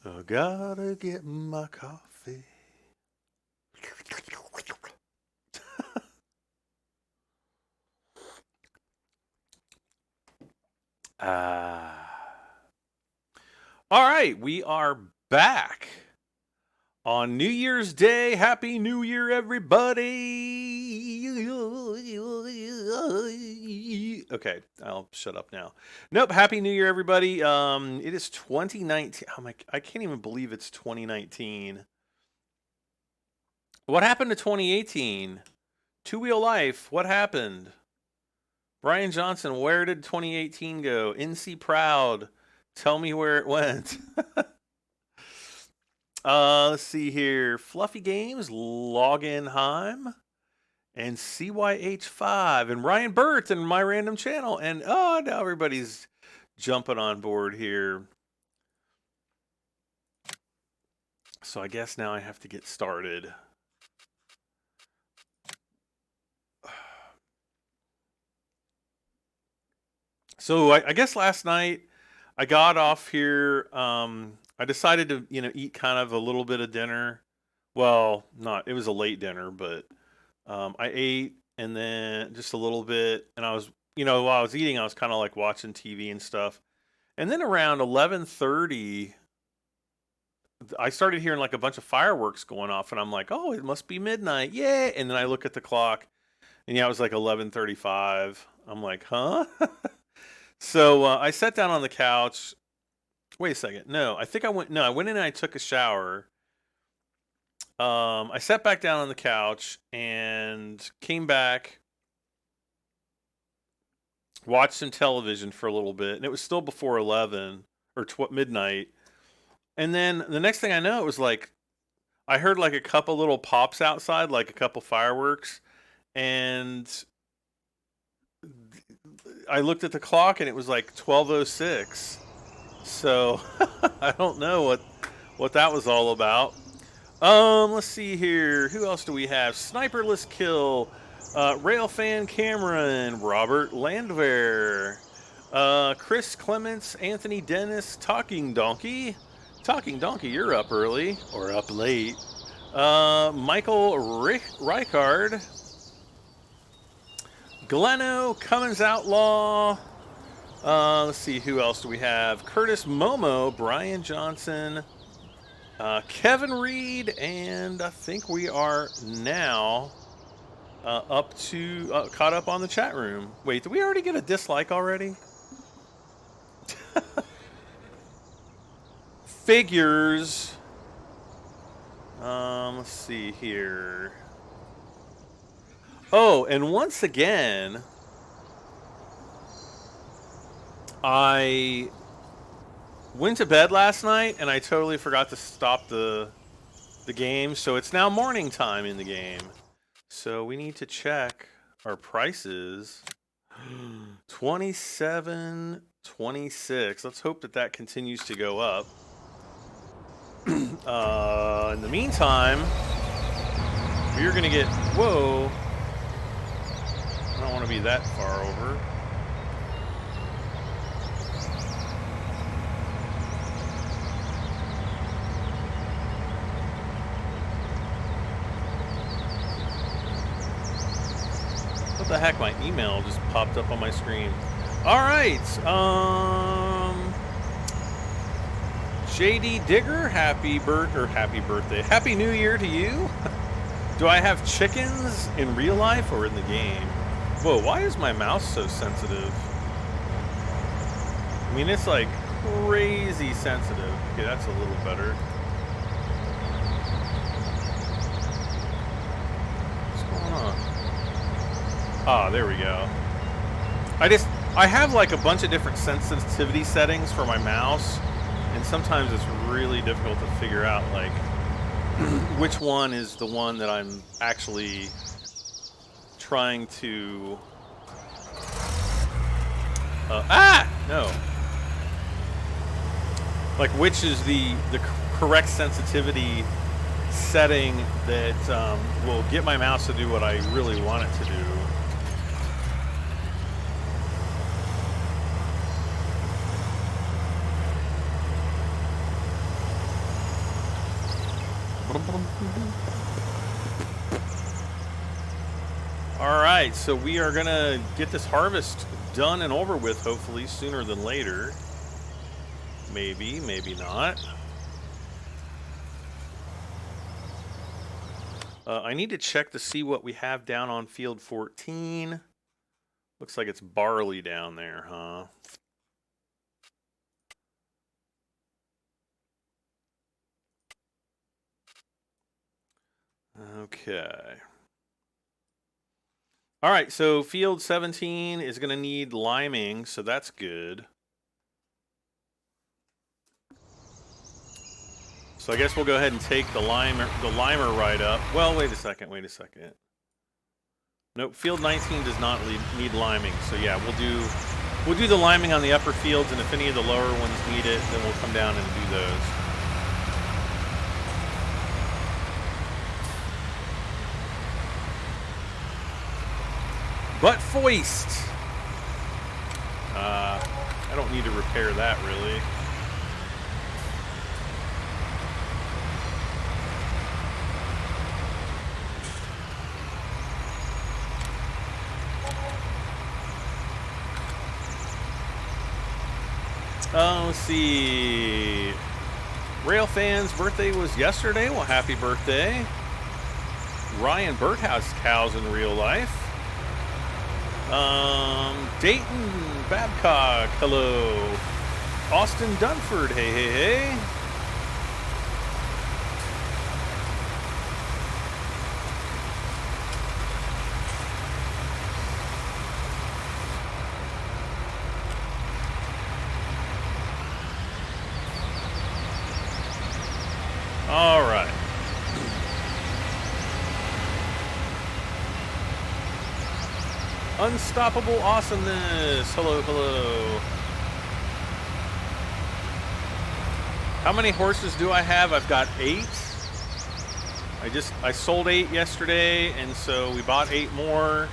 I gotta get my coffee. All right, we are back on New Year's Day. Happy New Year, everybody. Okay, I'll shut up now. Nope, Happy New Year, everybody. It is 2019. I can't even believe it's 2019. What happened to 2018? Two-wheel life, what happened? Brian Johnson, where did 2018 go? NC Proud, tell me where it went. Let's see here. Fluffy Games, Loginheim, and CYH5, and Ryan Burt, and my random channel. And now everybody's jumping on board here. So I guess now I have to get started. So I guess last night I got off here. I decided to, eat kind of a little bit of dinner. Well, it was a late dinner, but I ate and then just a little bit. And I was, while I was eating, I was kind of like watching TV and stuff. And then around 11:30, I started hearing like a bunch of fireworks going off. And I'm like, oh, it must be midnight. Yeah. And then I look at the clock and it was like 11:35. I'm like, huh? So I sat down on the couch. Wait a second. No, I went in and I took a shower. I sat back down on the couch and came back, watched some television for a little bit, and it was still before 11 or midnight. And then the next thing I know, it was like I heard like a couple little pops outside, like a couple fireworks, and I looked at the clock and it was like 12:06. So I don't know what that was all about. Let's see here. Who else do we have? Sniperless Kill, Railfan Cameron, Robert Landwehr, Chris Clements, Anthony Dennis, Talking Donkey. Talking Donkey, you're up early or up late. Michael Reichard, Gleno, Cummins Outlaw. Let's see, who else do we have? Curtis Momo, Brian Johnson, Kevin Reed, and I think we are now caught up on the chat room. Wait, did we already get a dislike already? Figures. Let's see here. Oh, and once again, I went to bed last night and I totally forgot to stop the game, so it's now morning time in the game. So we need to check our prices. 27.26. Let's hope that continues to go up. In the meantime, we're gonna get whoa. I don't want to be that far over. What the heck? My email just popped up on my screen. All right. JD Digger, happy birthday. Happy New Year to you. Do I have chickens in real life or in the game? Whoa, why is my mouse so sensitive? I mean, it's like crazy sensitive. Okay, that's a little better. What's going on? Ah, there we go. I have like a bunch of different sensitivity settings for my mouse, and sometimes it's really difficult to figure out like which one is the one that I'm actually trying to no, like which is the correct sensitivity setting that will get my mouse to do what I really want it to do. Alright, so we are gonna get this harvest done and over with, hopefully, sooner than later. Maybe, maybe not. I need to check to see what we have down on field 14. Looks like it's barley down there, huh? Okay. All right, so field 17 is going to need liming, so that's good. So I guess we'll go ahead and take the limer right up. Well, wait a second. Nope, field 19 does not need liming. So yeah, we'll do the liming on the upper fields, and if any of the lower ones need it, then we'll come down and do those. Butt foist. I don't need to repair that really. Let's see. Railfan's birthday was yesterday. Well, happy birthday. Ryan Birdhouse cows in real life. Dayton Babcock, hello. Austin Dunford, hey, hey, hey. All right. Unstoppable awesomeness. Hello, hello. How many horses do I have? I've got 8. I sold 8 yesterday, and so we bought 8 more.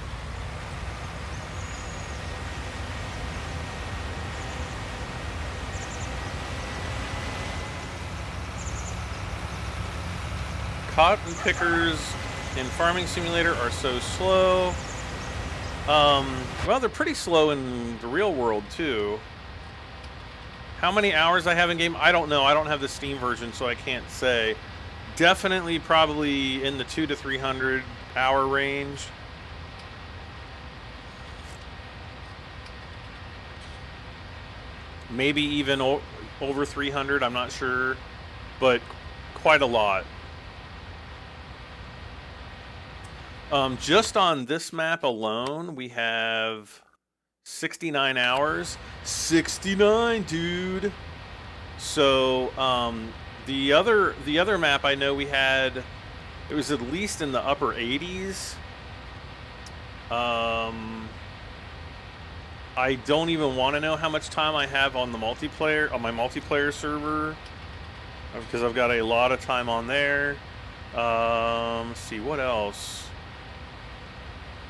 Cotton pickers in Farming Simulator are so slow. Well, they're pretty slow in the real world, too. How many hours I have in game? I don't know. I don't have the Steam version, so I can't say. Definitely probably in the 200 to 300 hour range. Maybe even over 300, I'm not sure. But quite a lot. Just on this map alone, we have 69 hours. 69, dude. So, the other map I know we had, it was at least in the upper 80s. I don't even want to know how much time I have on the multiplayer, on my multiplayer server, because I've got a lot of time on there. Let's see, what else?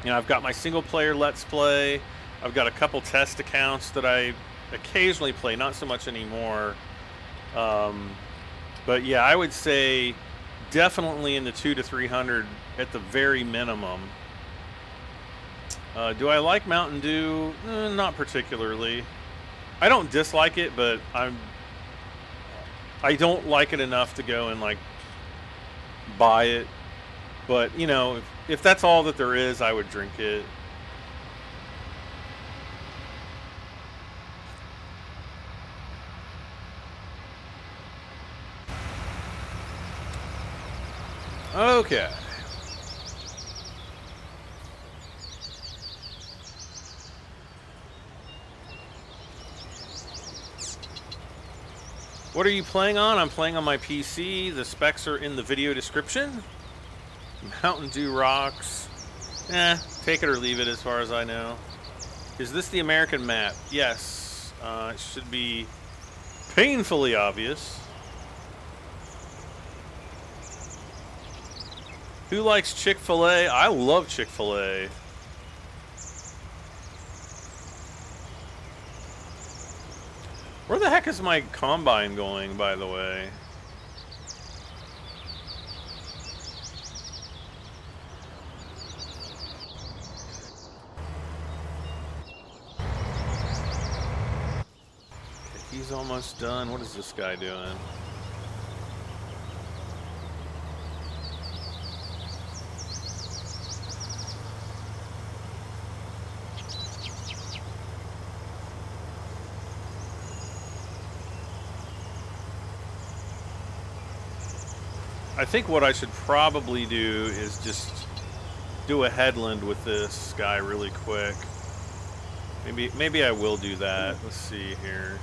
You know, I've got my single player Let's Play. I've got a couple test accounts that I occasionally play, not so much anymore. But yeah, I would say definitely in the 200 to 300 at the very minimum. Do I like Mountain Dew? Not particularly. I don't dislike it, but I don't like it enough to go and like buy it. But, you know, if that's all that there is, I would drink it. Okay. What are you playing on? I'm playing on my PC. The specs are in the video description. Mountain Dew rocks. Take it or leave it as far as I know. Is this the American map? Yes. It should be painfully obvious. Who likes Chick-fil-A? I love Chick-fil-A. Where the heck is my combine going, by the way? He's almost done. What is this guy doing? I think what I should probably do is just do a headland with this guy really quick. Maybe I will do that. Let's see here.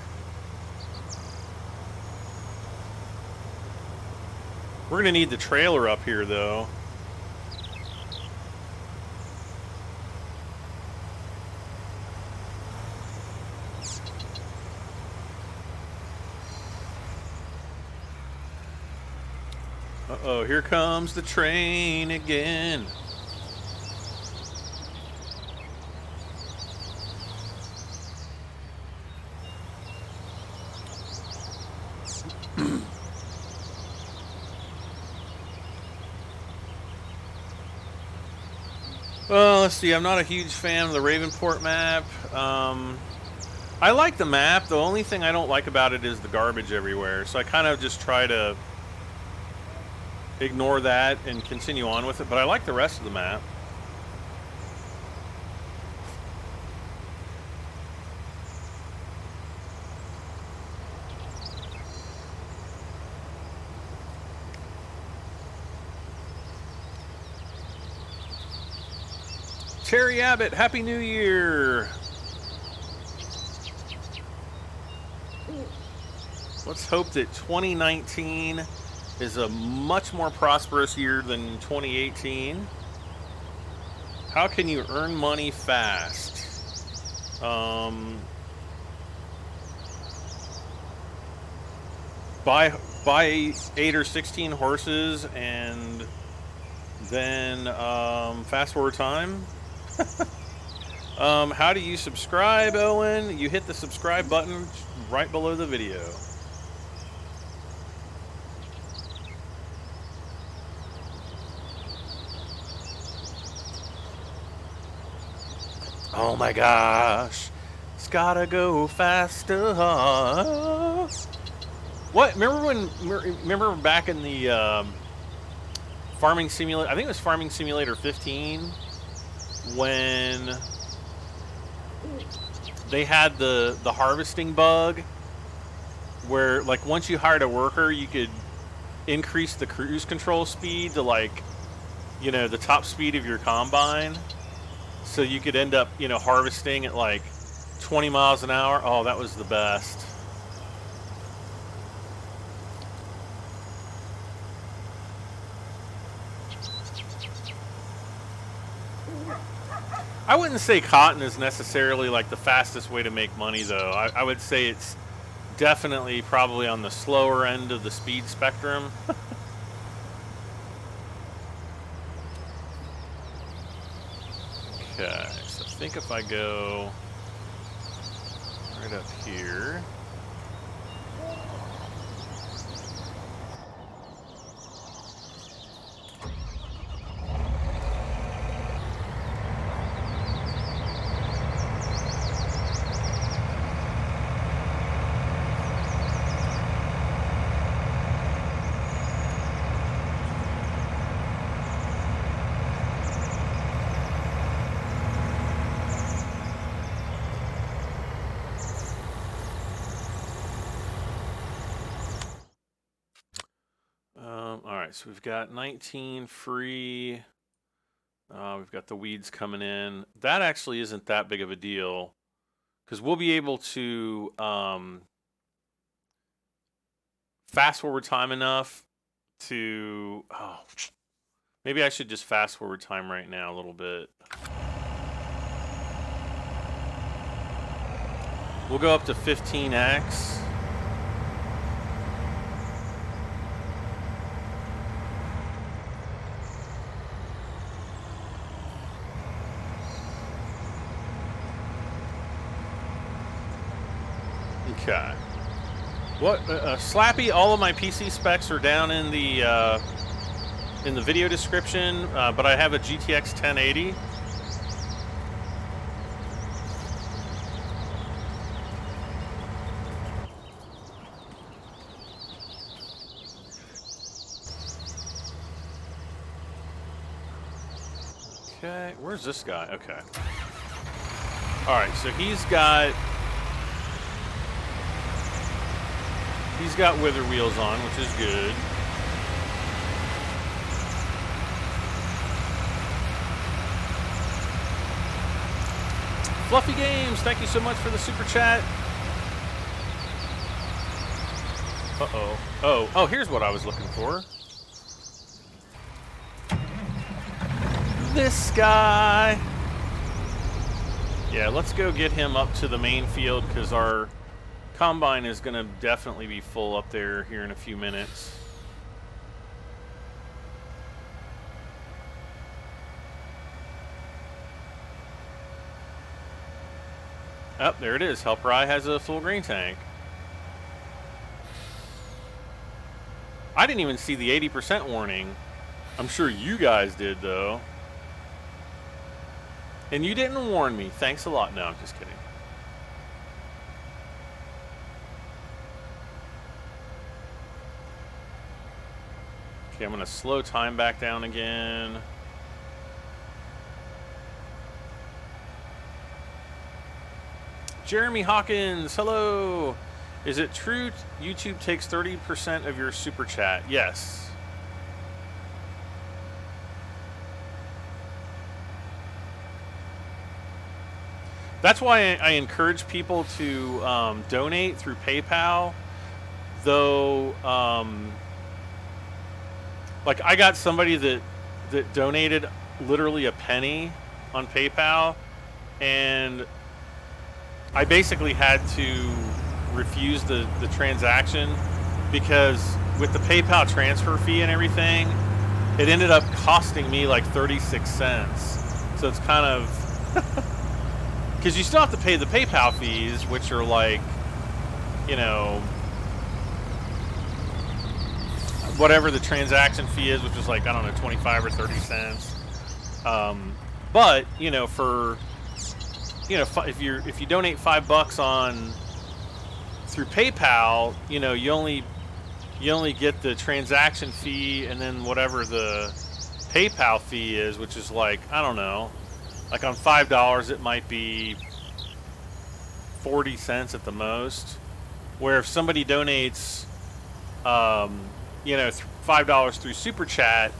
We're gonna need the trailer up here though. Uh-oh, here comes the train again. Well, let's see. I'm not a huge fan of the Ravenport map. I like the map. The only thing I don't like about it is the garbage everywhere. So I kind of just try to ignore that and continue on with it. But I like the rest of the map. Terry Abbott, Happy New Year! Let's hope that 2019 is a much more prosperous year than 2018. How can you earn money fast? Buy 8 or 16 horses and then fast forward time. How do you subscribe, Owen? You hit the subscribe button right below the video. Oh my gosh, it's gotta go faster. What? Remember back in the Farming Simulator? I think it was Farming Simulator 15. When they had the harvesting bug where, like, once you hired a worker, you could increase the cruise control speed to, like, you know, the top speed of your combine, so you could end up, you know, harvesting at like 20 miles an hour. Oh, that was the best. I wouldn't say cotton is necessarily like the fastest way to make money, though. I would say it's definitely probably on the slower end of the speed spectrum. Okay, so I think if I go right up here. So we've got 19 free. We've got the weeds coming in. That actually isn't that big of a deal because we'll be able to fast forward time enough to. Oh, maybe I should just fast forward time right now a little bit. We'll go up to 15x. Okay. What Slappy? All of my PC specs are down in the video description, but I have a GTX 1080. Okay, where's this guy? Okay. All right, so he's got wither wheels on, which is good. Fluffy Games, thank you so much for the super chat. Uh-oh. Oh, here's what I was looking for. This guy. Yeah, let's go get him up to the main field because our combine is going to definitely be full up there here in a few minutes. Oh, there it is. Helprai has a full grain tank. I didn't even see the 80% warning. I'm sure you guys did, though. And you didn't warn me. Thanks a lot. No, I'm just kidding. Okay, I'm going to slow time back down again. Jeremy Hawkins, hello. Is it true YouTube takes 30% of your super chat? Yes. That's why I encourage people to donate through PayPal. Though, like I got somebody that donated literally a penny on PayPal, and I basically had to refuse the transaction because with the PayPal transfer fee and everything, it ended up costing me like 36 cents. So it's kind of, because you still have to pay the PayPal fees, which are like, you know, whatever the transaction fee is, which is like, I don't know, 25 or 30 cents. But, you know, for, you know, if you donate $5 on through PayPal, you know, you only get the transaction fee and then whatever the PayPal fee is, which is like, I don't know, like on $5 it might be 40 cents at the most. Where if somebody donates, you know, $5 through Super Chat,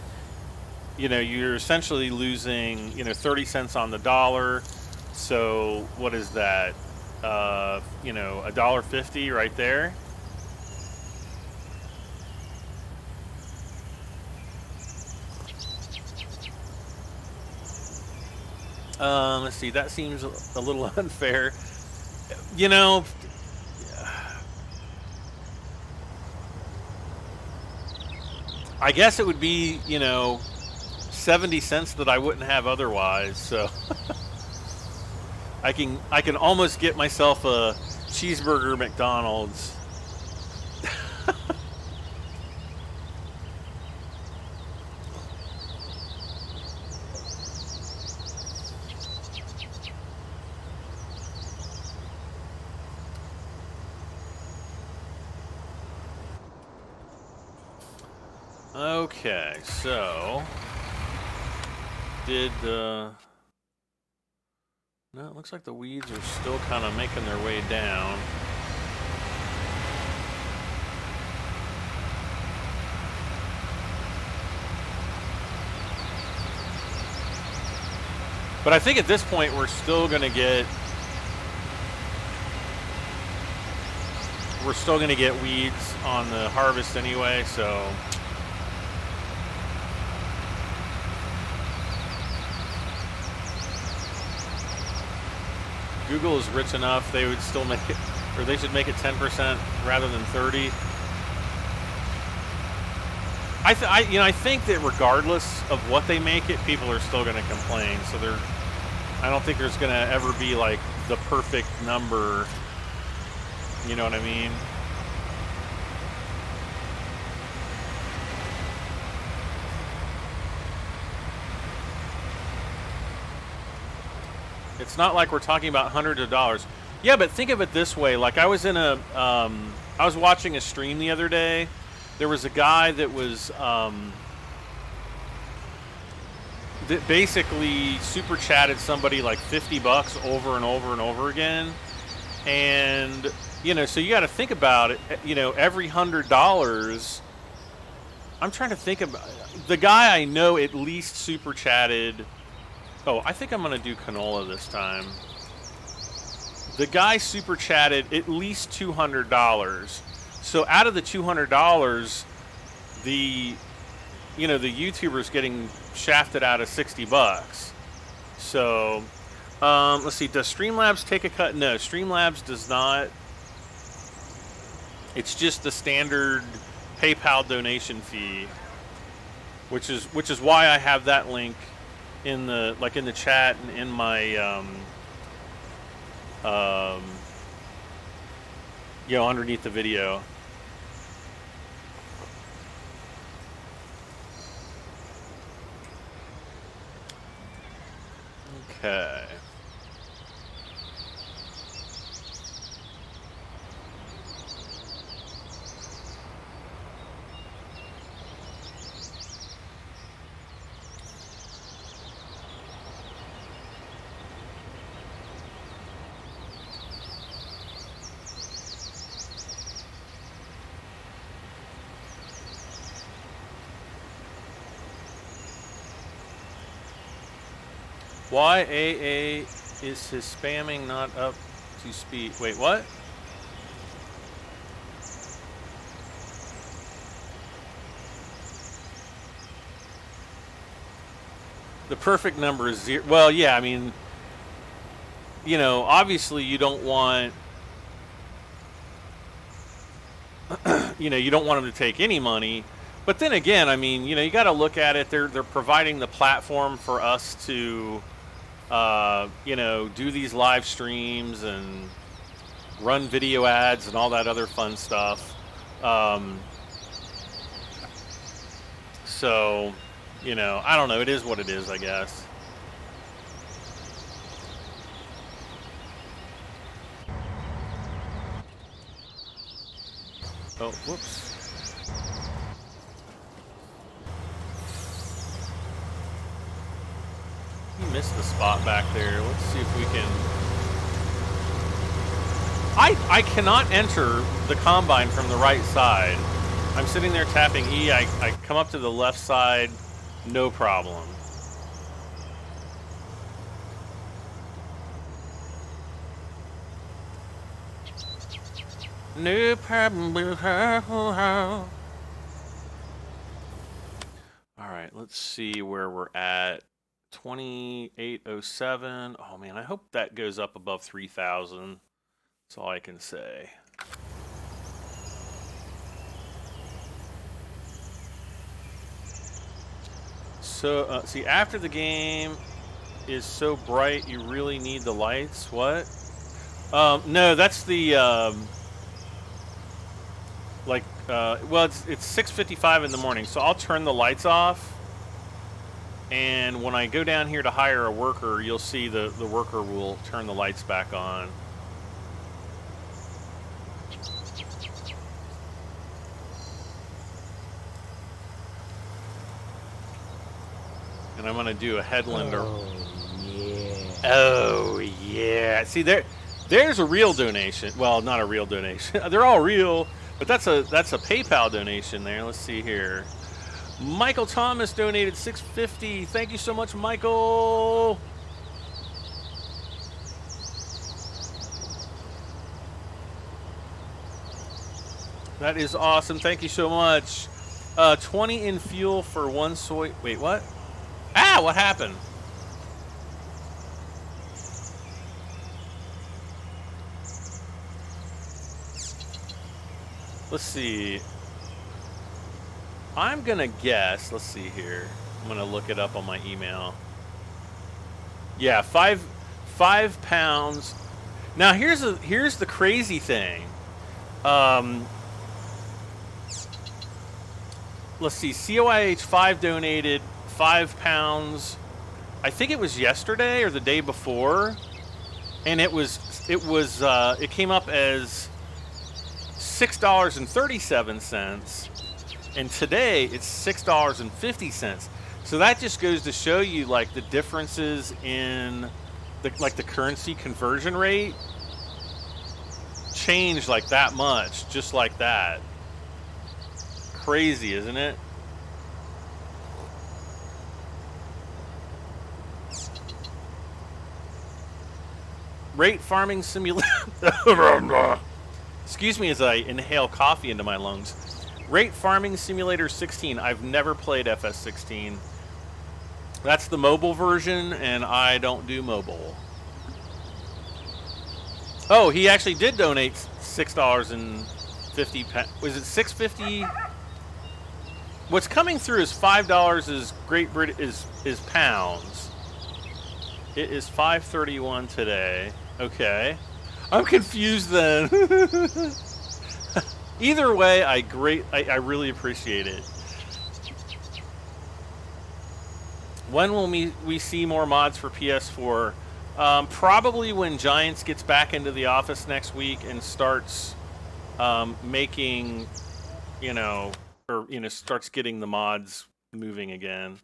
you know, you're essentially losing, you know, 30 cents on the dollar. So what is that? You know, $1.50 right there. Let's see. That seems a little unfair. You know, I guess it would be, you know, 70 cents that I wouldn't have otherwise. So I can almost get myself a cheeseburger McDonald's. Okay, so did no, it looks like the weeds are still kind of making their way down. But I think at this point we're still going to get weeds on the harvest anyway, so Google is rich enough, they would still make it, or they should make it 10% rather than 30. I think that regardless of what they make it, people are still going to complain. So I don't think there's going to ever be like the perfect number. You know what I mean? It's not like we're talking about hundreds of dollars. Yeah, but think of it this way. Like I was watching a stream the other day. There was a guy that was that basically super chatted somebody like $50 over and over and over again. And, you know, so you got to think about it, you know, every $100, I'm trying to think about, the guy I know at least super chatted, oh, I think I'm going to do canola this time. The guy super chatted at least $200. So out of the $200, the, you know, the YouTuber's getting shafted out of $60. So, let's see, does Streamlabs take a cut? No, Streamlabs does not. It's just the standard PayPal donation fee, which is why I have that link in the, like, in the chat and in my you know, underneath the video. Okay. Why AA is his spamming not up to speed? Wait, what? The perfect number is 0. Well, yeah, I mean, you know, obviously you don't want, you know, you don't want them to take any money. But then again, I mean, you know, you got to look at it. They're providing the platform for us to, you know, do these live streams and run video ads and all that other fun stuff. So, you know, I don't know. It is what it is, I guess. Oh, whoops. You missed the spot back there. Let's see if we can... I cannot enter the combine from the right side. I'm sitting there tapping E. I come up to the left side, no problem. No problem. All right, let's see where we're at. 2807. Oh man, I hope that goes up above 3,000. That's all I can say. So, see, after the game is so bright, you really need the lights. What? No, that's the, well, it's 6:55 in the morning, so I'll turn the lights off. And when I go down here to hire a worker, you'll see the worker will turn the lights back on. And I'm going to do a headland. Oh, yeah. Oh, yeah. See, there's a real donation. Well, not a real donation. They're all real, but that's a PayPal donation there. Let's see here. Michael Thomas donated $6.50. Thank you so much, Michael. That is awesome. Thank you so much. 20 in fuel for 1 soy. Wait, what? Ah, what happened? Let's see. I'm gonna guess. Let's see here. I'm gonna look it up on my email. Yeah, five pounds. Now here's the crazy thing. Let's see. COIH5 donated 5 pounds. I think it was yesterday or the day before, and it came up as $6.37. And today it's $6.50. So that just goes to show you like the differences in the currency conversion rate change like that much, just like that. Crazy, isn't it? Rate farming simulator. Excuse me as I inhale coffee into my lungs. Rate Farming Simulator 16. I've never played FS16. That's the mobile version, and I don't do mobile. Oh, he actually did donate $6.50. Was it $6.50? What's coming through is $5 is Great Britain is pounds. It is 5.31 today. Okay, I'm confused then. Either way, I really appreciate it. When will we see more mods for PS4? Probably when Giants gets back into the office next week and starts making, starts getting the mods moving again.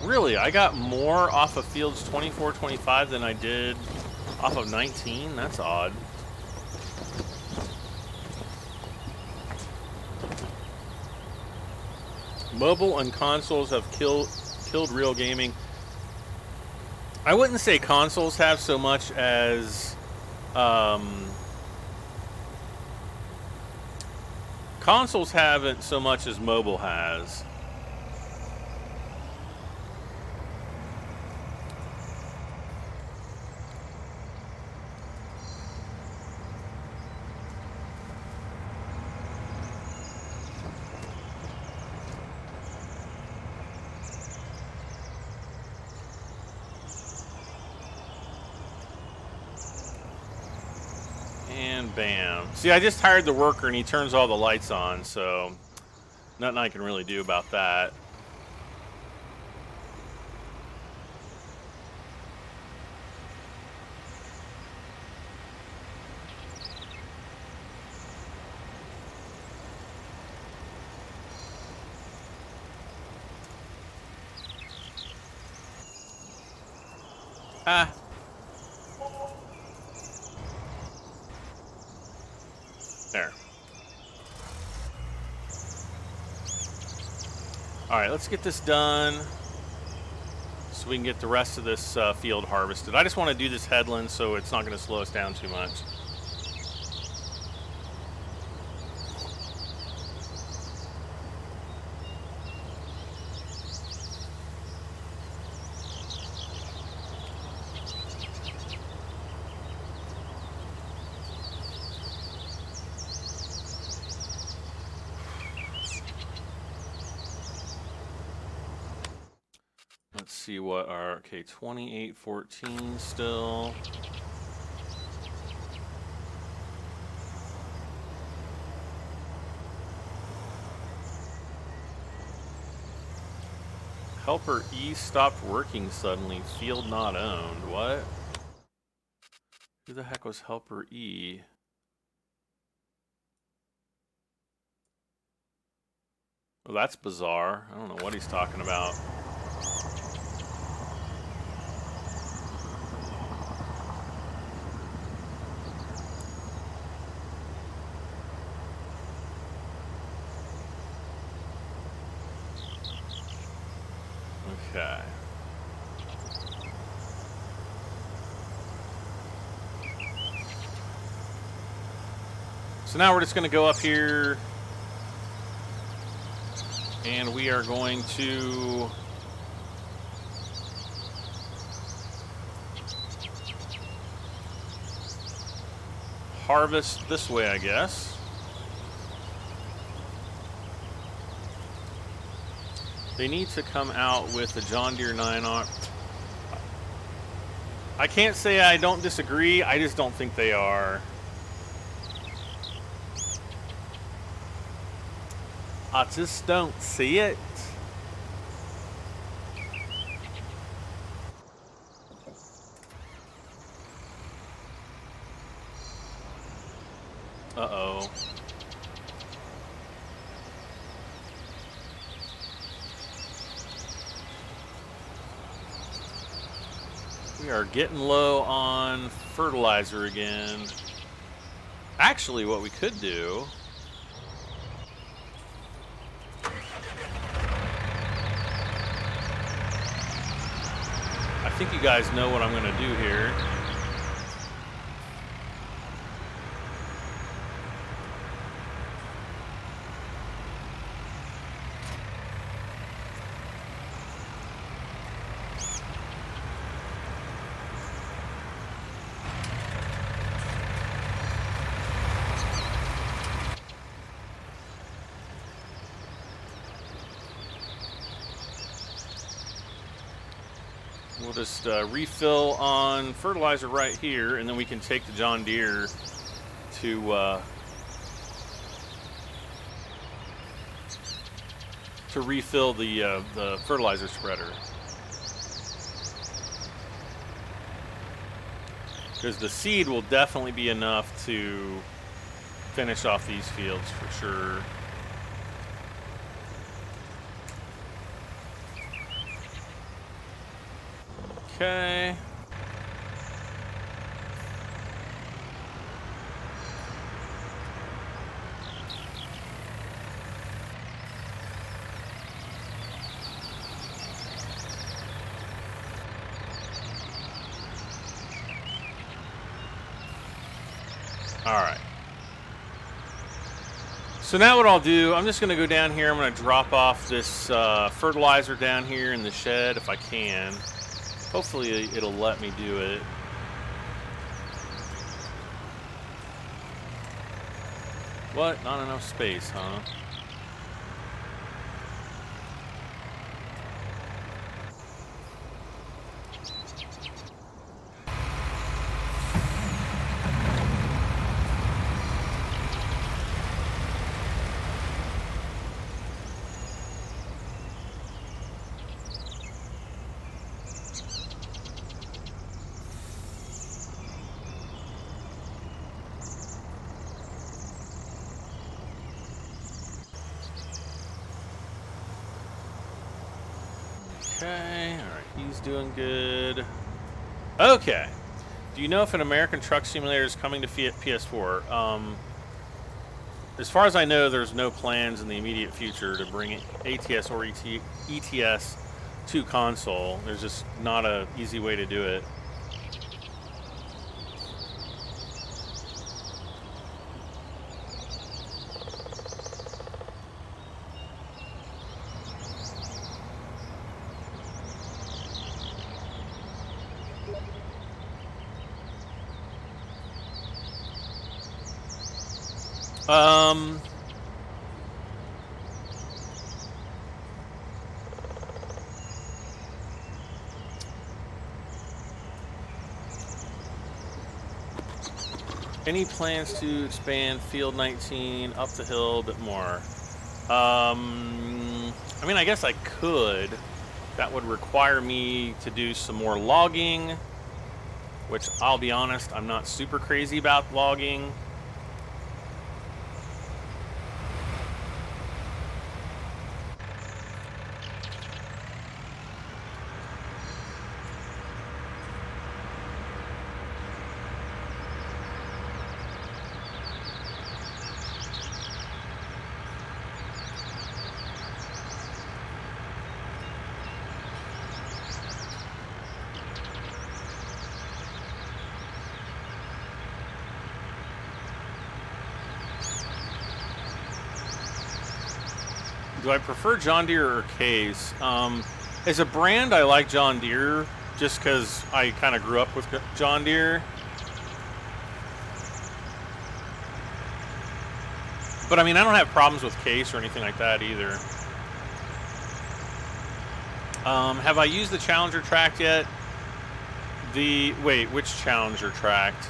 Really, I got more off of Fields 24-25 than I did off of 19? That's odd. Mobile and consoles have killed real gaming. I wouldn't say consoles have so much as consoles haven't so much as mobile has. And bam. See, I just hired the worker and he turns all the lights on, so nothing I can really do about that. Ah. There. Alright, let's get this done so we can get the rest of this field harvested. I just want to do this headland so it's not going to slow us down too much. Let's see what our, okay, 2814 still. Helper E stopped working suddenly. Field not owned. What? Who the heck was Helper E? Well, that's bizarre. I don't know what he's talking about. Okay. So now we're just going to go up here and we are going to harvest this way, I guess. They need to come out with a John Deere 9R. I can't say I don't disagree, I just don't think they are. I just don't see it. We are getting low on fertilizer again. Actually, what we could do... I think you guys know what I'm going to do here. We'll just refill on fertilizer right here, and then we can take the John Deere to refill the fertilizer spreader. Because the seed will definitely be enough to finish off these fields for sure. Okay. All right. So now what I'll do, I'm just going to go down here. I'm going to drop off this fertilizer down here in the shed if I can. Hopefully it'll let me do it. What? Not enough space, huh? Okay, alright, he's doing good. Okay. Do you know if an American Truck Simulator is coming to PS4? As far as I know, there's no plans in the immediate future to bring ATS or ETS to console. There's just not an easy way to do it. Any plans to expand Field 19 up the hill a bit more? I mean, I guess I could. That would require me to do some more logging, which I'll be honest, I'm not super crazy about logging. Do I prefer John Deere or Case? As a brand, I like John Deere just because I kind of grew up with John Deere. But I mean, I don't have problems with Case or anything like that either. Have I used the Challenger tract yet? Wait, which Challenger tract?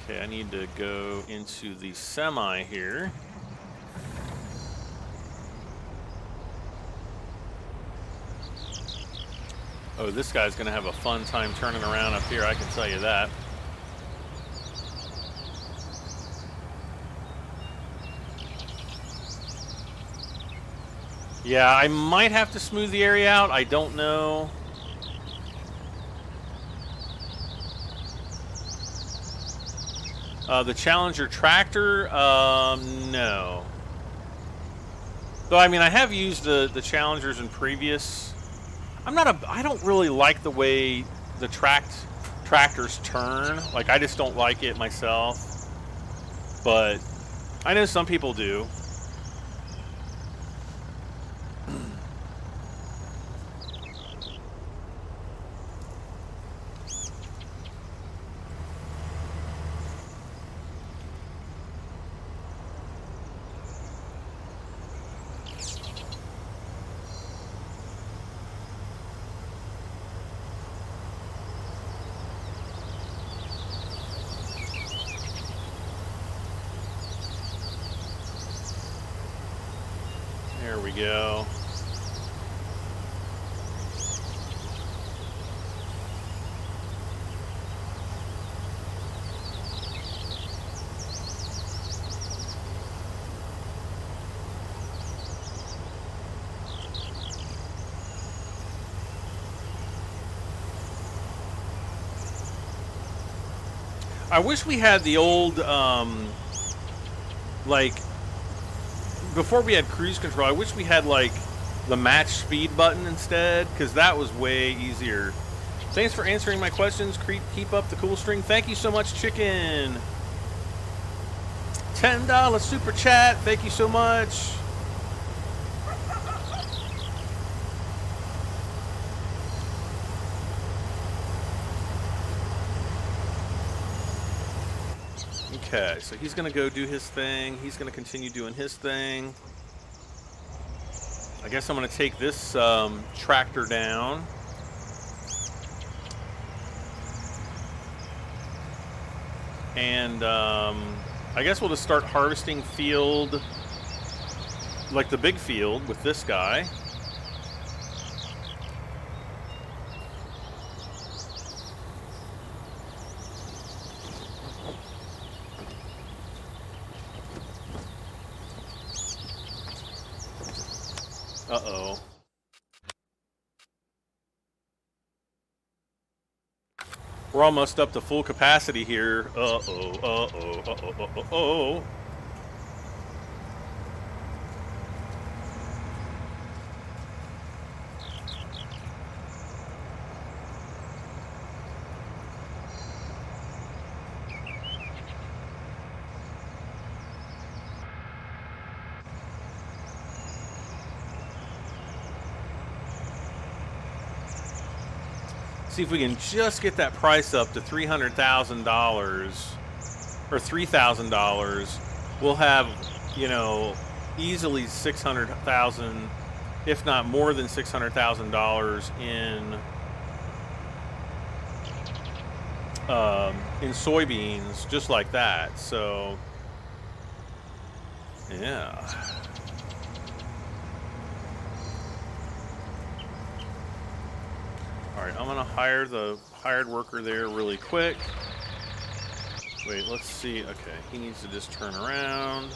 Okay, I need to go into the semi here. Oh, this guy's going to have a fun time turning around up here, I can tell you that. Yeah, I might have to smooth the area out. I don't know. The Challenger tractor, no. Though, I mean, I have used the Challengers in previous. I don't really like the way the tractors turn. Like, I just don't like it myself. But I know some people do. There we go. I wish we had the old, like, before we had cruise control, I wish we had, like, the match speed button instead, because that was way easier. Thanks for answering my questions. Keep up the cool string. Thank you so much, Chicken. $10 super chat. Thank you so much. Okay, so he's going to go do his thing. He's going to continue doing his thing. I guess I'm going to take this tractor down. And I guess we'll just start harvesting field, like the big field with this guy. Uh-oh. We're almost up to full capacity here. Uh-oh, uh-oh, uh-oh, uh-oh, uh-oh. See if we can just get that price up to $300,000 or $3,000. We'll have, you know, easily $600,000, if not more than $600,000 in soybeans, just like that. So, yeah. Alright, I'm going to hire the hired worker there really quick. Wait, let's see. Okay, he needs to just turn around.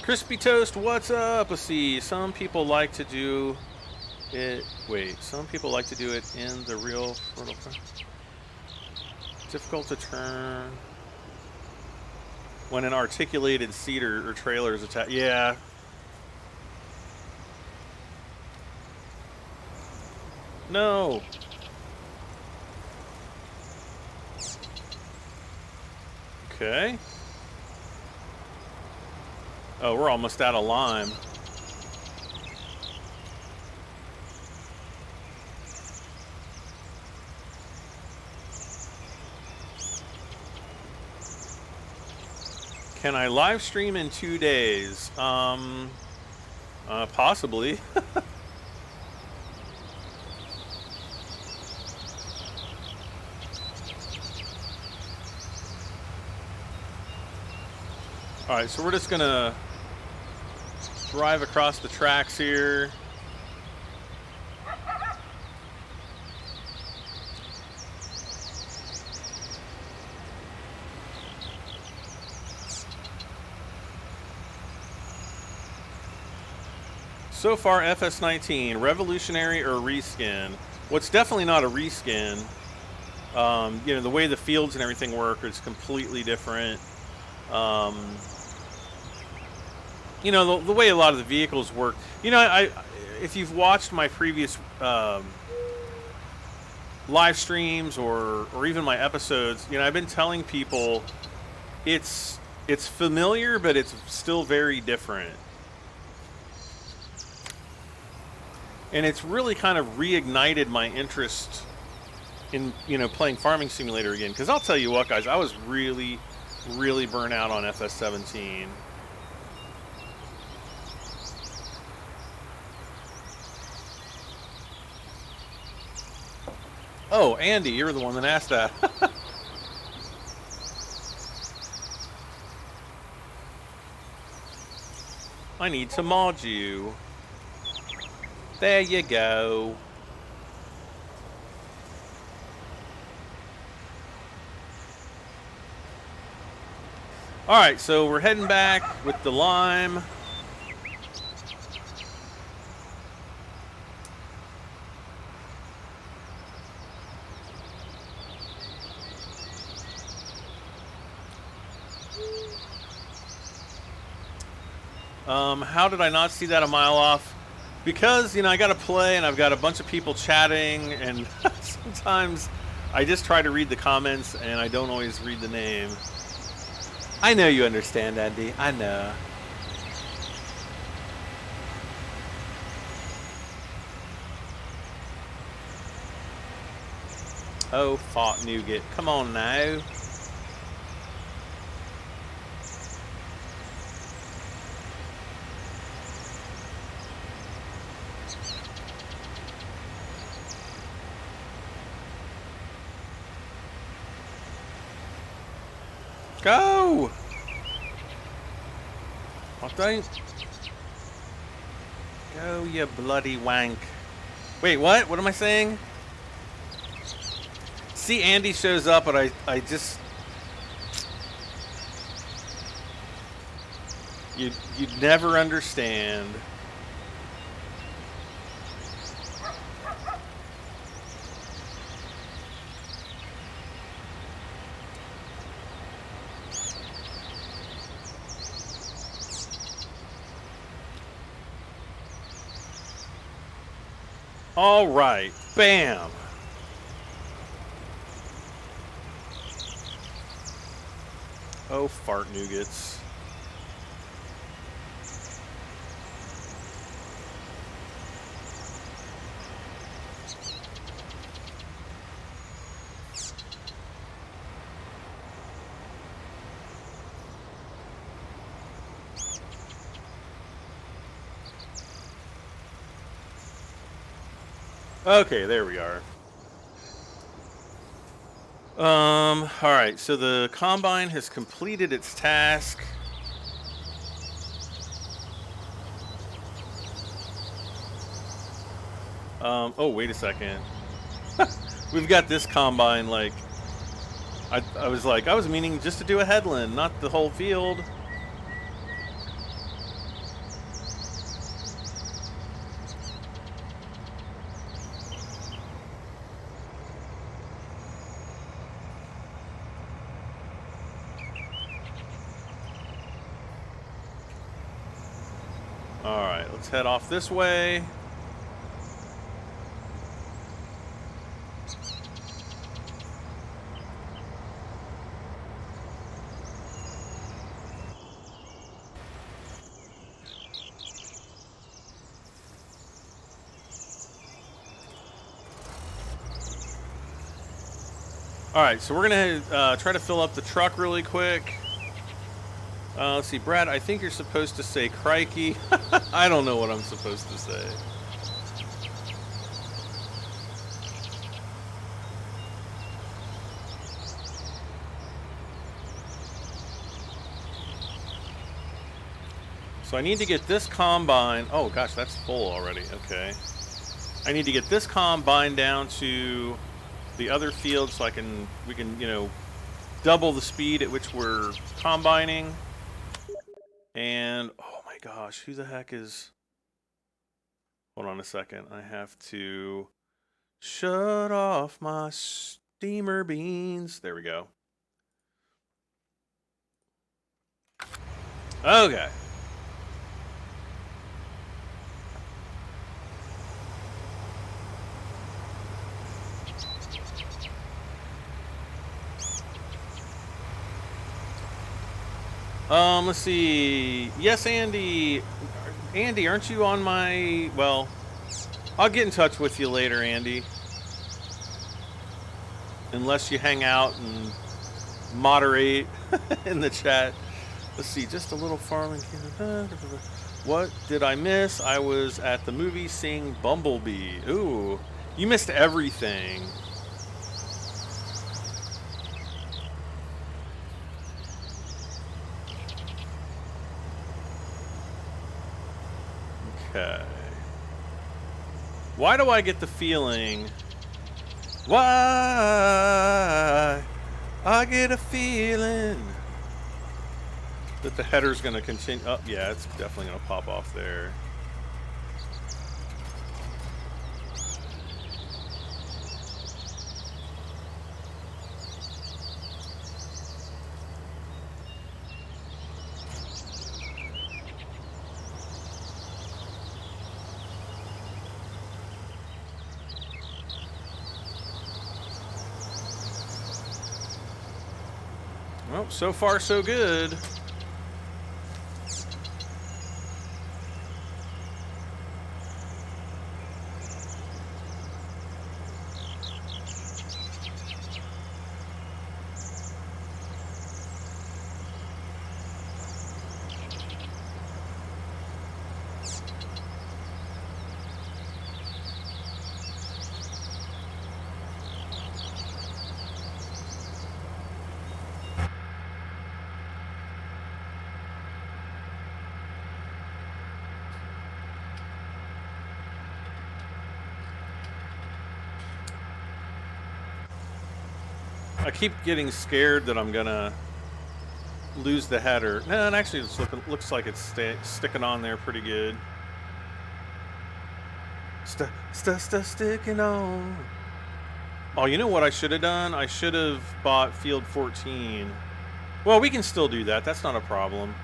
Crispy Toast, what's up? Let's see. Some people like to do it. Wait, some people like to do it in the real fertile. Difficult to turn when an articulated seater or trailer is attached. Yeah. No. Okay. Oh, we're almost out of lime. Can I live stream in 2 days? Possibly. All right, so we're just gonna drive across the tracks here. So far, FS19, revolutionary or reskin? What's definitely not a reskin. You know, the way the fields and everything work is completely different. You know, the way a lot of the vehicles work. You know, if you've watched my previous live streams or even my episodes, you know, I've been telling people it's familiar, but it's still very different. And it's really kind of reignited my interest in, you know, playing Farming Simulator again. Because I'll tell you what, guys, I was really, really burnt out on FS17. Oh, Andy, you're the one that asked that. I need to mod you. There you go. Alright, so we're heading back with the lime. How did I not see that a mile off? Because, you know, I got to play and I've got a bunch of people chatting, and sometimes I just try to read the comments and I don't always read the name. I know you understand, Andy. I know. Oh, fought nougat. Come on now. Go! What don't? Go, you bloody wank. Wait, what? What am I saying? See, Andy shows up, but I just... You'd never understand. All right, bam. Oh, fart nougats. Okay, there we are. Alright, so the Combine has completed its task. Oh, wait a second. We've got this Combine, like... I was meaning just to do a headland, not the whole field. Alright, let's head off this way. Alright, so we're going to try to fill up the truck really quick. Let's see, Brad, I think you're supposed to say crikey. I don't know what I'm supposed to say. So I need to get this Combine... Oh, gosh, that's full already. Okay. I need to get this Combine down to the other field so we can, you know, double the speed at which we're combining. And, oh my gosh, who the heck is... Hold on a second. I have to shut off my steamer beans. There we go. Okay. Let's see. Yes, Andy. Andy, aren't you on my... Well, I'll get in touch with you later, Andy. Unless you hang out and moderate in the chat. Let's see, just a little farming. What did I miss? I was at the movie seeing Bumblebee. Ooh, you missed everything. Okay. Why do I get the feeling... Why I get a feeling that the header's going to continue. Oh, yeah, it's definitely going to pop off there. Well, so far so good. I keep getting scared that I'm gonna lose the header. No, and actually it's looks like it's sticking on there pretty good. Sticking on. Oh, you know what I should have done? I should have bought Field 14. Well, we can still do that. That's not a problem.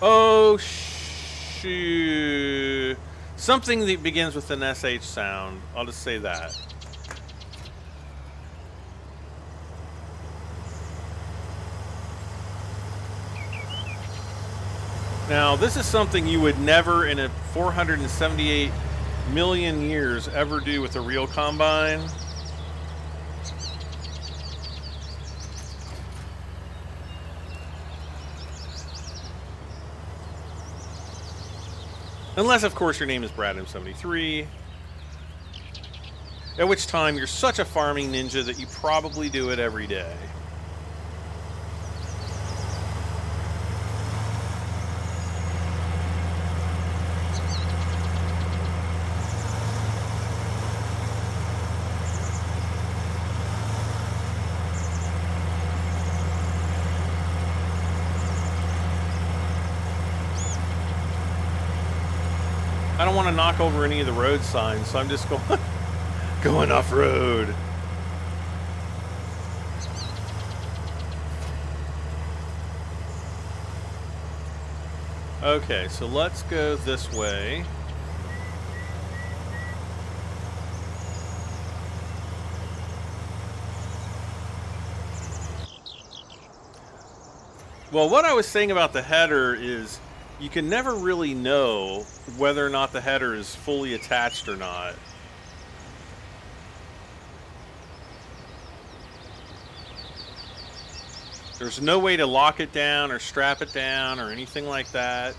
Oh, shoot. Something that begins with an SH sound. I'll just say that. Now, this is something you would never in a 478 million years ever do with a real combine. Unless, of course, your name is BradM73. At which time you're such a farming ninja that you probably do it every day. I don't want to knock over any of the road signs, so I'm just going off-road. Okay, so let's go this way. Well, what I was saying about the header is you can never really know whether or not the header is fully attached or not. There's no way to lock it down or strap it down or anything like that.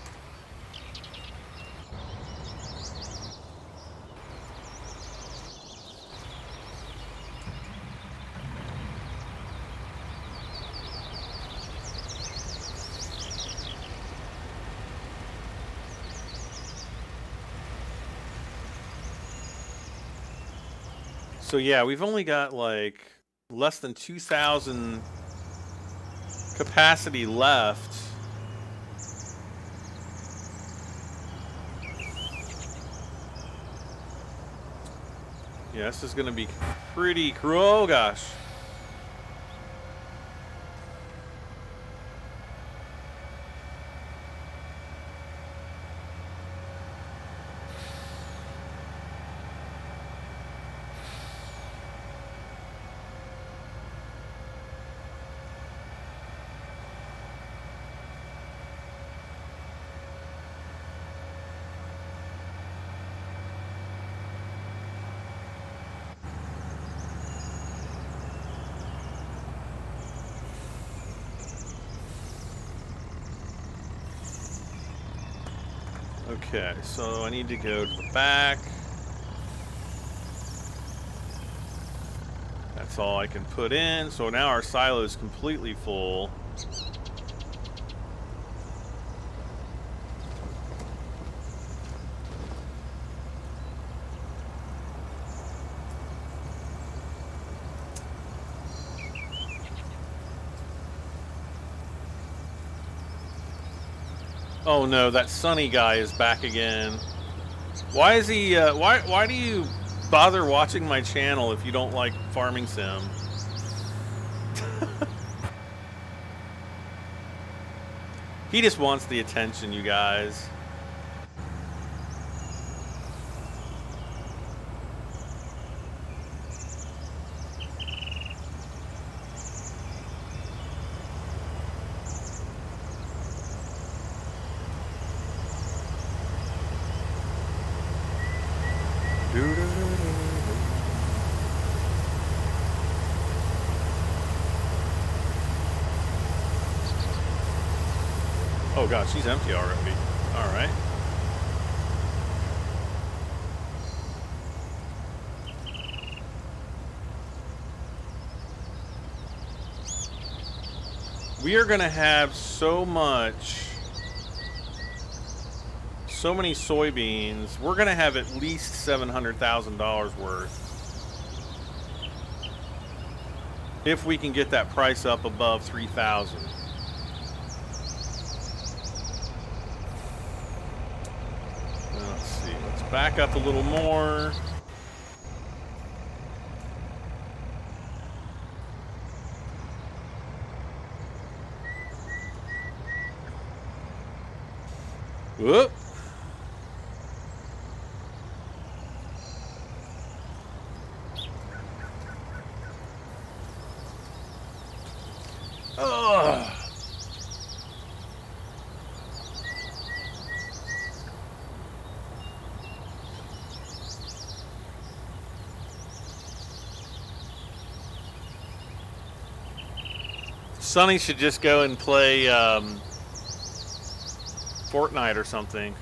So yeah, we've only got like less than 2,000 capacity left. Yeah, this is going to be pretty cruel. Oh gosh. Okay, so I need to go to the back. That's all I can put in. So now our silo is completely full. Oh no, that Sunny guy is back again. Why is he, why do you bother watching my channel if you don't like Farming Sim? He just wants the attention, you guys. Oh god, she's empty already. Alright. We are gonna have so many soybeans. We're gonna have at least $700,000 worth. If we can get that price up above 3,000. Let's see. Let's back up a little more. Whoop. Ugh. Sonny should just go and play Fortnite or something.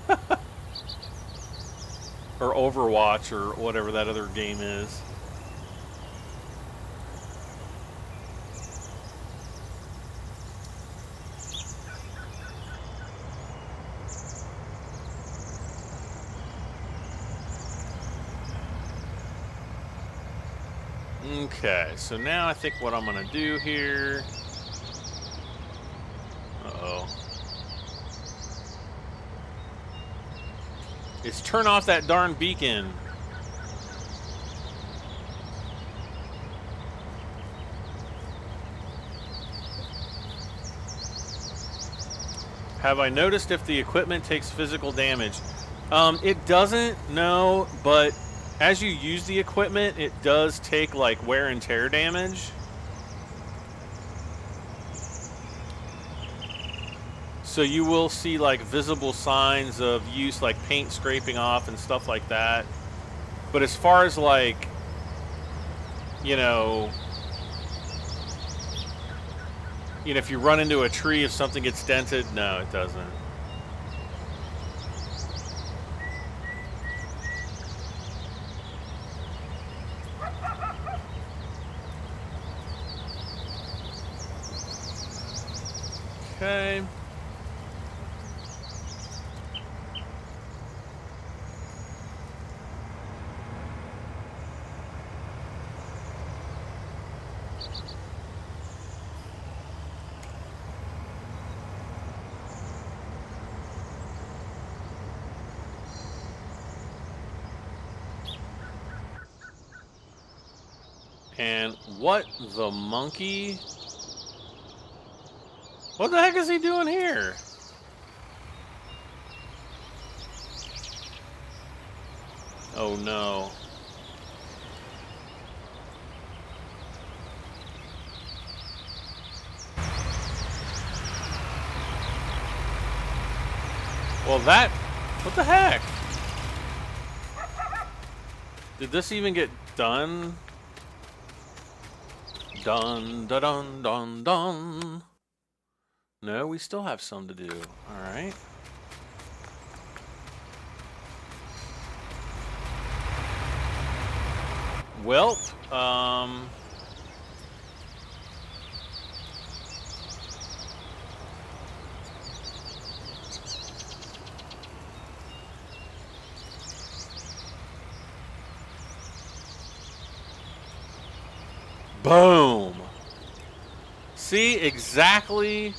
Or Overwatch or whatever that other game is. Okay, so now I think what I'm gonna do here. Uh-oh. Is turn off that darn beacon. Have I noticed if the equipment takes physical damage? It doesn't, no, but as you use the equipment, it does take like wear and tear damage. So you will see like visible signs of use, like paint scraping off and stuff like that. But as far as like, you know, if you run into a tree, if something gets dented, no, it doesn't. Okay. And what the monkey? What the heck is he doing here? Oh no. Well, that... What the heck? Did this even get done? Dun, dun, dun, dun, dun. No, we still have some to do. Alright. Well, boom. See, exactly.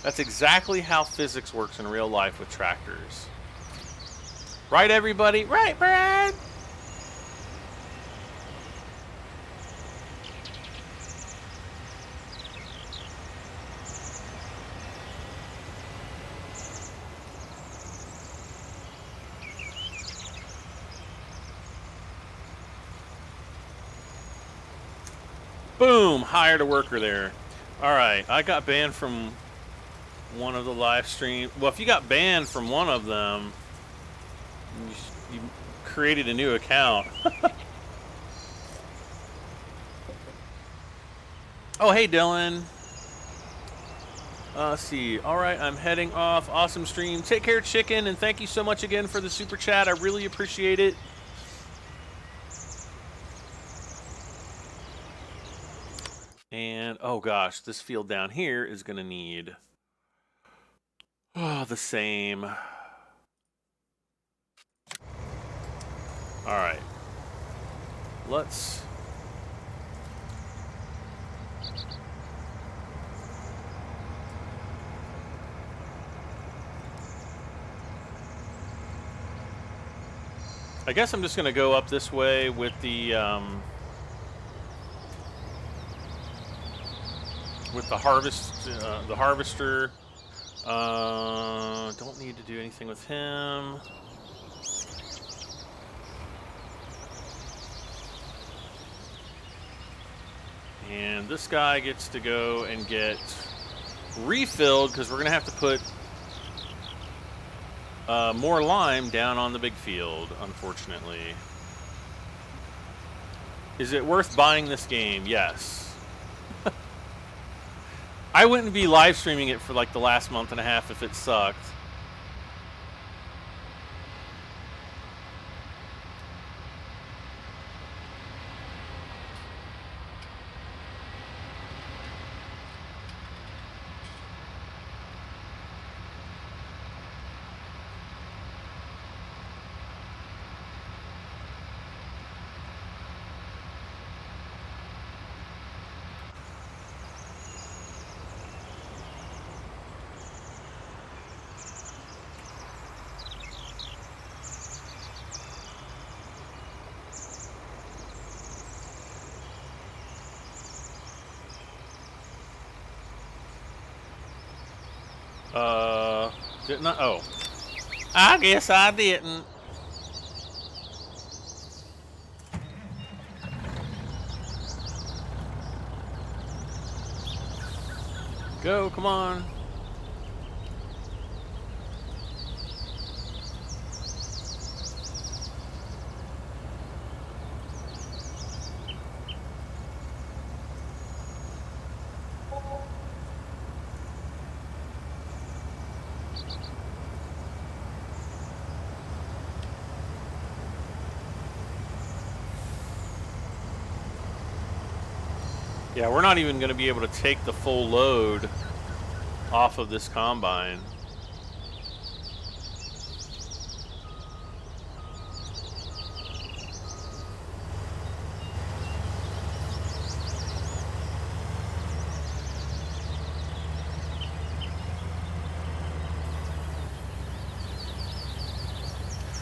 That's exactly how physics works in real life with tractors. Right, everybody? Right, Brad? Boom! Hired a worker there. Alright, I got banned from one of the live stream. Well, if you got banned from one of them, you created a new account. Oh, hey, Dylan. Let's see. Alright, I'm heading off. Awesome stream. Take care, chicken, and thank you so much again for the super chat. I really appreciate it. And, oh gosh, this field down here is going to need the same. Alright. Let's... I guess I'm just going to go up this way with the harvester. Don't need to do anything with him. And this guy gets to go and get refilled because we're going to have to put more lime down on the big field, unfortunately. Is it worth buying this game? Yes. I wouldn't be live streaming it for like the last month and a half if it sucked. Didn't I? Oh. I guess I didn't. Go, come on. Yeah, we're not even going to be able to take the full load off of this combine.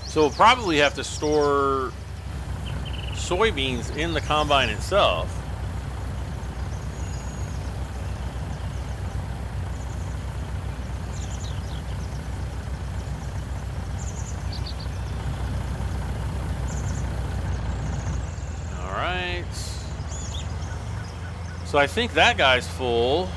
So we'll probably have to store soybeans in the combine itself. So I think that guy's full.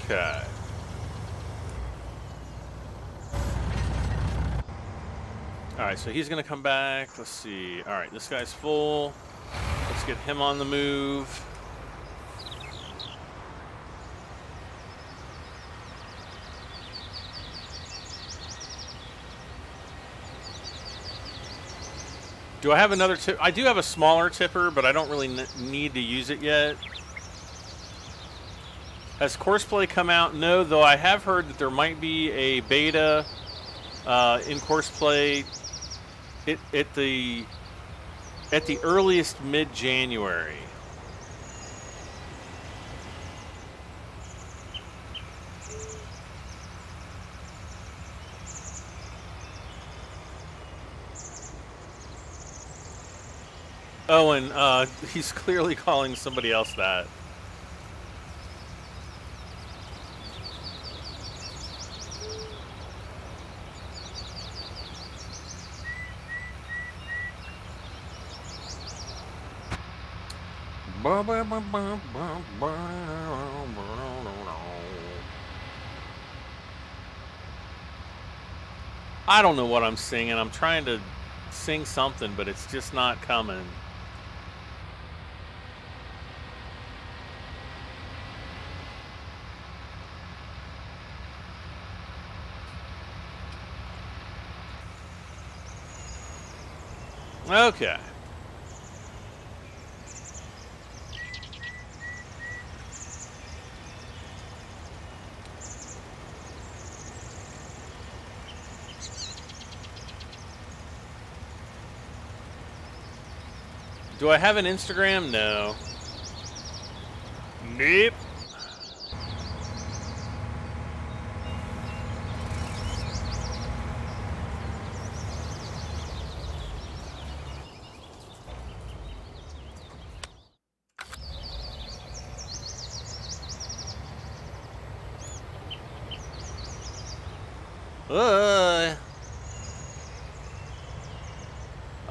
Okay. Alright, so he's gonna come back. Let's see. Alright, this guy's full. Let's get him on the move. Do I have another tip? I do have a smaller tipper, but I don't really need to use it yet. Has Courseplay come out? No, though I have heard that there might be a beta in Courseplay at the earliest mid-January. Oh, and he's clearly calling somebody else that. I don't know what I'm singing. I'm trying to sing something, but it's just not coming. Okay. Do I have an Instagram? No. Nope.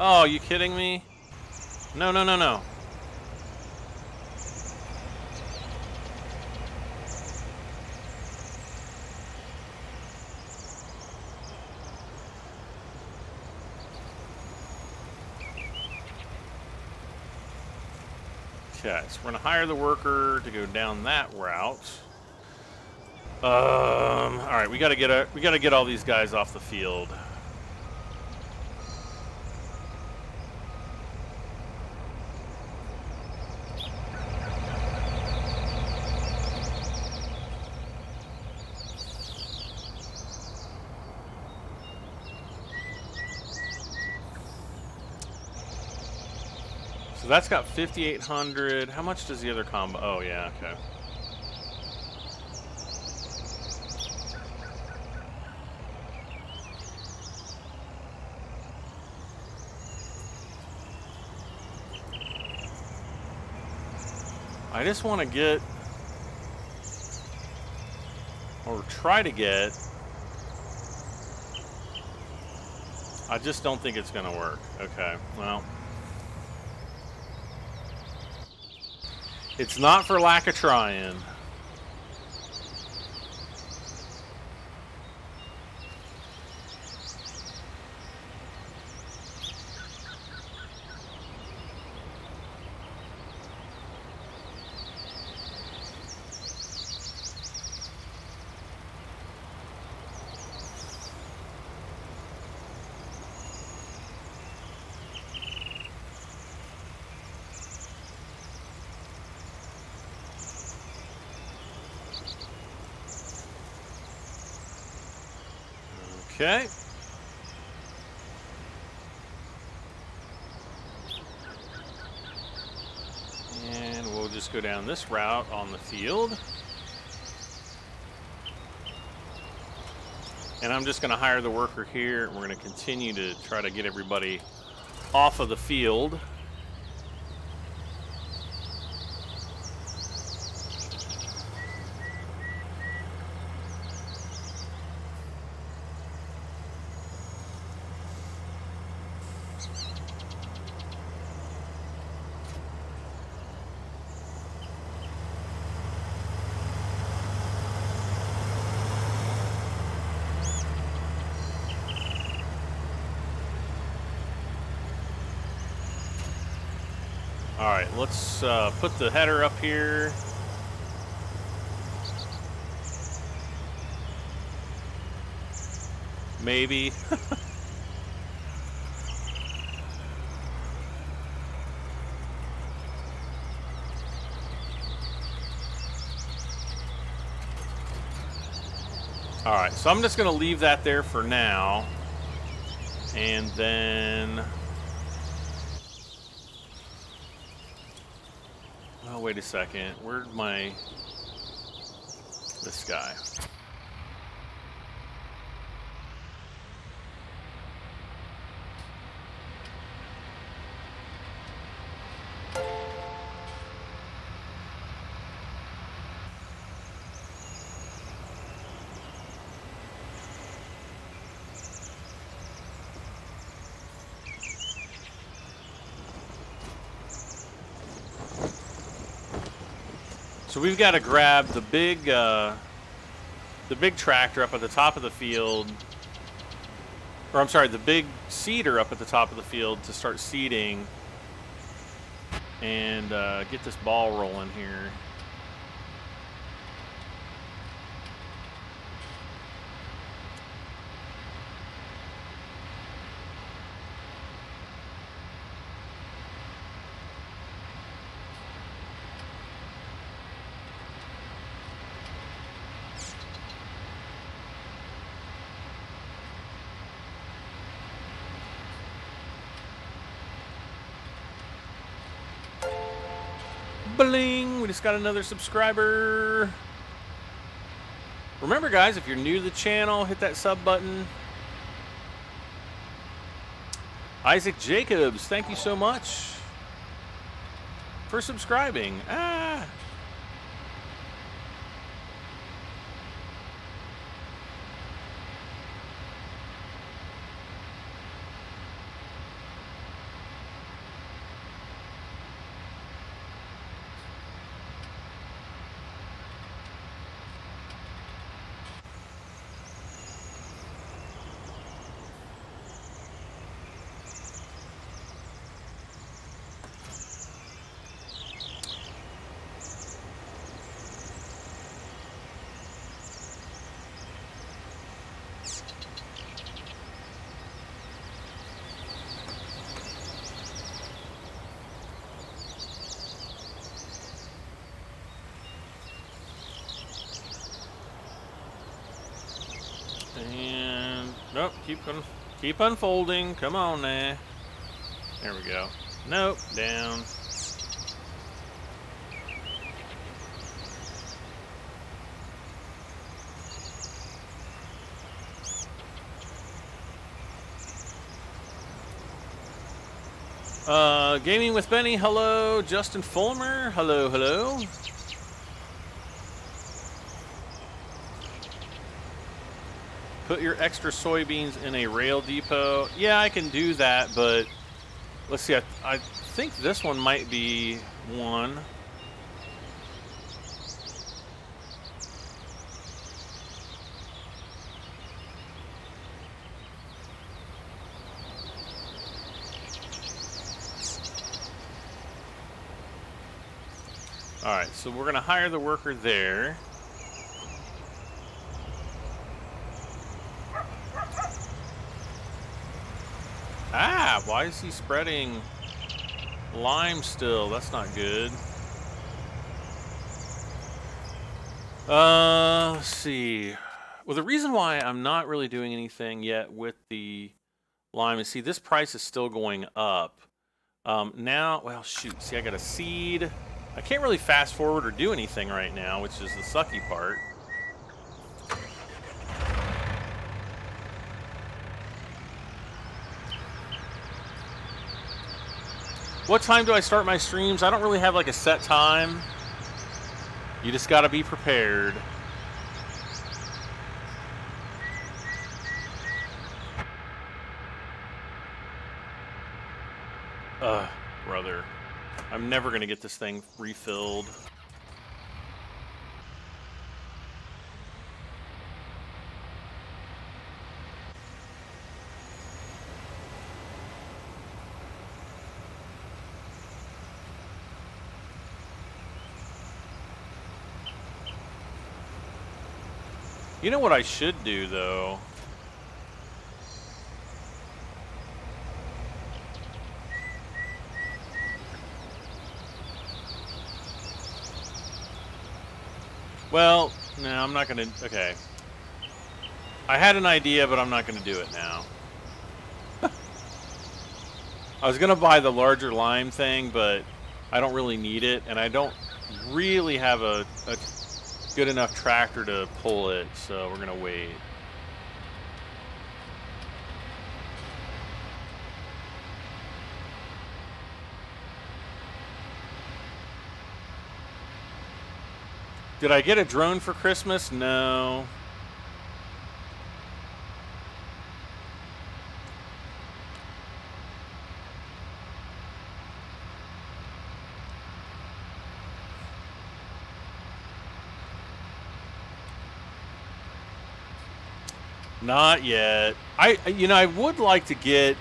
Oh, you kidding me? No, no, no, no. Okay, so we're gonna hire the worker to go down that route. All right, we gotta get all these guys off the field. So that's got 5,800. How much does the other combo? Oh yeah, okay. I just want to get, or try to get, I just don't think it's going to work. Okay, well. It's not for lack of trying. Okay. And we'll just just go down this route on the field. And I'm just going to hire the worker here. We're going to continue to try to get everybody off of the field. All right, let's put the header up here. Maybe. All right, so I'm just going to leave that there for now. And then... Oh, wait a second. Where'd my... This guy. So we've got to grab the big tractor up at the top of the field, or I'm sorry, the big seeder up at the top of the field to start seeding and get this ball rolling here. Bling! We just got another subscriber. Remember, guys, if you're new to the channel, hit that sub button. Isaac Jacobs, thank you so much for subscribing. Ah! And nope, keep unfolding. Come on now. There we go. Nope, down. Gaming with Benny, hello. Justin Fulmer, hello, hello. Put your extra soybeans in a rail depot. Yeah, I can do that, but let's see. I think this one might be one. All right, so we're going to hire the worker there. Ah, why is he spreading lime still? That's not good. Let's see. Well, the reason why I'm not really doing anything yet with the lime is, see, this price is still going up. Now, well, shoot. See, I got a seed. I can't really fast forward or do anything right now, which is the sucky part. What time do I start my streams? I don't really have like a set time. You just gotta be prepared. Brother. I'm never gonna get this thing refilled. You know what I should do, though? Well, no, I'm not gonna... Okay. I had an idea, but I'm not gonna do it now. I was gonna buy the larger lime thing, but I don't really need it, and I don't really have a good enough tractor to pull it, so we're gonna wait. Did I get a drone for Christmas? No. Not yet. You know, I would like to get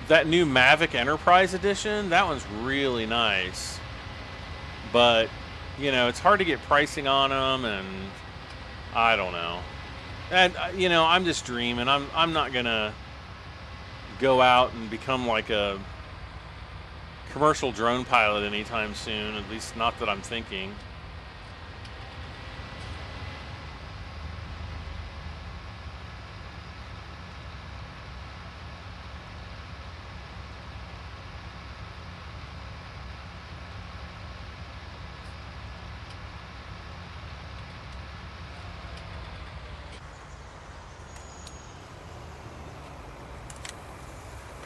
that new Mavic Enterprise Edition. That one's really nice. But, you know, it's hard to get pricing on them, and I don't know. And, you know, I'm just dreaming. I'm not going to go out and become like a commercial drone pilot anytime soon, at least not that I'm thinking.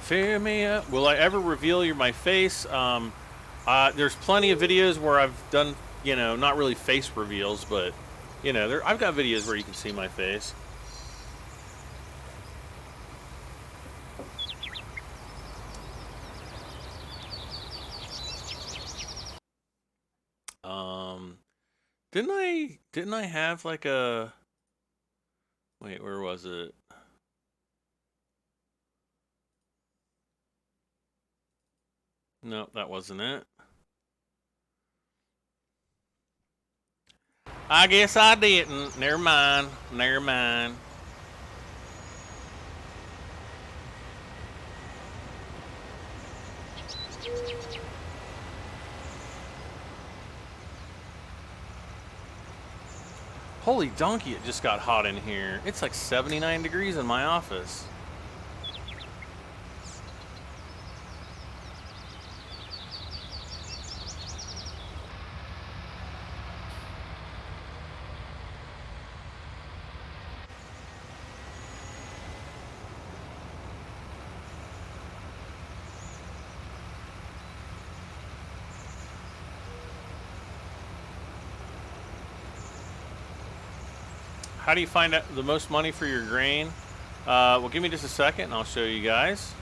Fear me up. Will I ever reveal my face? There's plenty of videos where I've done, you know, not really face reveals, but, you know, I've got videos where you can see my face. Didn't I have like a... Wait, where was it? No, that wasn't it. I guess I didn't. Never mind. Never mind. Holy donkey, it just got hot in here. It's like 79 degrees in my office. How do you find out the most money for your grain? Well, give me just a second and I'll show you guys.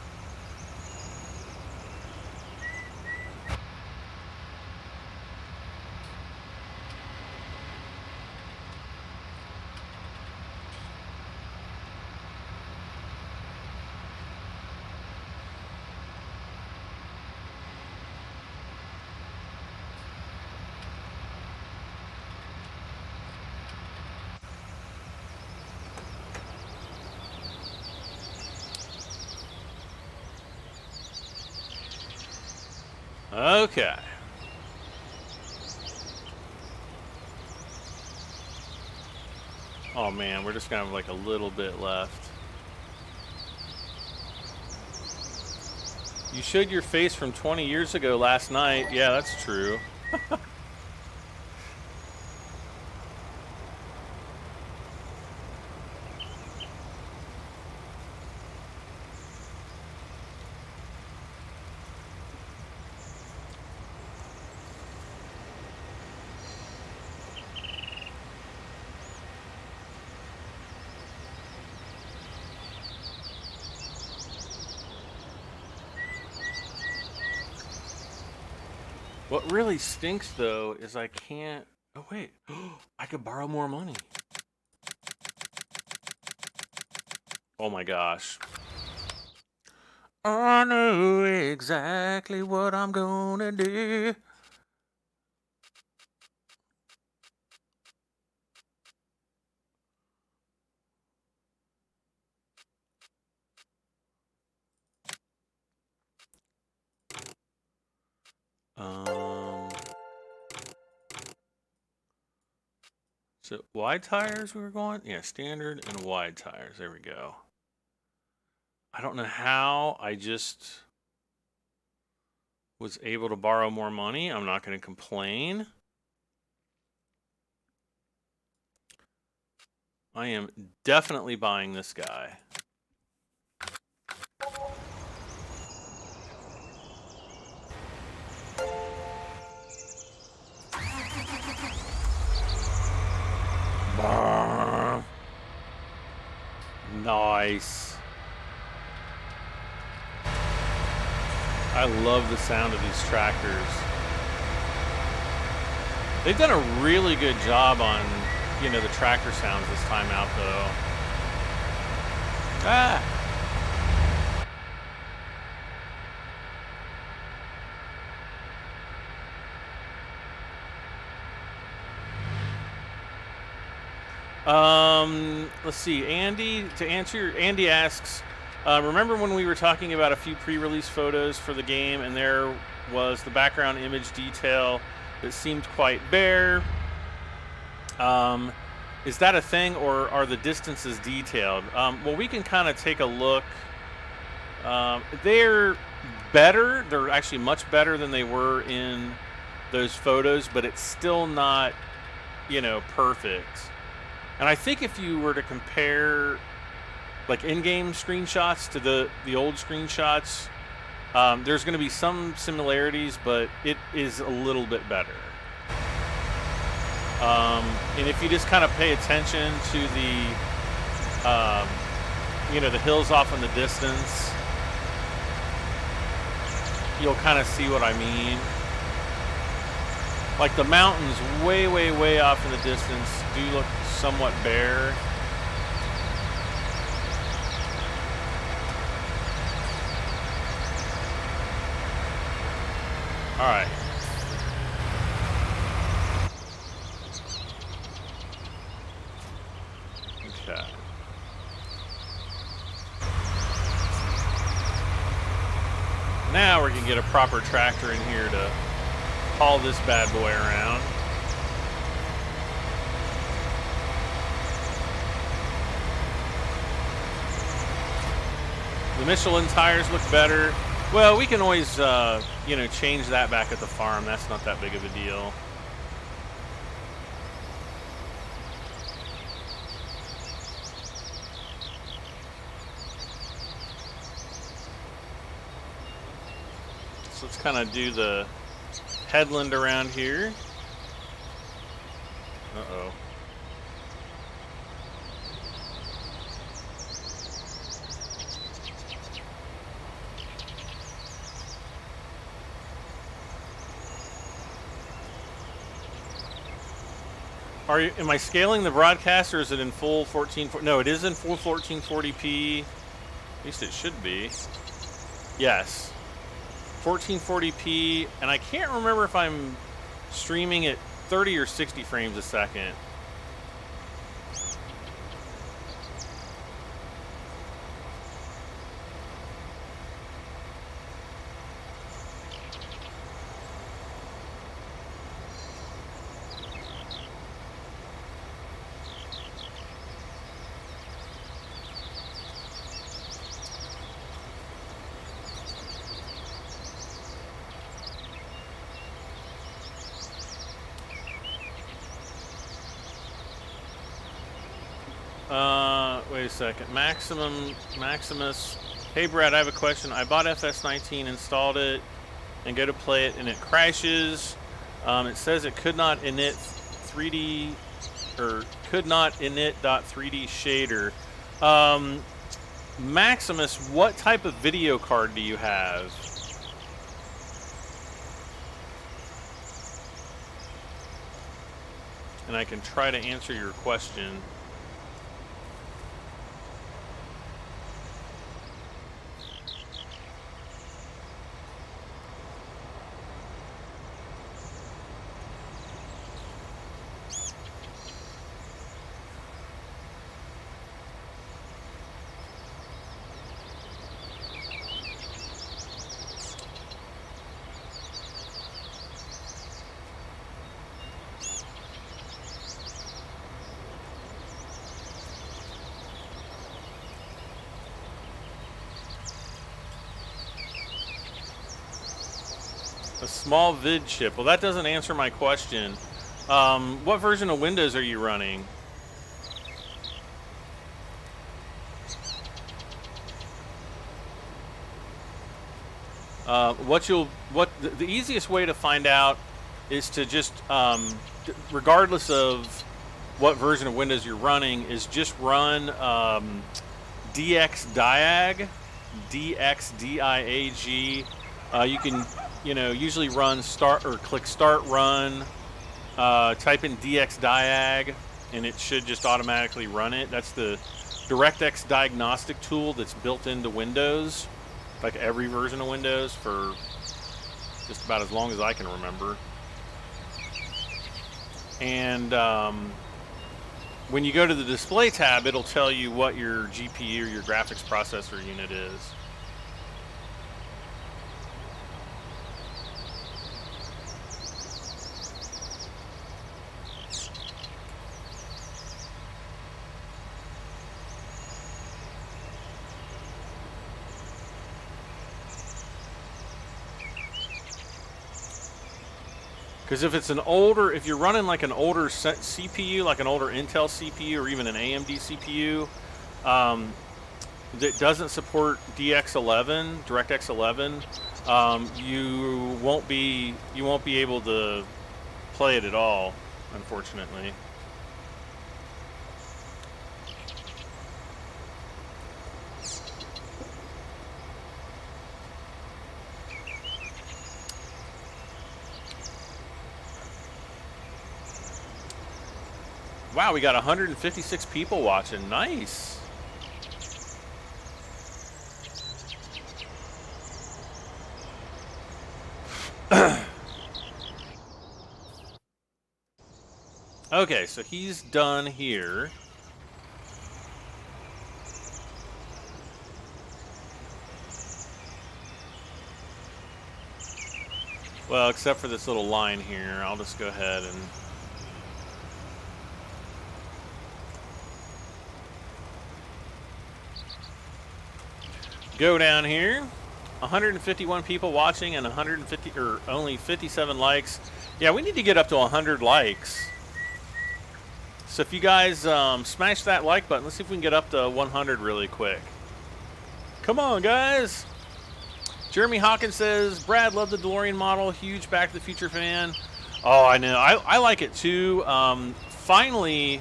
Okay. Oh man, we're just gonna have like a little bit left. You showed your face from 20 years ago last night. Yeah, that's true. What really stinks, though, is I can't... Oh, wait. I could borrow more money. Oh, my gosh. I know exactly what I'm gonna do. So wide tires we were going? Yeah, standard and wide tires. There we go. I don't know how I just was able to borrow more money. I'm not going to complain. I am definitely buying this guy. Nice. I love the sound of these tractors. They've done a really good job on, you know, the tractor sounds this time out, though. Ah! Let's see. Andy asks, remember when we were talking about a few pre-release photos for the game and there was the background image detail that seemed quite bare? Is that a thing, or are the distances detailed? Well, we can kind of take a look. They're better. They're actually much better than they were in those photos, but it's still not, you know, perfect. And I think if you were to compare like in-game screenshots to the old screenshots, there's going to be some similarities, but it is a little bit better. And if you just kind of pay attention to the, you know, the hills off in the distance, you'll kind of see what I mean. Like the mountains way, way, way off in the distance do look somewhat bare. All right. Okay. Now we can get a proper tractor in here to haul this bad boy around. The Michelin tires look better. Well, we can always, you know, change that back at the farm. That's not that big of a deal. So let's kind of do the headland around here. Uh-oh. Am I scaling the broadcast, or is it in full 1440? No, it is in full 1440p. At least it should be. Yes. 1440p, and I can't remember if I'm streaming at 30 or 60 frames a second. Wait a second. Maximus. Hey, Brad, I have a question. I bought FS19, installed it, and go to play it, and it crashes. It says it could not init 3D, or could not init.3D shader. Maximus, what type of video card do you have? And I can try to answer your question. A small vid chip. Well, that doesn't answer my question. What version of Windows are you running? The easiest way to find out is to just, regardless of what version of Windows you're running, is just run DXDiag, DXDiag. You can, usually run start or click start run, type in DXDiag, and it should just automatically run it. That's the DirectX diagnostic tool that's built into Windows, like every version of Windows for just about as long as I can remember. And when you go to the display tab, it'll tell you what your GPU or your graphics processor unit is. Because if you're running like an older CPU, like an older Intel CPU or even an AMD CPU, that doesn't support DirectX 11, you won't be able to play it at all, unfortunately. Wow, we got 156 people watching. Nice. Okay, so he's done here. Well, except for this little line here, I'll just go ahead and... go down here. 151 people watching and only 57 likes. Yeah, we need to get up to 100 likes. So if you guys smash that like button, let's see if we can get up to 100 really quick. Come on, guys. Jeremy Hawkins says, Brad, love the DeLorean model. Huge Back to the Future fan. Oh, I know. I like it too. Finally,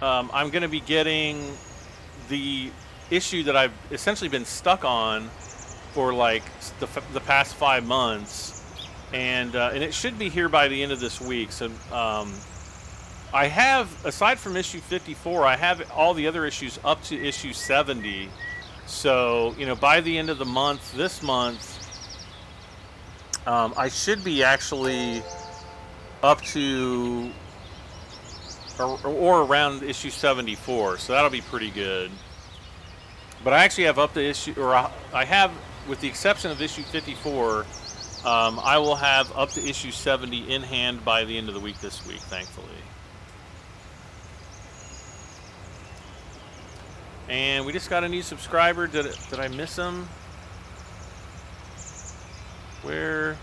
I'm going to be getting the issue that I've essentially been stuck on for like the past 5 months, and it should be here by the end of this week. So I have, aside from issue 54, I have all the other issues up to issue 70. So by the end of the month, this month, I should be actually up to or around issue 74. So that'll be pretty good. But I actually have up to I have, with the exception of issue 54, I will have up to issue 70 in hand by the end of the week this week, thankfully. And we just got a new subscriber. Did I miss him? Where?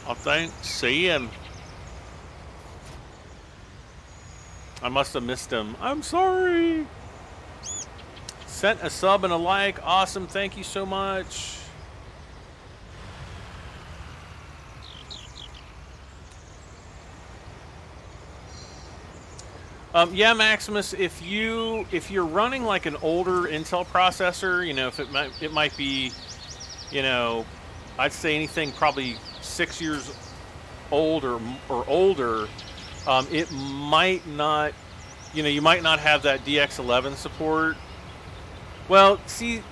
I don't see him. I must have missed him. I'm sorry. Sent a sub and a like. Awesome. Thank you so much. Yeah, Maximus, if you're running like an older Intel processor, you know, if it might be, you know, I'd say anything probably 6 years old or older, it might not, you know, you might not have that DX11 support. Well, see,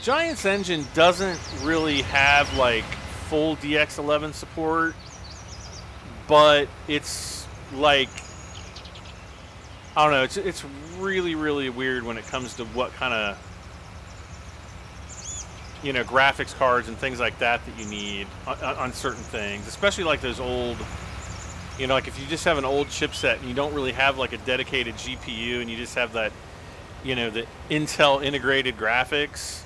Giant's engine doesn't really have like full DX11 support, but it's like, I don't know, it's really, really weird when it comes to what kind of, you know, graphics cards and things like that you need on certain things, especially like those old, you know, like if you just have an old chipset and you don't really have like a dedicated GPU and you just have that, you know, the Intel integrated graphics.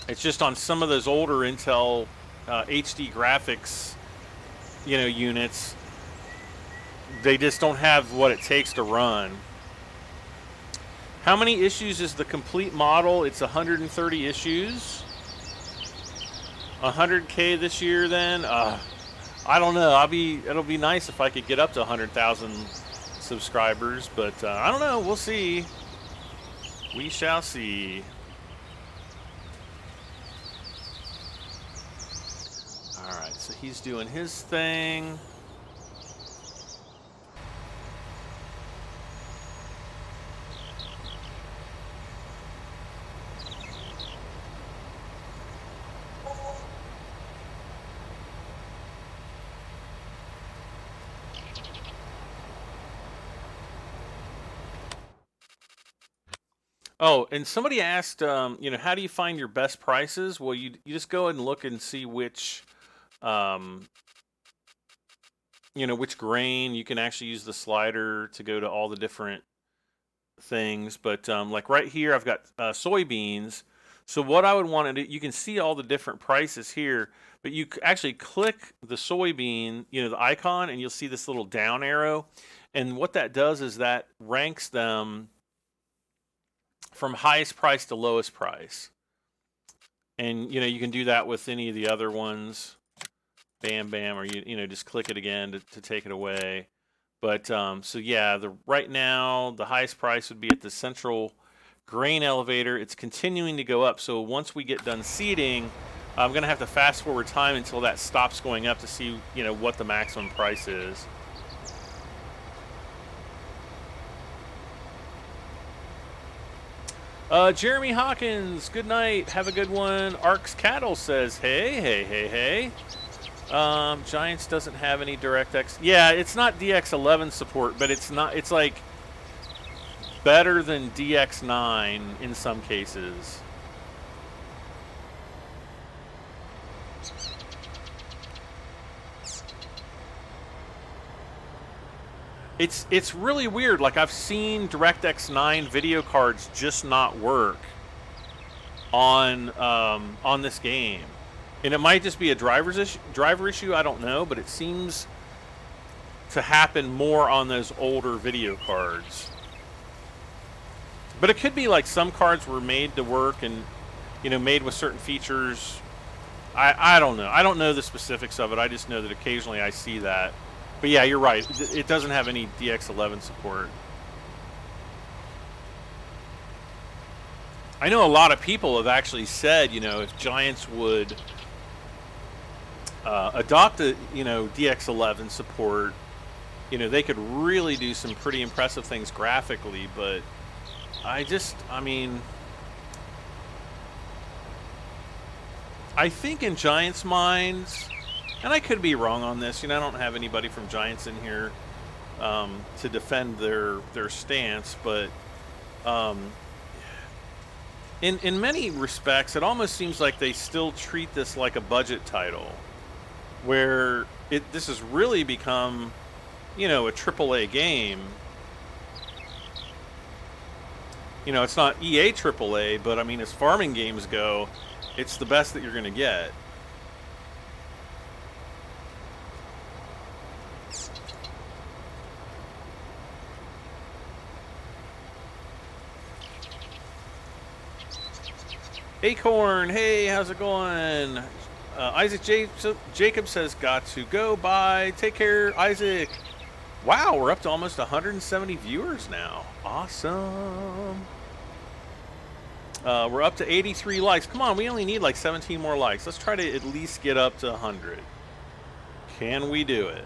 It's just on some of those older Intel HD graphics, you know, units, they just don't have what it takes to run. How many issues is the complete model? It's 130 issues. 100K this year then? I don't know. It'll be nice if I could get up to 100,000 subscribers, but I don't know. We'll see. We shall see. All right, so he's doing his thing. Oh, and somebody asked, you know, how do you find your best prices? Well, you just go and look and see which, you know, which grain. You can actually use the slider to go to all the different things. But like right here, I've got soybeans. So what I would want to do, you can see all the different prices here, but you actually click the soybean, you know, the icon, and you'll see this little down arrow. And what that does is that ranks them from highest price to lowest price. And, you know, you can do that with any of the other ones. Bam, bam, or, you know, just click it again to take it away. But, so yeah, right now, the highest price would be at the central grain elevator. It's continuing to go up. So once we get done seeding, I'm going to have to fast forward time until that stops going up to see, you know, what the maximum price is. Jeremy Hawkins, good night. Have a good one. Arcs Cattle says, hey, hey, hey, hey. Giants doesn't have any DirectX. Yeah, it's not DX11 support, but it's not. It's like better than DX9 in some cases. It's really weird. Like, I've seen DirectX 9 video cards just not work on this game, and it might just be a driver issue. I don't know, but it seems to happen more on those older video cards. But it could be like some cards were made to work and, you know, made with certain features. I don't know. I don't know the specifics of it. I just know that occasionally I see that. But yeah, you're right. It doesn't have any DX11 support. I know a lot of people have actually said, you know, if Giants would adopt a, you know, DX11 support, you know, they could really do some pretty impressive things graphically. But I mean, I think in Giants' minds, and I could be wrong on this, you know, I don't have anybody from Giants in here to defend their stance, but in many respects, it almost seems like they still treat this like a budget title, where this has really become, you know, a AAA game. You know, it's not EA AAA, but I mean, as farming games go, it's the best that you're going to get. Acorn, hey, how's it going? Isaac Jacob says, got to go, bye. Take care, Isaac. Wow, we're up to almost 170 viewers now. Awesome. We're up to 83 likes. Come on, we only need like 17 more likes. Let's try to at least get up to 100. Can we do it?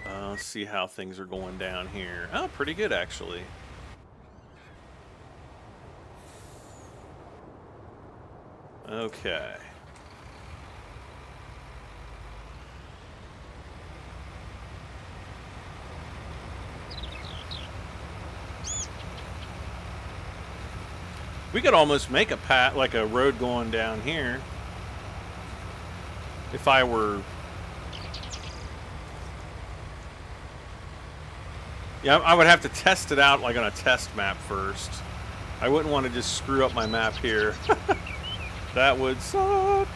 Let's see how things are going down here. Oh, pretty good, actually. Okay. We could almost make a path, like a road going down here. If I were... Yeah, I would have to test it out like on a test map first. I wouldn't want to just screw up my map here. That would suck.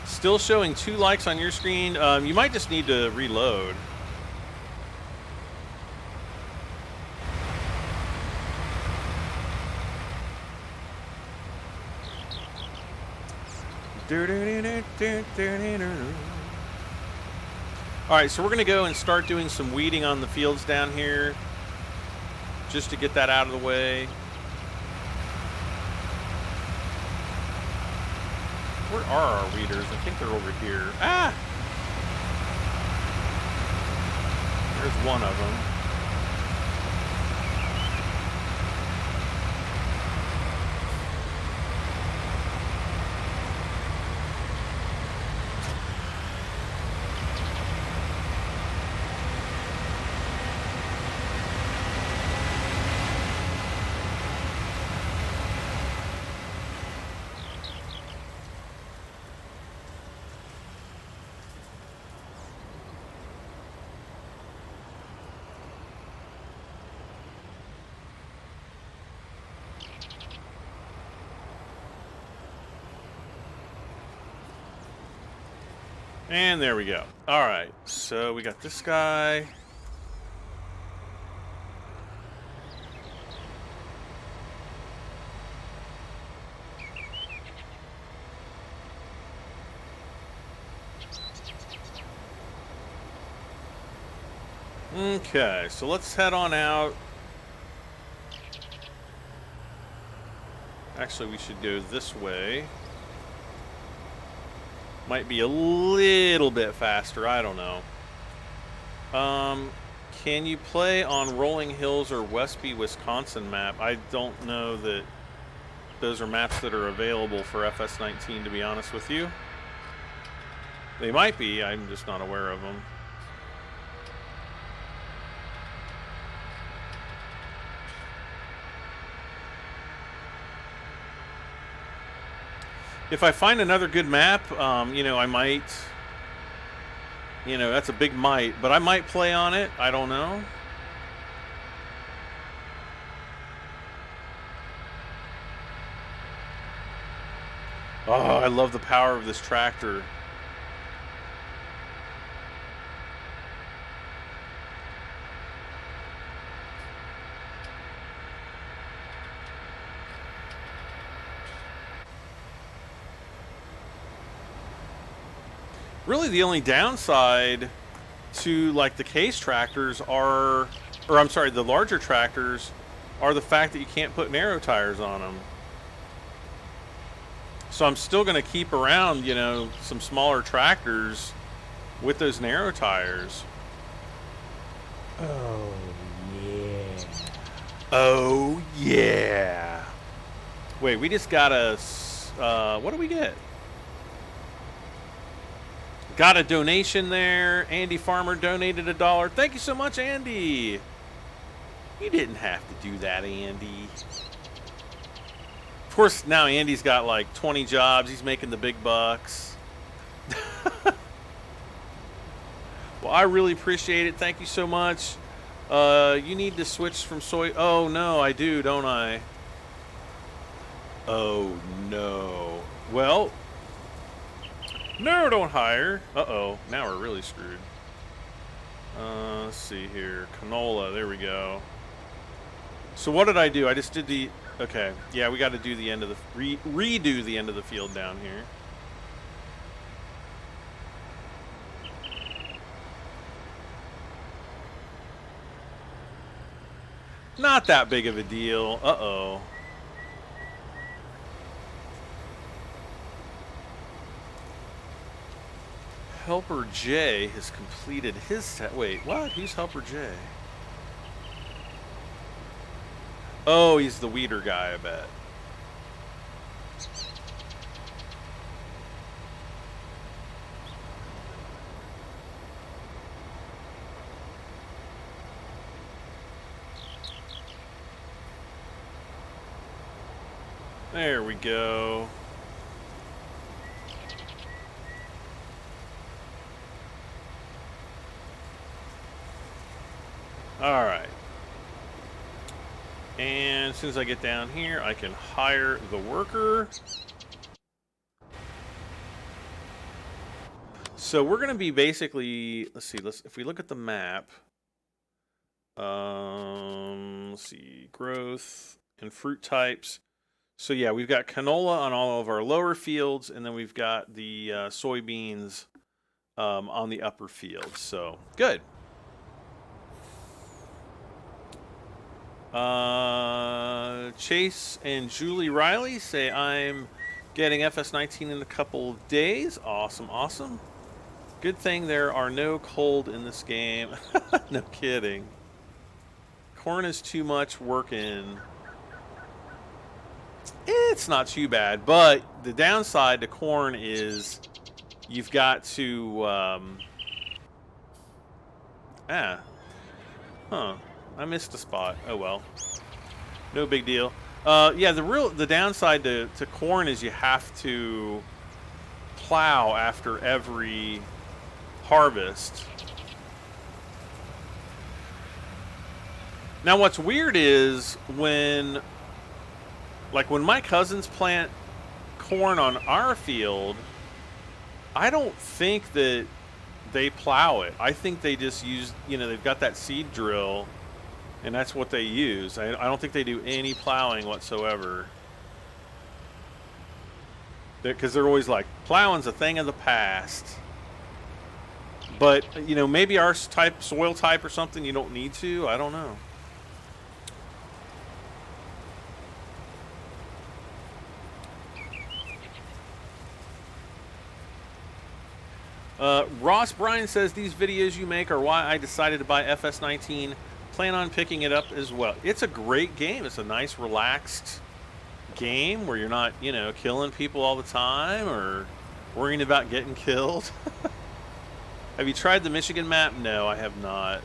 Still showing 2 likes on your screen. You might just need to reload. Alright, so we're going to go and start doing some weeding on the fields down here. Just to get that out of the way. Where are our weeders? I think they're over here. Ah! There's one of them. And there we go. All right, so we got this guy. Okay, so let's head on out. Actually, we should go this way. Might be a little bit faster, I don't know. Can you play on Rolling Hills or Westby, Wisconsin map? I don't know that those are maps that are available for FS19, to be honest with you. They might be, I'm just not aware of them. If I find another good map, you know, I might, you know, that's a big might, but I might play on it. I don't know. Oh, I love the power of this tractor. Really, the only downside to like the case tractors are, or I'm sorry, the larger tractors are the fact that you can't put narrow tires on them. So I'm still going to keep around, you know, some smaller tractors with those narrow tires. Oh, yeah. Oh, yeah. Wait, we just got a, what do we get? Got a donation there. Andy Farmer donated $1. Thank you so much, Andy. You didn't have to do that, Andy. Of course, now Andy's got like 20 jobs. He's making the big bucks. Well, I really appreciate it. Thank you so much. You need to switch from soy. Oh, no, I do, don't I? Oh, no. Well... No, don't hire. Uh-oh. Now we're really screwed. Let's see here. Canola. There we go. So what did I do? I just did the... Okay, yeah, we got to do the end of the... redo the end of the field down here. Not that big of a deal. Uh-oh. Helper J has completed his... Wait, what? Who's Helper J? Oh, he's the weeder guy, I bet. There we go. All right. And as soon as I get down here, I can hire the worker. So we're going to be basically, let's see, if we look at the map, let's see, growth and fruit types. So yeah, we've got canola on all of our lower fields, and then we've got the soybeans on the upper fields. So good. Chase and Julie Riley say I'm getting FS19 in a couple of days. Awesome, awesome. Good thing there are no cold in this game. No kidding. Corn is too much working. It's not too bad, but the downside to corn is you've got to I missed a spot. Oh well. No big deal. Yeah, the downside to corn is you have to plow after every harvest. Now what's weird is when my cousins plant corn on our field, I don't think that they plow it. I think they just use, they've got that seed drill, and that's what they use. I don't think they do any plowing whatsoever. Because they're always like, plowing's a thing of the past. But, maybe our soil type or something, you don't need to. I don't know. Ross Bryan says, these videos you make are why I decided to buy FS19. Plan on picking it up as well. It's a great game. It's a nice, relaxed game where you're not, killing people all the time or worrying about getting killed. Have you tried the Michigan map? No, I have not.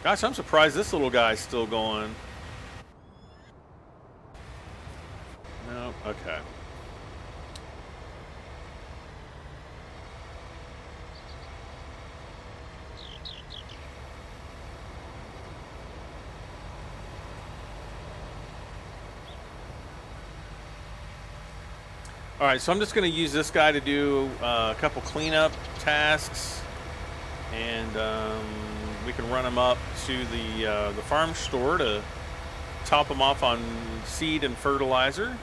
Gosh, I'm surprised this little guy's still going. No, okay. All right, so I'm just going to use this guy to do a couple cleanup tasks, and we can run him up to the farm store to top him off on seed and fertilizer.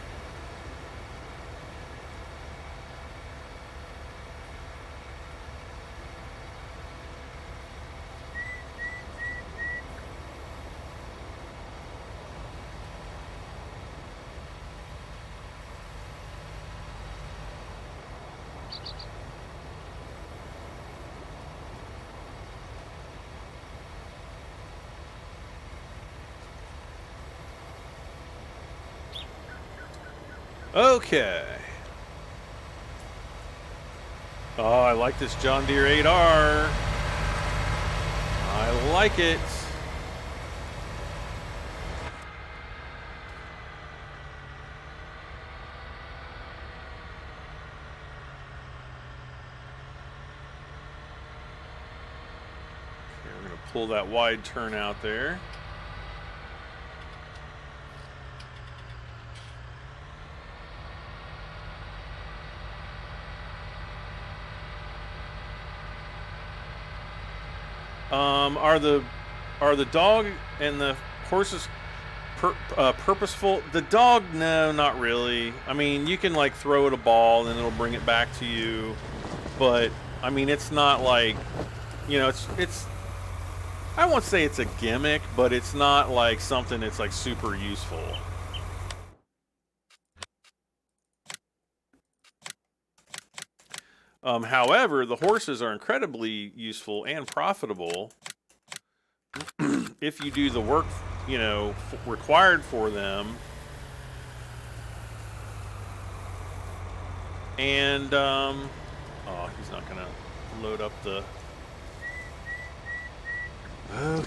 Okay. Oh, I like this John Deere 8R. I like it. Okay, we're going to pull that wide turn out there. Are the dog and the horses purposeful? The dog, no, not really. I mean, you can like throw it a ball and it'll bring it back to you, but I mean, it's not like, you know, it's. I won't say it's a gimmick, but it's not like something that's like super useful. However, the horses are incredibly useful and profitable if you do the work, you know, required for them. And, oh, he's not going to load up the... Okay.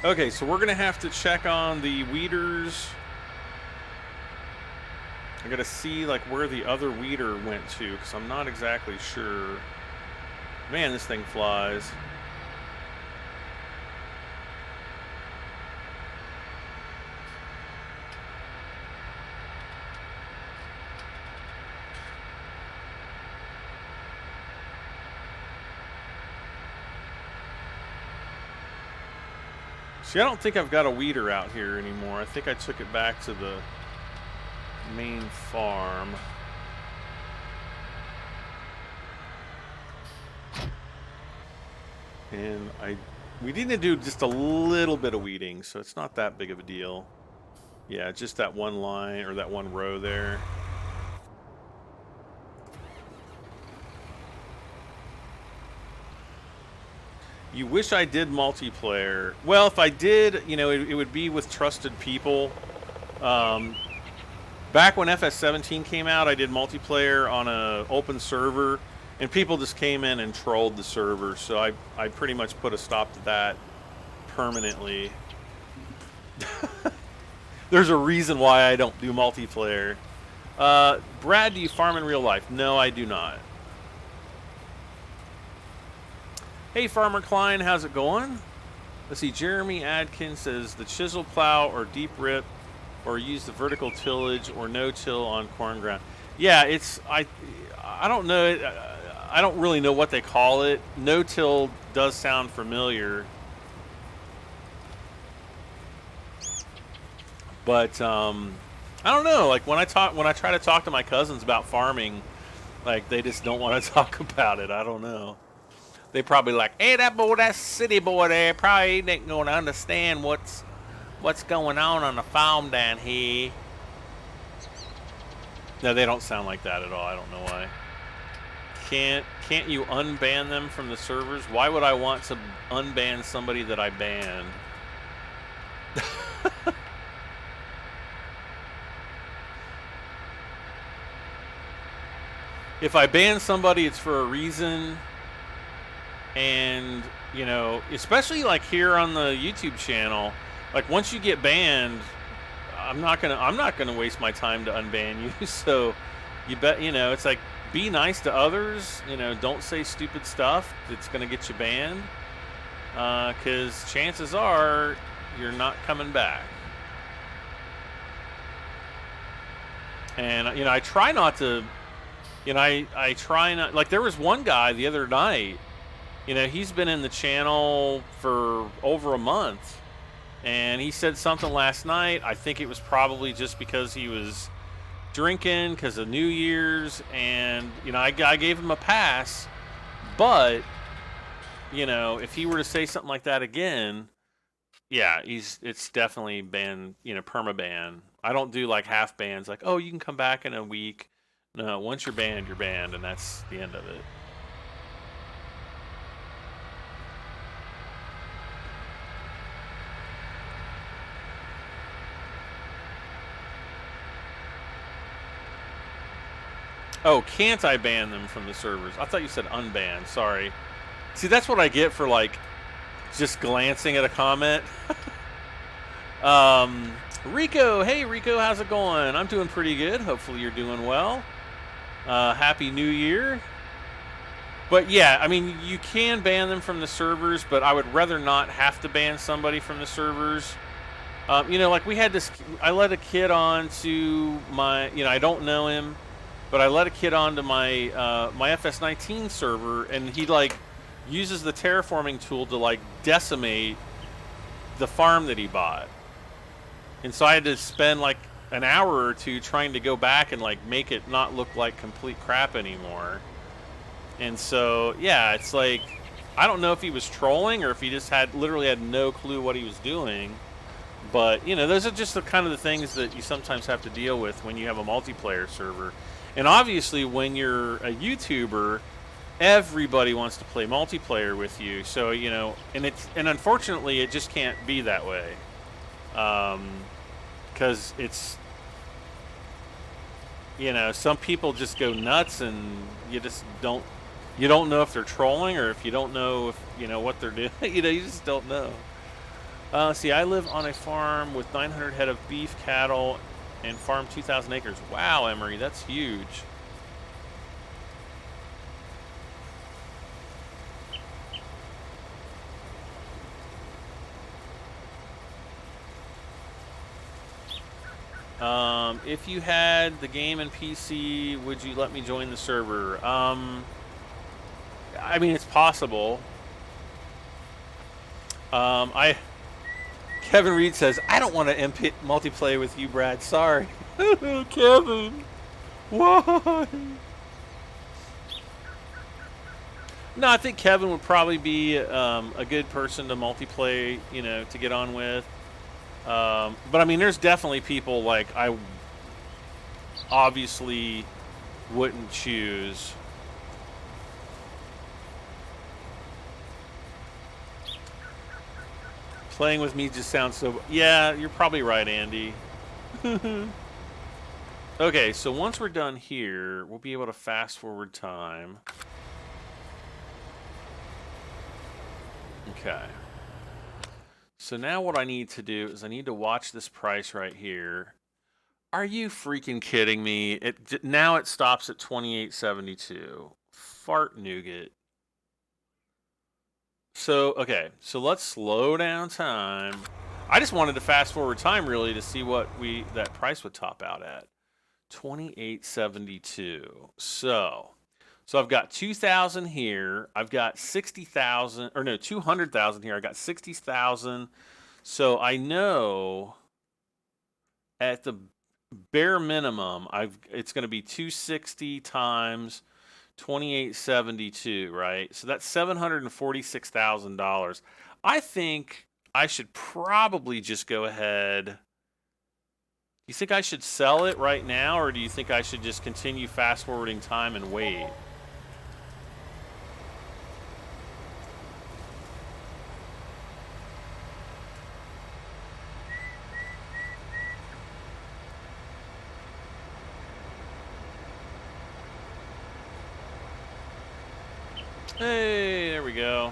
Okay, so we're going to have to check on the weeders. I got to see like where the other weeder went to, because I'm not exactly sure. Man, this thing flies. See, I don't think I've got a weeder out here anymore. I think I took it back to the main farm. And we need to do just a little bit of weeding, so it's not that big of a deal. Yeah, just that one line or that one row there. You wish I did multiplayer. Well, if I did, you know, it would be with trusted people. Back when FS17 came out, I did multiplayer on an open server, and people just came in and trolled the server, so I pretty much put a stop to that permanently. There's a reason why I don't do multiplayer. Brad, do you farm in real life? No, I do not. Hey, Farmer Klein, how's it going? Let's see, Jeremy Adkins says the chisel plow or deep rip or use the vertical tillage or no-till on corn ground. Yeah, I don't know. I don't really know what they call it. No-till does sound familiar. But I don't know. Like when I try to talk to my cousins about farming, like they just don't want to talk about it. I don't know. They probably like, hey, that city boy there probably ain't going to understand what's going on the farm down here. No, they don't sound like that at all. I don't know why. Can't you unban them from the servers? Why would I want to unban somebody that I banned? If I ban somebody, it's for a reason. And, you know, especially like here on the YouTube channel, like once you get banned, I'm not gonna waste my time to unban you. So you bet, you know, it's like be nice to others, you know, don't say stupid stuff that's gonna get you banned. 'Cause chances are you're not coming back. And, you know, I try not to, you know, I try not, like there was one guy the other night, you know, he's been in the channel for over a month, and he said something last night. I think it was probably just because he was drinking because of New Year's, and, you know, I gave him a pass, but, you know, if he were to say something like that again, yeah, it's definitely ban, you know, perma-ban. I don't do like half bans, like, oh, you can come back in a week. No, once you're banned, and that's the end of it. Oh, can't I ban them from the servers? I thought you said unban. Sorry. See, that's what I get for, like, just glancing at a comment. Rico. Hey, Rico. How's it going? I'm doing pretty good. Hopefully you're doing well. Happy New Year. But yeah, I mean, you can ban them from the servers, but I would rather not have to ban somebody from the servers. You know, like we had this, I let a kid on to my, you know, I don't know him, but I let a kid on to my my FS19 server, and he like uses the terraforming tool to like decimate the farm that he bought. And so I had to spend like an hour or two trying to go back and like make it not look like complete crap anymore. And so, yeah, it's like, I don't know if he was trolling or if he just literally had no clue what he was doing. But, you know, those are just the kind of the things that you sometimes have to deal with when you have a multiplayer server. And obviously, when you're a YouTuber, everybody wants to play multiplayer with you. So, you know, and unfortunately, it just can't be that way. Because it's, you know, some people just go nuts and you just don't know if they're trolling or if you don't know if, you know, what they're doing. You know, you just don't know. See, I live on a farm with 900 head of beef cattle and farm 2,000 acres. Wow, Emery, that's huge. If you had the game and PC, would you let me join the server? I mean, it's possible. Kevin Reed says, I don't want to multiplayer with you, Brad. Sorry. Kevin. Why? No, I think Kevin would probably be a good person to multiplayer, you know, to get on with. But I mean, there's definitely people like I obviously wouldn't choose. Playing with me just sounds so... Yeah, you're probably right, Andy. Okay, so once we're done here, we'll be able to fast forward time. Okay. So now what I need to do is I need to watch this price right here. Are you freaking kidding me? Now it stops at $28.72. Fart nougat. So, okay, so let's slow down time. I just wanted to fast forward time really to see what that price would top out at. $28.72. So I've got 2,000 here. I've got 60,000, or no, 200,000 here. I got 60,000. So I know at the bare minimum, it's going to be 260 times 28.72, right? So that's $746,000. I think I should probably just go ahead. You think I should sell it right now, or do you think I should just continue fast forwarding time and wait? Hey, there we go.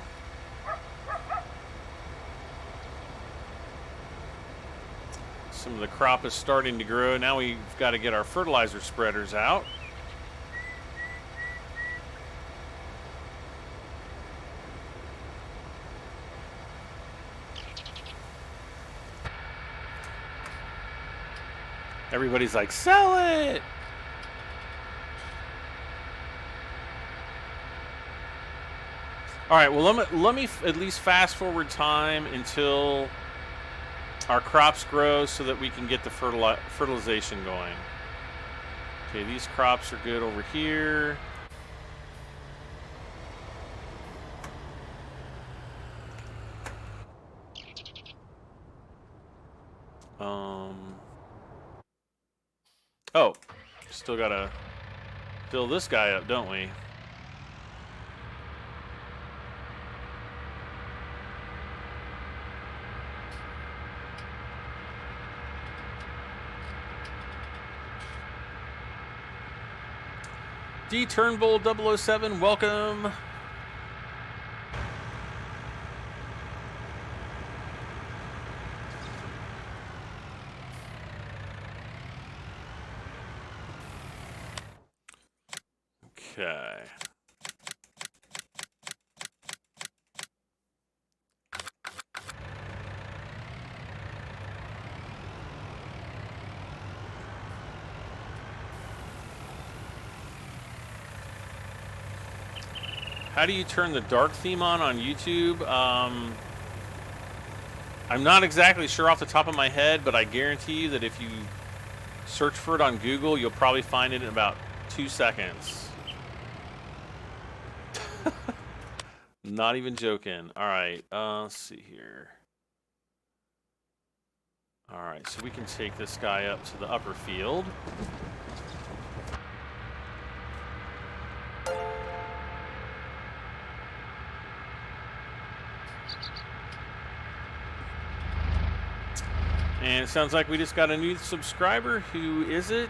Some of the crop is starting to grow. Now we've got to get our fertilizer spreaders out. Everybody's like, sell it! All right, well, let me at least fast forward time until our crops grow so that we can get the fertilization going. Okay, these crops are good over here. Oh, still gotta fill this guy up, don't we? D Turnbull 007, welcome. Okay. How do you turn the dark theme on YouTube? I'm not exactly sure off the top of my head, but I guarantee you that if you search for it on Google, you'll probably find it in about 2 seconds. Not even joking. All right, let's see here. All right, so we can take this guy up to the upper field. And it sounds like we just got a new subscriber. Who is it?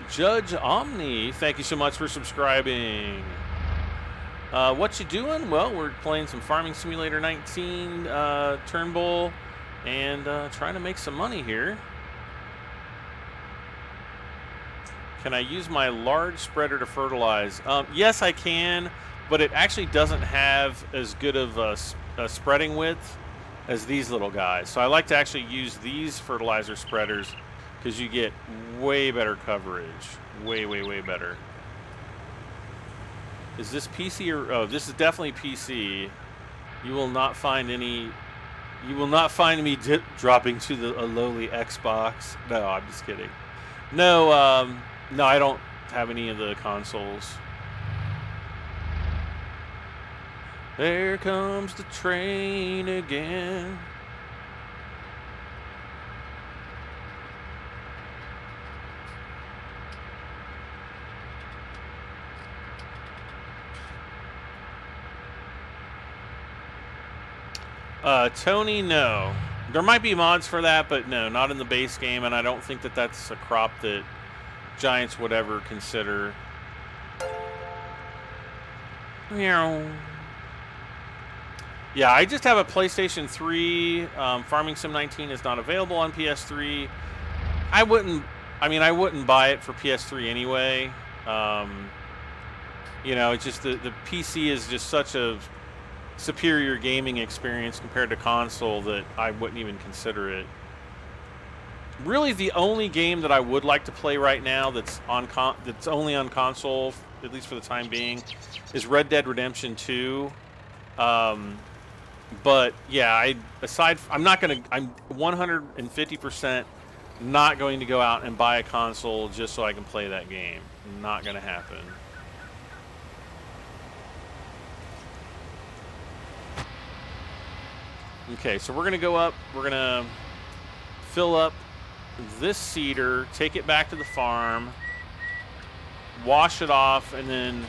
Judge Omni. Thank you so much for subscribing. What you doing? Well, we're playing some Farming Simulator 19 Turnbull and trying to make some money here. Can I use my large spreader to fertilize? Yes, I can, but it actually doesn't have as good of a spreading width as these little guys. So I like to actually use these fertilizer spreaders because you get way better coverage. Way, way, way better. Is this PC or... Oh, this is definitely PC. You will not find any... You will not find me dropping to a lowly Xbox. No, I'm just kidding. No, no, I don't have any of the consoles. There comes the train again. Tony, no. There might be mods for that, but no, not in the base game, and I don't think that that's a crop that Giants would ever consider. Meow. Yeah, I just have a PlayStation 3. Farming Sim 19 is not available on PS3. I wouldn't buy it for PS3 anyway. You know, it's just the PC is just such a superior gaming experience compared to console that I wouldn't even consider it. Really, the only game that I would like to play right now that's only on console, at least for the time being, is Red Dead Redemption 2. But yeah, I'm 150% not going to go out and buy a console just so I can play that game. Not going to happen. Okay, so we're going to go up. We're going to fill up this cedar, take it back to the farm, wash it off, and then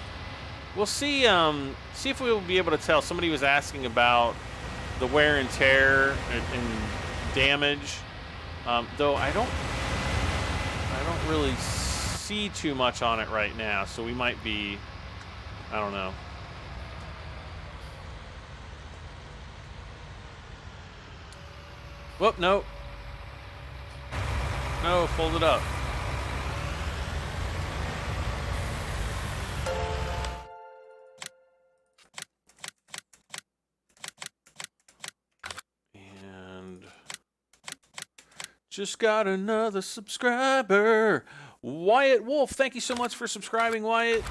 we'll see if we will be able to tell. Somebody was asking about the wear and tear and damage, though I don't really see too much on it right now, so we might be, I don't know. Whoop, no. No, fold it up. And just got another subscriber. Wyatt Wolf, thank you so much for subscribing, Wyatt.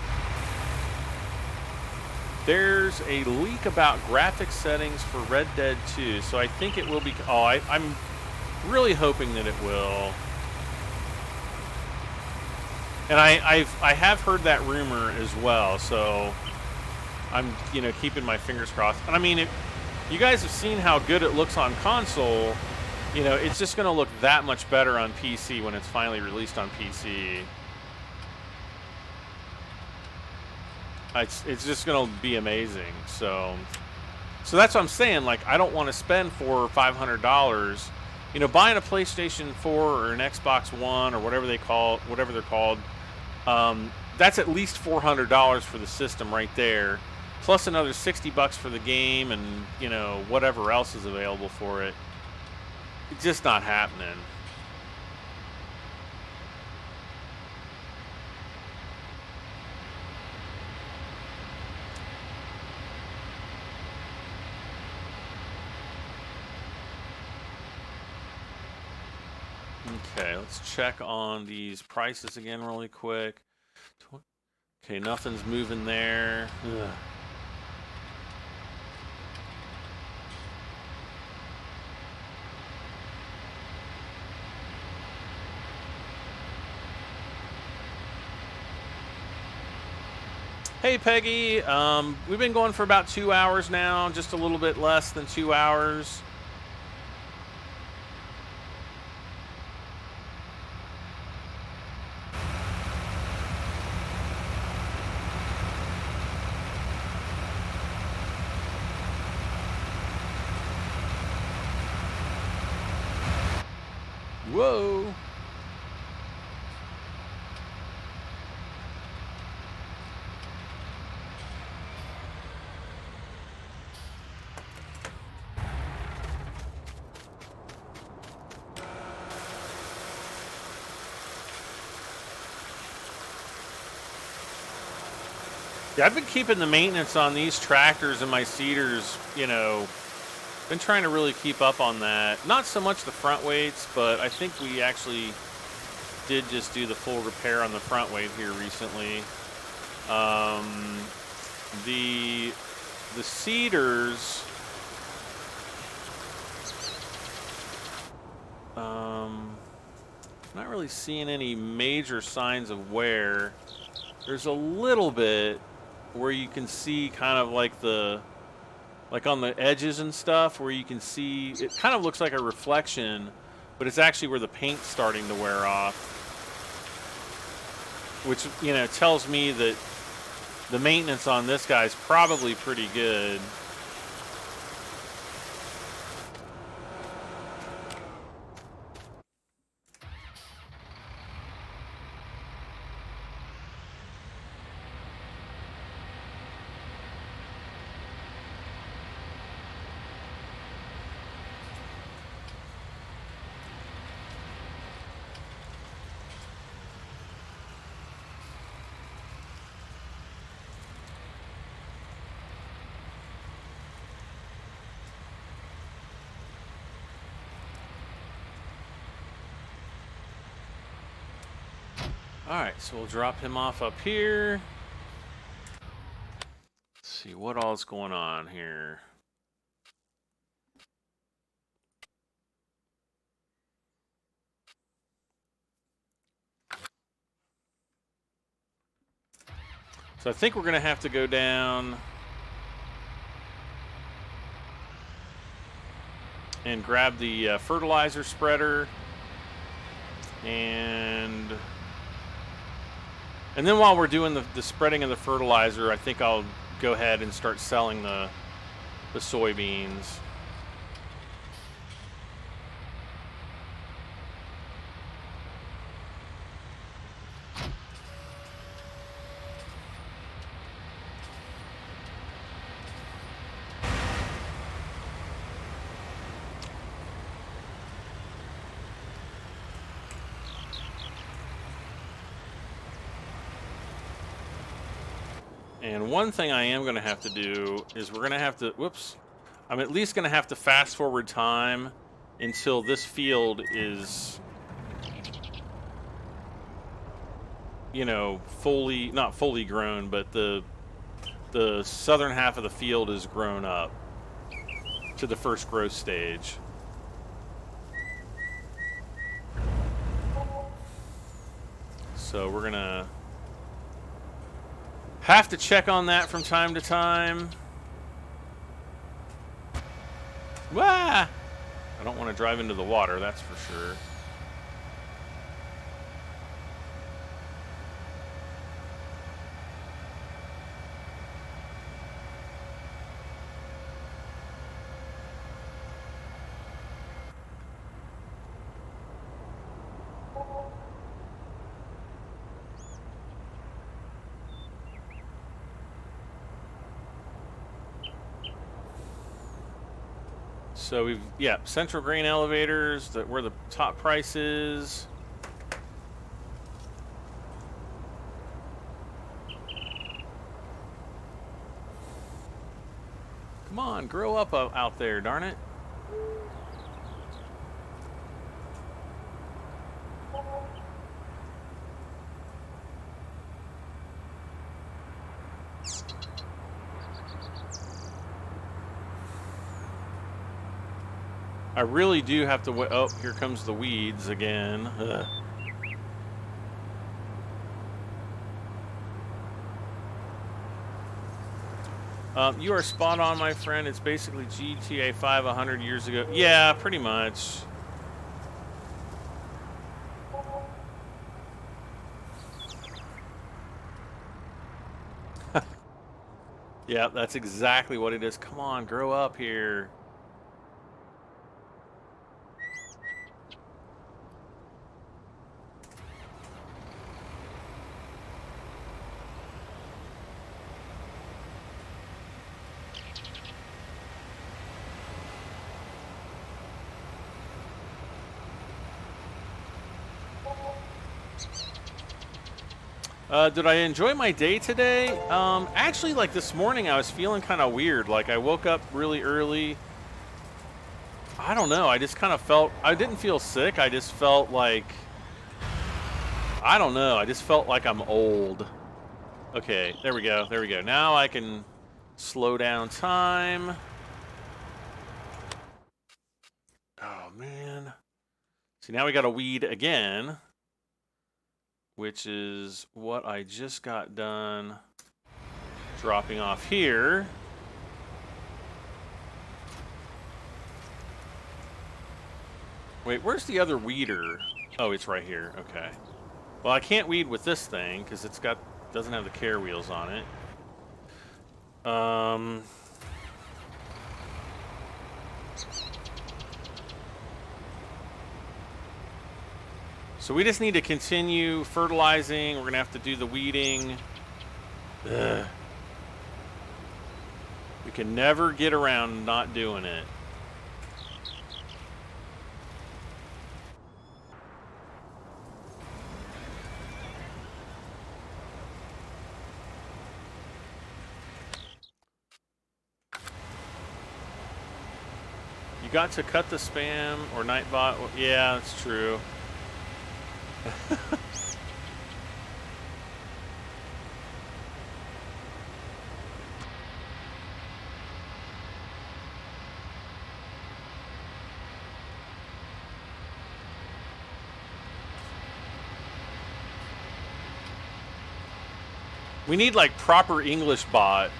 There's a leak about graphics settings for Red Dead 2, so I think it will be... Oh, I'm really hoping that it will. And I have heard that rumor as well, so I'm keeping my fingers crossed. And I mean, if you guys have seen how good it looks on console, it's just going to look that much better on PC when it's finally released on PC. It's just going to be amazing. So that's what I'm saying. Like, I don't want to spend $400 or $500. Buying a PlayStation 4 or an Xbox One or whatever they're called. That's at least $400 for the system right there, plus another $60 for the game and whatever else is available for it. It's just not happening. Okay, let's check on these prices again really quick. Okay, nothing's moving there. Ugh. Hey, Peggy. We've been going for about 2 hours now, just a little bit less than 2 hours. Whoa. Yeah, I've been keeping the maintenance on these tractors and my seeders, you know, been trying to really keep up on that. Not so much the front weights, but I think we actually did just do the full repair on the front weight here recently. The seeders, not really seeing any major signs of wear. There's a little bit where you can see kind of like like on the edges and stuff where you can see, it kind of looks like a reflection, but it's actually where the paint's starting to wear off. Which, you know, tells me that the maintenance on this guy's probably pretty good. Alright, so we'll drop him off up here. Let's see what all's going on here. So I think we're going to have to go down and grab the fertilizer spreader. And then while we're doing the spreading of the fertilizer, I think I'll go ahead and start selling the soybeans. And one thing I am going to have to do is we're going to have to, whoops, I'm at least going to have to fast forward time until this field is, you know, not fully grown, but the southern half of the field is grown up to the first growth stage. So we're going to have to check on that from time to time. Wah! I don't want to drive into the water, that's for sure. So we've, yeah, central grain elevators, where the top price is. Come on, grow up out there, darn it. I really do have to wait. Oh, here comes the weeds again. Ugh. You are spot on, my friend. It's basically GTA 5 100 years ago. Yeah, pretty much. Yeah, that's exactly what it is. Come on, grow up here. Did I enjoy my day today? Actually, like this morning, I was feeling kind of weird. Like I woke up really early. I don't know. I just kind of felt, I didn't feel sick. I just felt like, I don't know. I just felt like I'm old. Okay, there we go. There we go. Now I can slow down time. Oh, man. See, now we got to weed again, which is what I just got done dropping off here. Wait, where's the other weeder? Oh, it's right here. Okay. Well, I can't weed with this thing because it's got doesn't have the care wheels on it. So we just need to continue fertilizing. We're gonna have to do the weeding. Ugh. We can never get around not doing it. You got to cut the spam or Nightbot. Yeah, that's true. We need like proper English bot.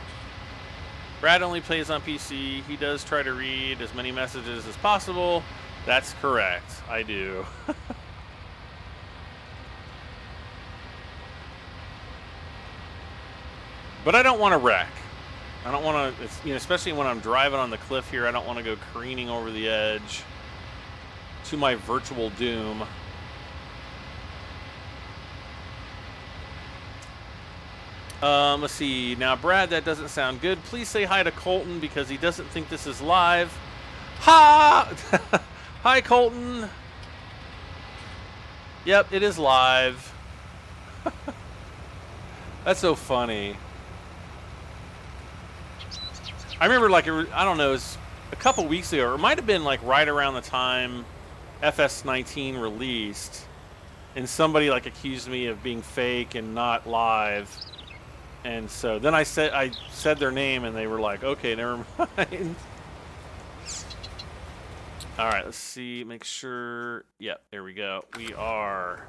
Brad only plays on PC. He does try to read as many messages as possible. That's correct. I do. But I don't want to wreck. I don't want to, you know, especially when I'm driving on the cliff here, I don't want to go careening over the edge to my virtual doom. Let's see. Now, Brad, that doesn't sound good. Please say hi to Colton because he doesn't think this is live. Ha! Hi, Colton. Yep, it is live. That's so funny. I remember, like, I don't know, it was a couple weeks ago, or it might have been, like, right around the time FS19 released, and somebody, like, accused me of being fake and not live. And so then I said their name, and they were like, okay, never mind. All right, let's see, make sure. Yep, there we go. We are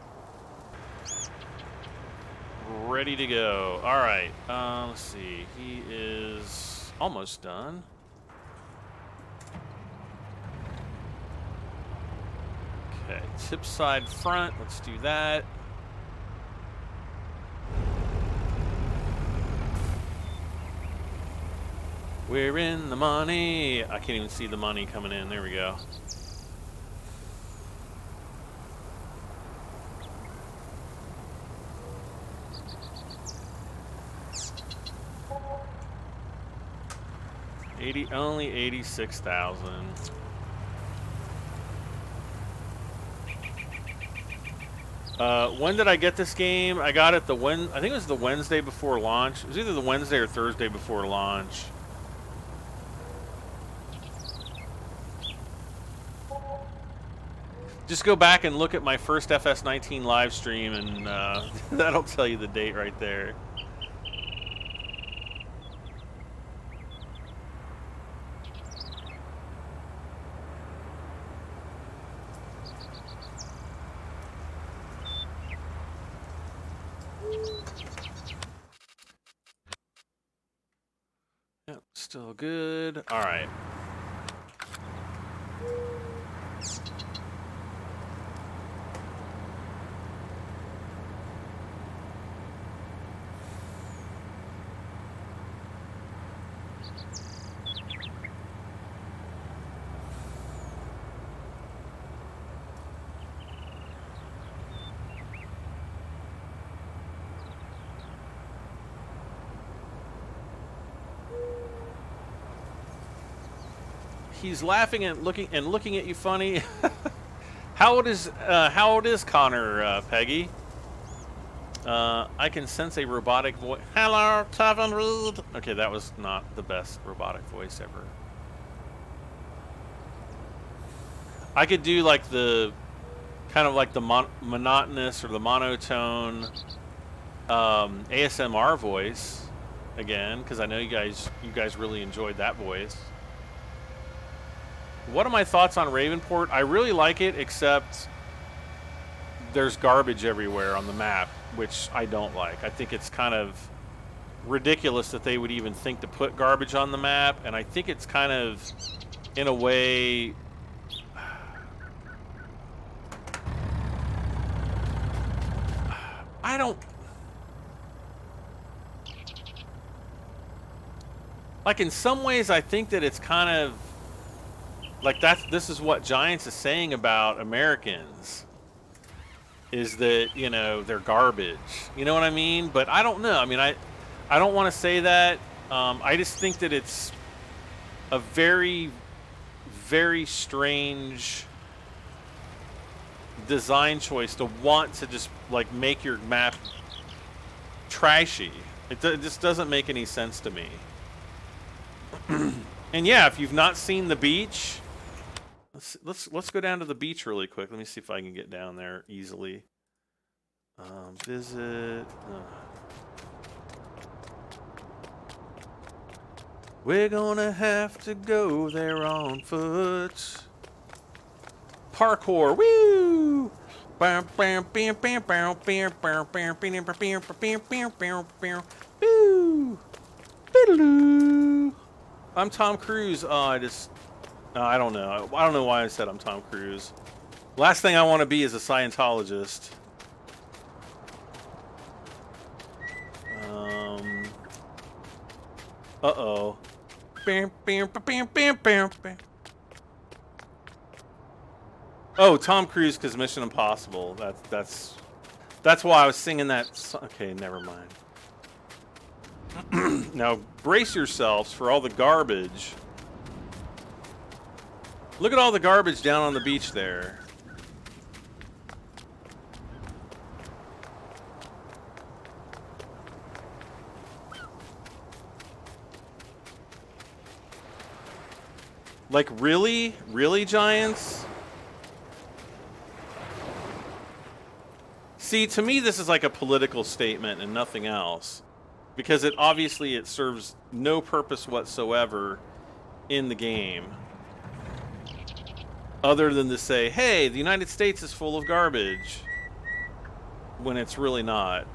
ready to go. All right, let's see. He is almost done. Okay, tip side front. Let's do that. We're in the money. I can't even see the money coming in. There we go. Only 86,000. When did I get this game? I got it I think it was the Wednesday before launch. It was either the Wednesday or Thursday before launch. Just go back and look at my first FS19 live stream, and that'll tell you the date right there. Yep, still good. All right. He's laughing and looking at you funny. How old is Connor, Peggy? I can sense a robotic voice. Hello, 700. Okay, that was not the best robotic voice ever. I could do like the kind of like the monotonous or the monotone ASMR voice again, because I know you guys really enjoyed that voice. What are my thoughts on Ravenport? I really like it, except there's garbage everywhere on the map, which I don't like. I think it's kind of ridiculous that they would even think to put garbage on the map, and I think it's kind of, in a way, I don't... Like, in some ways, I think that it's kind of... Like, this is what Giants is saying about Americans. Is that, you know, they're garbage. You know what I mean? But I don't know. I mean, I don't want to say that. I just think that it's a very, very strange design choice to want to just, like, make your map trashy. It just doesn't make any sense to me. And yeah, if you've not seen the beach... Let's go down to the beach really quick. Let me see if I can get down there easily. Visit. We're gonna have to go there on foot. Parkour. Woo! Woo! I'm Tom Cruise. I don't know. I don't know why I said I'm Tom Cruise. Last thing I want to be is a Scientologist. Uh-oh. Oh, Tom Cruise because Mission Impossible. That's why I was singing that. Okay, never mind. Now, brace yourselves for all the garbage. Look at all the garbage down on the beach there. Like, really? Really, Giants? See, to me, this is like a political statement and nothing else. Because it serves no purpose whatsoever in the game. Other than to say, hey, the United States is full of garbage. When it's really not.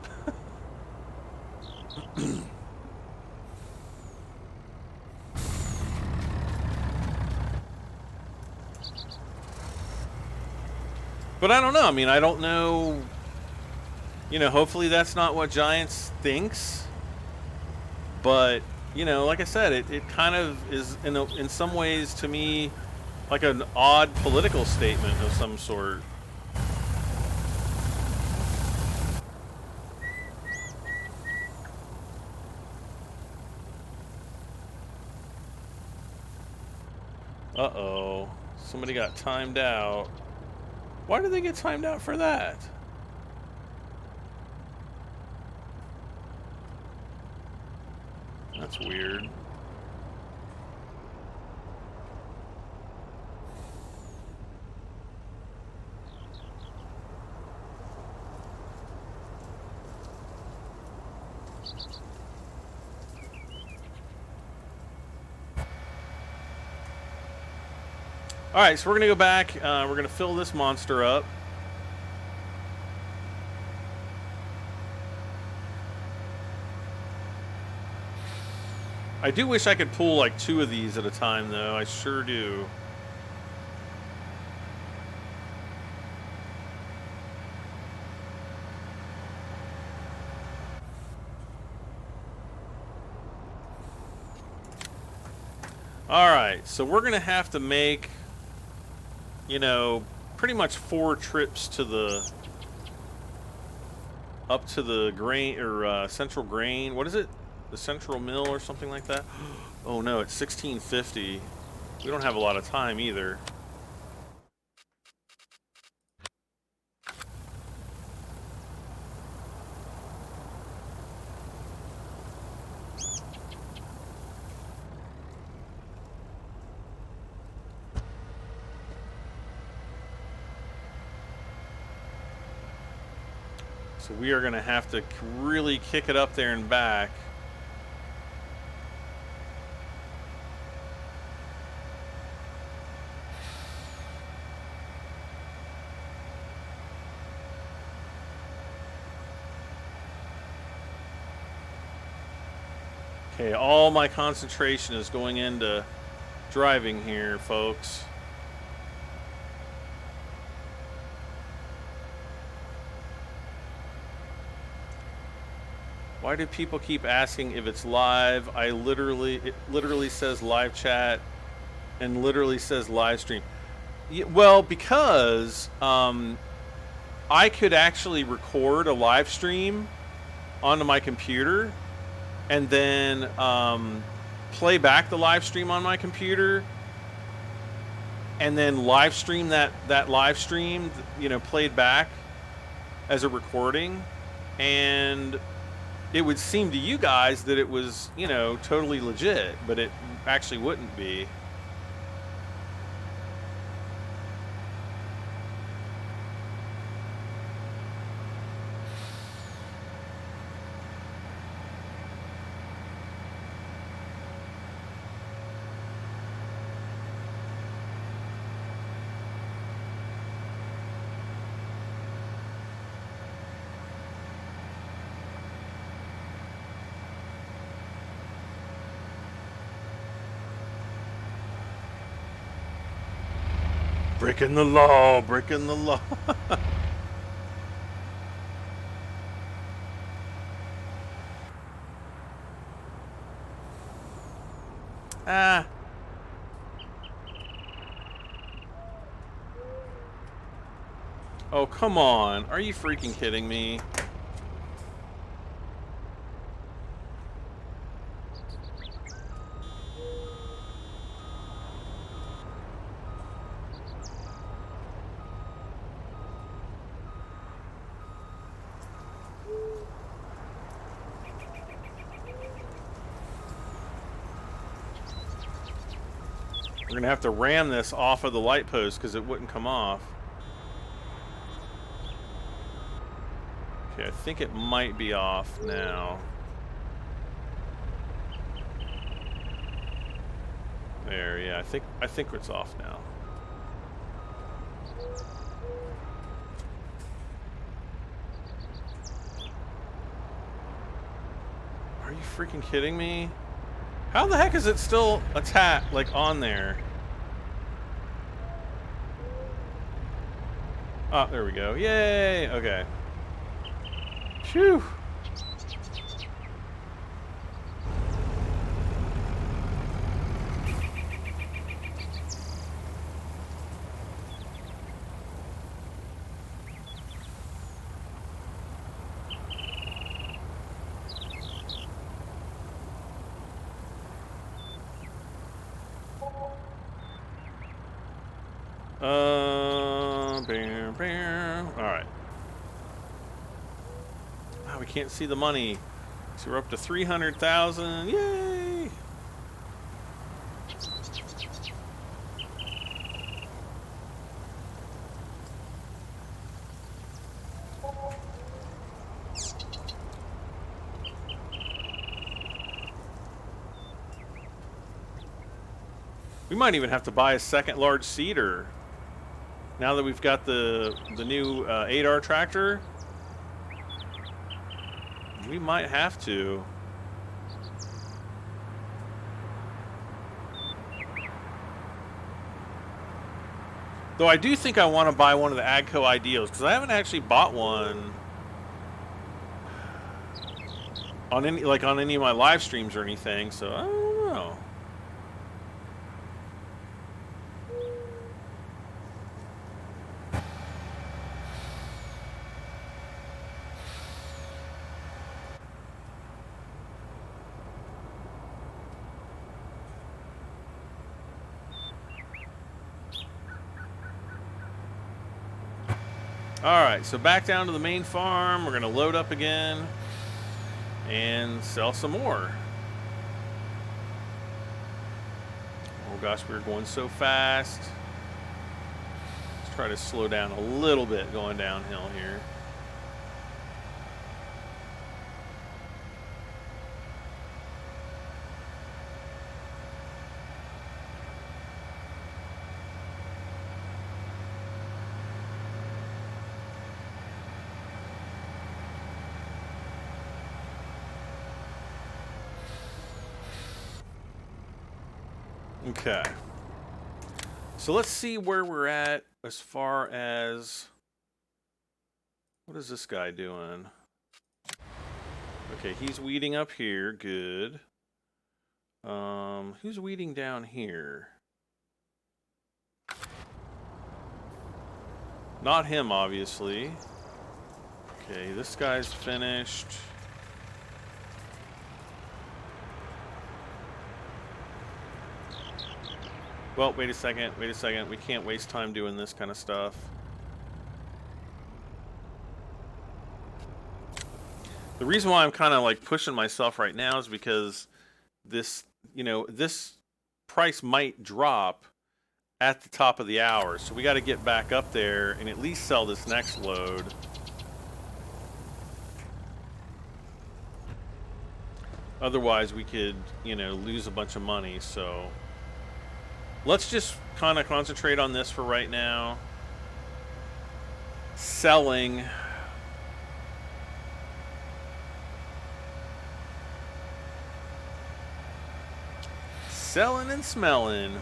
But I don't know. I mean, I don't know. You know, hopefully that's not what Giants thinks. But, you know, like I said, it kind of is, in some ways, to me, like an odd political statement of some sort. Uh-oh. Somebody got timed out. Why did they get timed out for that? That's weird. Alright, so we're going to go back. We're going to fill this monster up. I do wish I could pull like 2 of these at a time, though. I sure do. All right, so we're gonna have to make, you know, pretty much 4 trips to the up to the grain or central grain. What is it? The central mill or something like that? Oh no, it's 1650. We don't have a lot of time either. So we are going to have to really kick it up there and back. Okay, all my concentration is going into driving here, folks. Why do people keep asking if it's live? It literally says live chat and literally says live stream. Well, because I could actually record a live stream onto my computer and then play back the live stream on my computer and then live stream that live stream, you know, played back as a recording, and it would seem to you guys that it was, you know, totally legit, but it actually wouldn't be. Breaking the law, breaking the law. Ah. Oh, come on. Are you freaking kidding me? We're gonna have to ram this off of the light post because it wouldn't come off. Okay, I think it might be off now. There, yeah, I think it's off now. Are you freaking kidding me? How the heck is it still attached, like, on there? Oh, there we go. Yay! Okay. Phew! Alright. Wow, we can't see the money. So we're up to 300,000. Yay! We might even have to buy a second large seeder. Now that we've got the new 8R tractor, we might have to. Though I do think I want to buy one of the Agco Ideals, because I haven't actually bought one on any of my live streams or anything, so I don't know. Alright, so back down to the main farm. We're going to load up again and sell some more. Oh gosh, we're going so fast. Let's try to slow down a little bit going downhill here. Okay. So let's see where we're at as far as... What is this guy doing? Okay, he's weeding up here. Good. Who's weeding down here? Not him, obviously. Okay, this guy's finished. Well, wait a second. We can't waste time doing this kind of stuff. The reason why I'm kind of like pushing myself right now is because this, this price might drop at the top of the hour. So we got to get back up there and at least sell this next load. Otherwise, we could, lose a bunch of money. So let's just kind of concentrate on this for right now. Selling. Selling and smelling.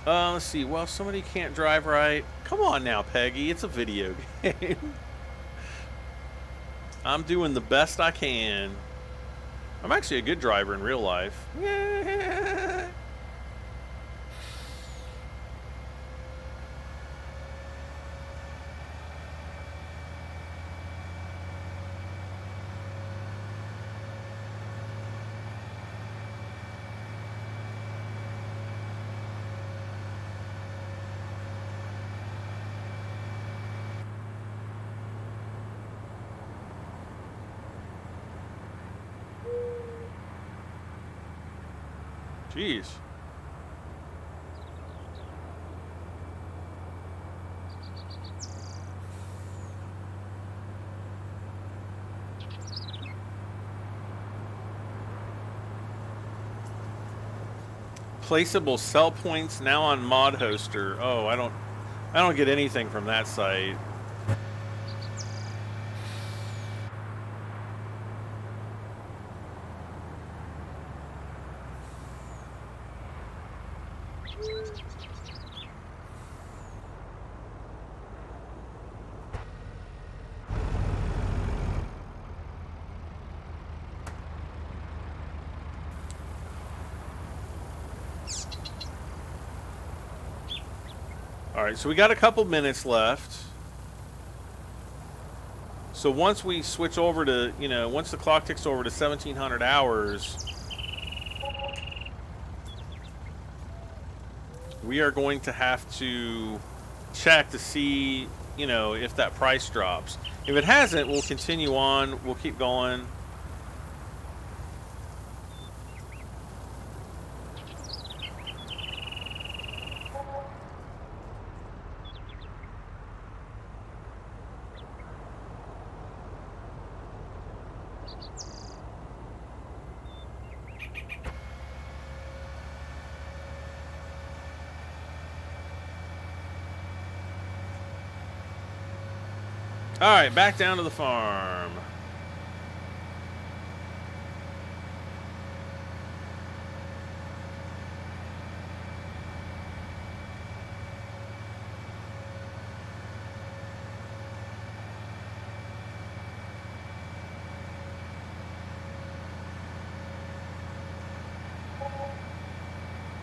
Let's see. Well, somebody can't drive right. Come on now, Peggy. It's a video game. I'm doing the best I can. I'm actually a good driver in real life. Jeez. Placeable sell points now on Mod Hoster. Oh, I don't get anything from that site. Alright, so we got a couple minutes left. So once we switch over to, once the clock ticks over to 1700 hours, we are going to have to check to see, if that price drops. If it hasn't, we'll continue on. We'll keep going. All right, back down to the farm.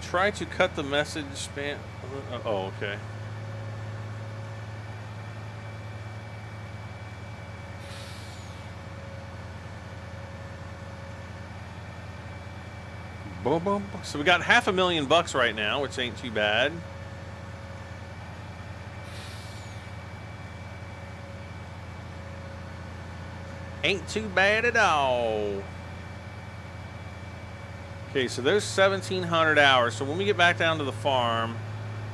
Try to cut the message span. Oh, okay. Boom, boom. So we got $500,000 right now, which ain't too bad. Ain't too bad at all. Okay, so there's 1,700 hours. So when we get back down to the farm,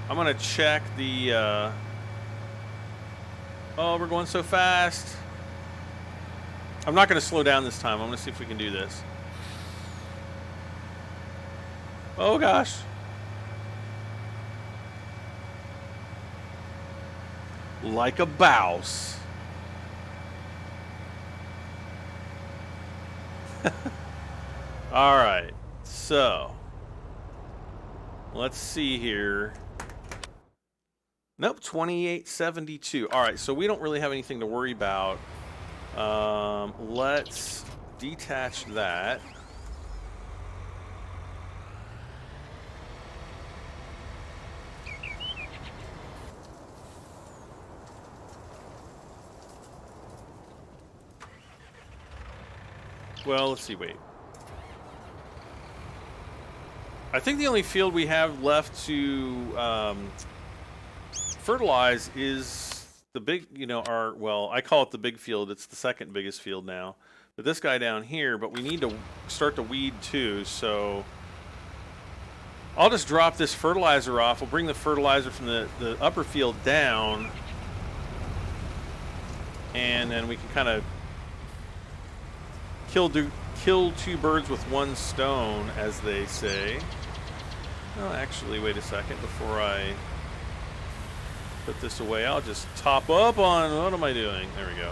I'm gonna check the. Oh, we're going so fast. I'm not gonna slow down this time. I'm gonna see if we can do this. Oh gosh. Like a bouse. All right. So, let's see here. Nope, 2872. All right, so we don't really have anything to worry about. Let's detach that. Well, let's see, wait. I think the only field we have left to fertilize is the big, you know, well, I call it the big field. It's the second biggest field now. But this guy down here, but we need to start to weed too, so I'll just drop this fertilizer off. We'll bring the fertilizer from the upper field down, and then we can kind of kill two birds with one stone, as they say. Oh, actually, wait a second. Before I put this away, I'll just top up on... What am I doing? There we go.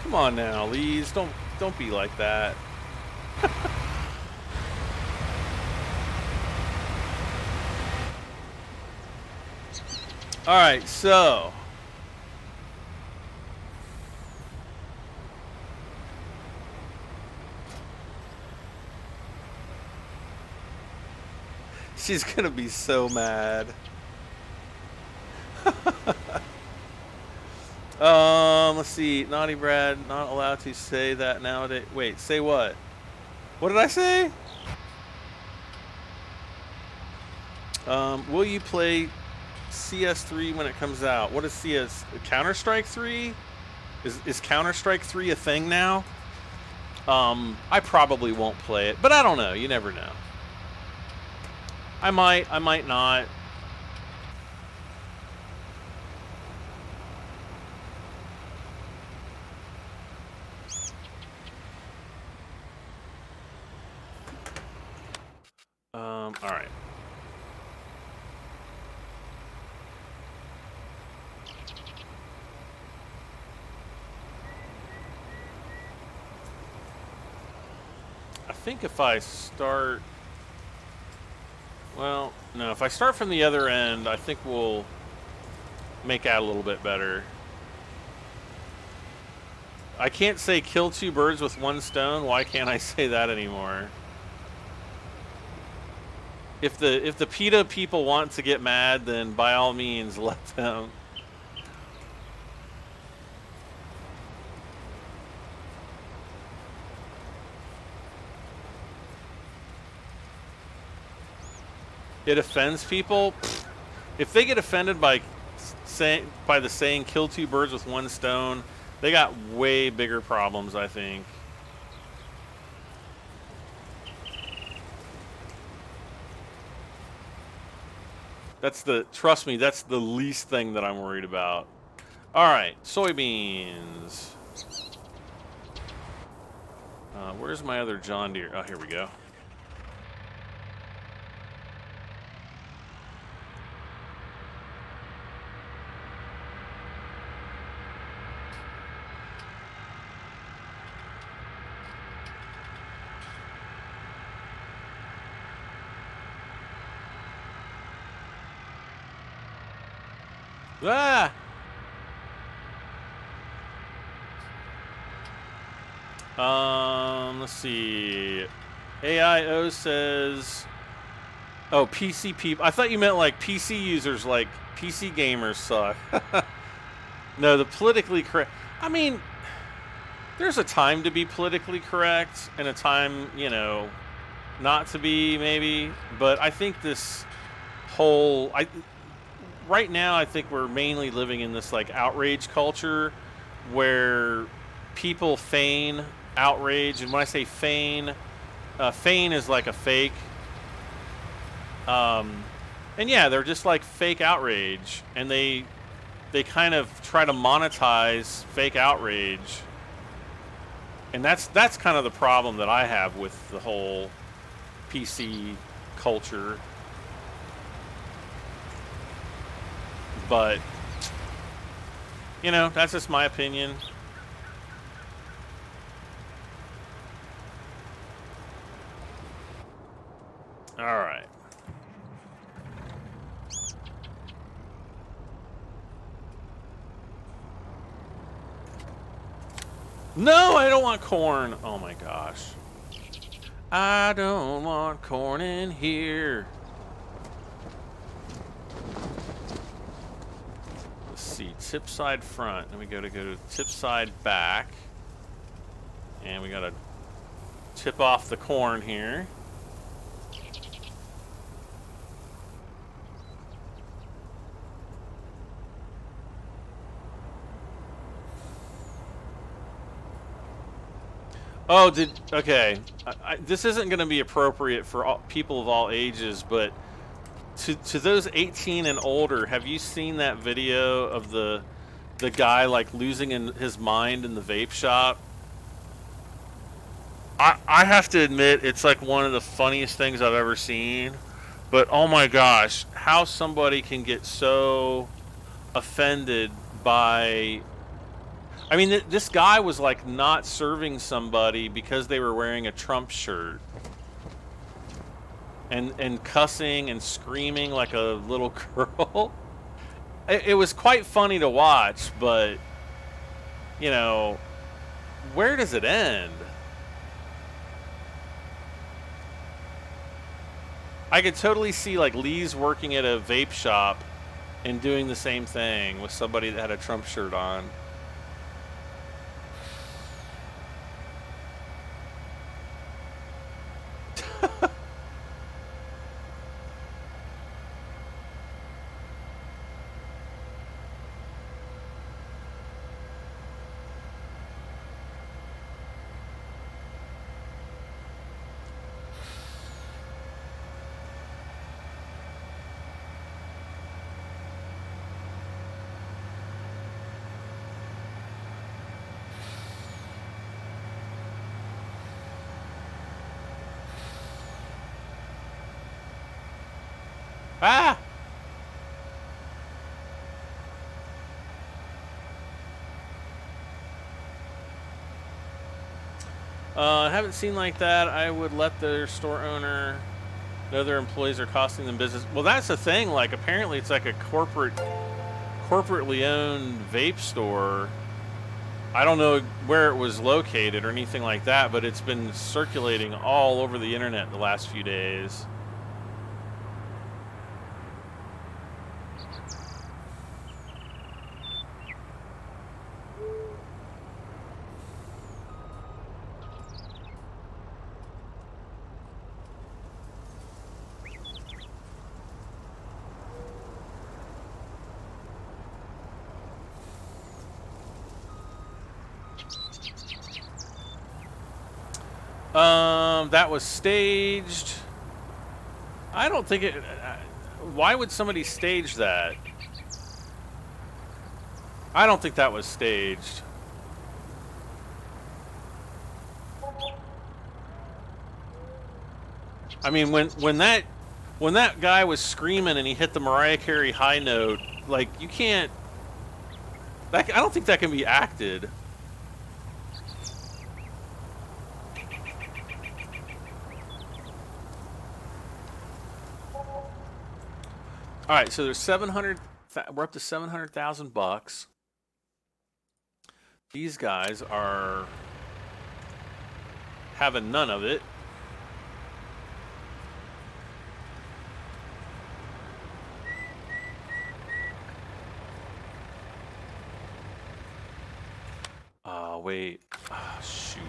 Come on now, Lees. Don't be like that. All right, so she's gonna be so mad. Let's see. Naughty Brad, not allowed to say that nowadays. Wait, say what? What did I say? Will you play CS3 when it comes out? What is CS? Counter-Strike 3? Is Counter-Strike 3 a thing now? I probably won't play it, but I don't know. You never know. I might not. All right. I think if I start... Well, no, if I start from the other end, I think we'll make out a little bit better. I can't say kill two birds with one stone. Why can't I say that anymore? If the PETA people want to get mad, then by all means let them. It offends people. If they get offended by the saying "kill two birds with one stone," they got way bigger problems, I think. Trust me, that's the least thing that I'm worried about. All right, soybeans. Where's my other John Deere? Oh, here we go. Ah! Let's see. AIO says, oh, PC people. I thought you meant like PC users, like PC gamers suck. No, the politically correct. I mean, there's a time to be politically correct and a time, you know, not to be, maybe. But I think this whole, right now, I think we're mainly living in this like outrage culture where people feign outrage, and when I say feign, feign is like a fake. And yeah, they're just like fake outrage, and they kind of try to monetize fake outrage, and that's kind of the problem that I have with the whole PC culture. But you know, that's just my opinion. All right. No, I don't want corn. Oh my gosh. I don't want corn in here. Let's see, tip side front. Then we go to tip side back. And we gotta tip off the corn here. Oh, okay. This isn't going to be appropriate for people of all ages, but to those 18 and older, have you seen that video of the guy like losing his mind in the vape shop? I have to admit, it's like one of the funniest things I've ever seen. But oh my gosh, how somebody can get so offended by... I mean, this guy was like not serving somebody because they were wearing a Trump shirt, and cussing and screaming like a little girl. It was quite funny to watch, but you know, where does it end? I could totally see like Lee's working at a vape shop and doing the same thing with somebody that had a Trump shirt on. Ah! I haven't seen like that. I would let their store owner know their employees are costing them business. Well, that's the thing. Like, apparently it's like a corporately owned vape store. I don't know where it was located or anything like that, but it's been circulating all over the internet the last few days. That was staged. I don't think it... why would somebody stage that? I don't think that was staged. I mean, when that guy was screaming and he hit the Mariah Carey high note, like, you can't. I don't think that can be acted. All right, so there's 700. We're up to 700,000 bucks. These guys are having none of it. Wait. Shoot.